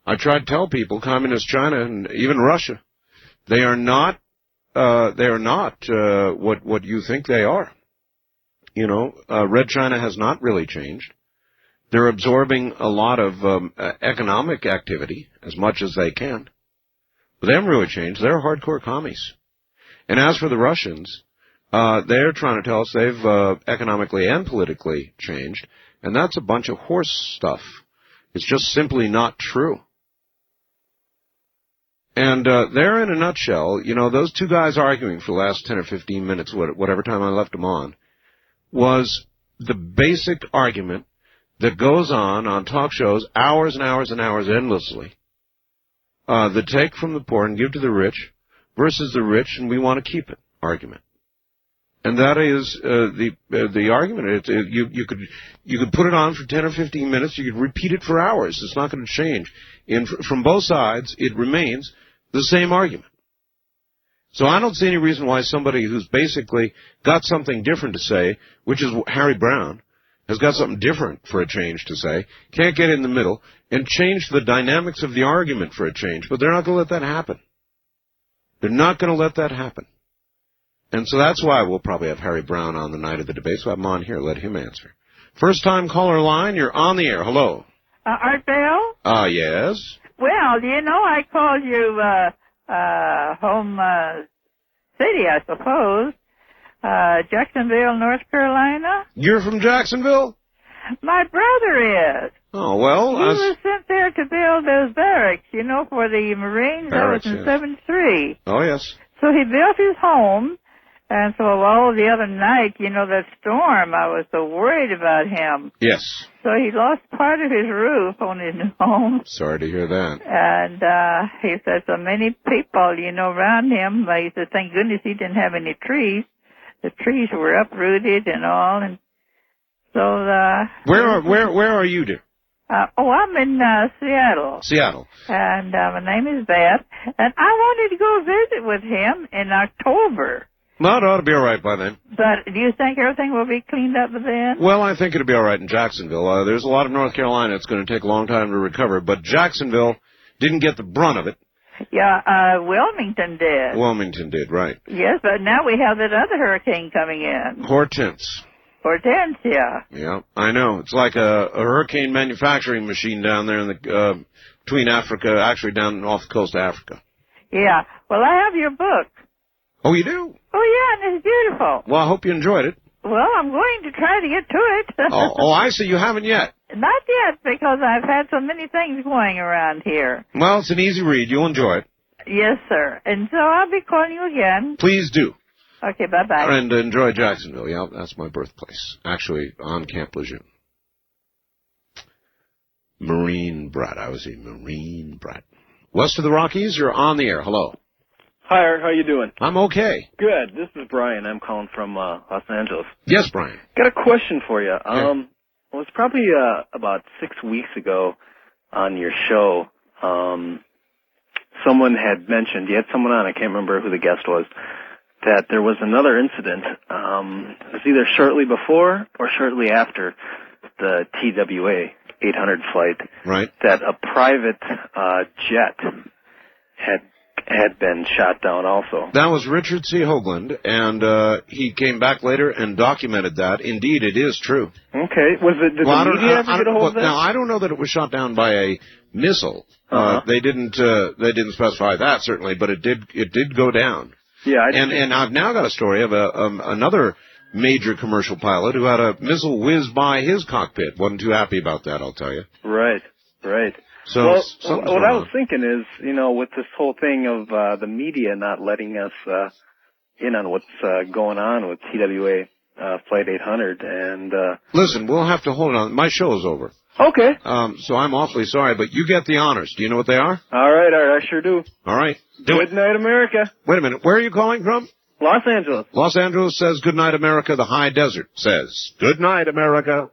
I tried to tell people, communist China and even Russia, they are not what you think they are. You know, Red China has not really changed. They're absorbing a lot of economic activity, as much as they can. But they haven't really changed. They're hardcore commies. And as for the Russians, they're trying to tell us they've economically and politically changed, and that's a bunch of horse stuff. It's just simply not true. And they're in a nutshell, you know, those two guys arguing for the last 10 or 15 minutes, whatever time I left them on, was the basic argument that goes on talk shows hours and hours and hours endlessly. The take from the poor and give to the rich versus the rich and we want to keep it argument. And that is the argument. You could put it on for 10 or 15 minutes. You could repeat it for hours. It's not going to change. From both sides, it remains the same argument. So I don't see any reason why somebody who's basically got something different to say, which is Harry Brown, has got something different for a change to say, can't get in the middle and change the dynamics of the argument for a change. But they're not going to let that happen. They're not going to let that happen. And so that's why we'll probably have Harry Brown on the night of the debate. So I'm on here. Let him answer. First-time caller line, you're on the air. Hello. Art Bell? Yes. Well, you know, I called you home city, I suppose. Jacksonville, North Carolina. You're from Jacksonville? My brother is. Oh, well. He was sent there to build those barracks, you know, for the Marines. Barracks, that was in yes. 73. Oh, yes. So he built his home. And so the other night, you know, that storm, I was so worried about him. Yes. So he lost part of his roof on his home. Sorry to hear that. And he said so many people, you know, around him. He said, thank goodness he didn't have any trees. The trees were uprooted and all. And so where are you, dear? I'm in Seattle. Seattle. And my name is Beth. And I wanted to go visit with him in October. Well, it ought to be all right by then. But do you think everything will be cleaned up by then? Well, I think it'll be all right in Jacksonville. There's a lot of North Carolina. It's going to take a long time to recover. But Jacksonville didn't get the brunt of it. Yeah, Wilmington did. Wilmington did, right. Yes, but now we have that other hurricane coming in. Hortense. Hortensia. Yeah, I know. It's like a hurricane manufacturing machine down there in the between Africa, actually down off the coast of Africa. Yeah. Well, I have your book. Oh, you do? Oh, yeah, and it's beautiful. Well, I hope you enjoyed it. Well, I'm going to try to get to it. oh, I see. You haven't yet. Not yet, because I've had so many things going around here. Well, it's an easy read. You'll enjoy it. Yes, sir. And so I'll be calling you again. Please do. Okay, bye-bye. And enjoy Jacksonville. Yeah, that's my birthplace. Actually, on Camp Lejeune. Marine brat. I was a Marine brat. West of the Rockies, you're on the air. Hello. Hi, Art. How you doing? I'm okay. Good. This is Brian. I'm calling from Los Angeles. Yes, Brian. Got a question for you. Yeah. It was probably about 6 weeks ago on your show. Someone had mentioned, you had someone on, I can't remember who the guest was, that there was another incident. It was either shortly before or shortly after the TWA 800 flight. Right. That a private jet had been shot down also. That was Richard C. Hoagland, and he came back later and documented that. Indeed, it is true. Okay. Did the media ever get a hold of that? Now, I don't know that it was shot down by a missile. They didn't specify that, certainly, but it did go down. Yeah. And I've now got a story of another major commercial pilot who had a missile whiz by his cockpit. Wasn't too happy about that, I'll tell you. Right. So what I was thinking is, you know, with this whole thing of the media not letting us in on what's going on with TWA Flight 800, and listen, we'll have to hold on. My show is over. Okay. So I'm awfully sorry, but you get the honors. Do you know what they are? All right, I sure do. All right. Good night, America. Wait a minute. Where are you calling from? Los Angeles. Los Angeles says good night, America. The high desert says good night, America.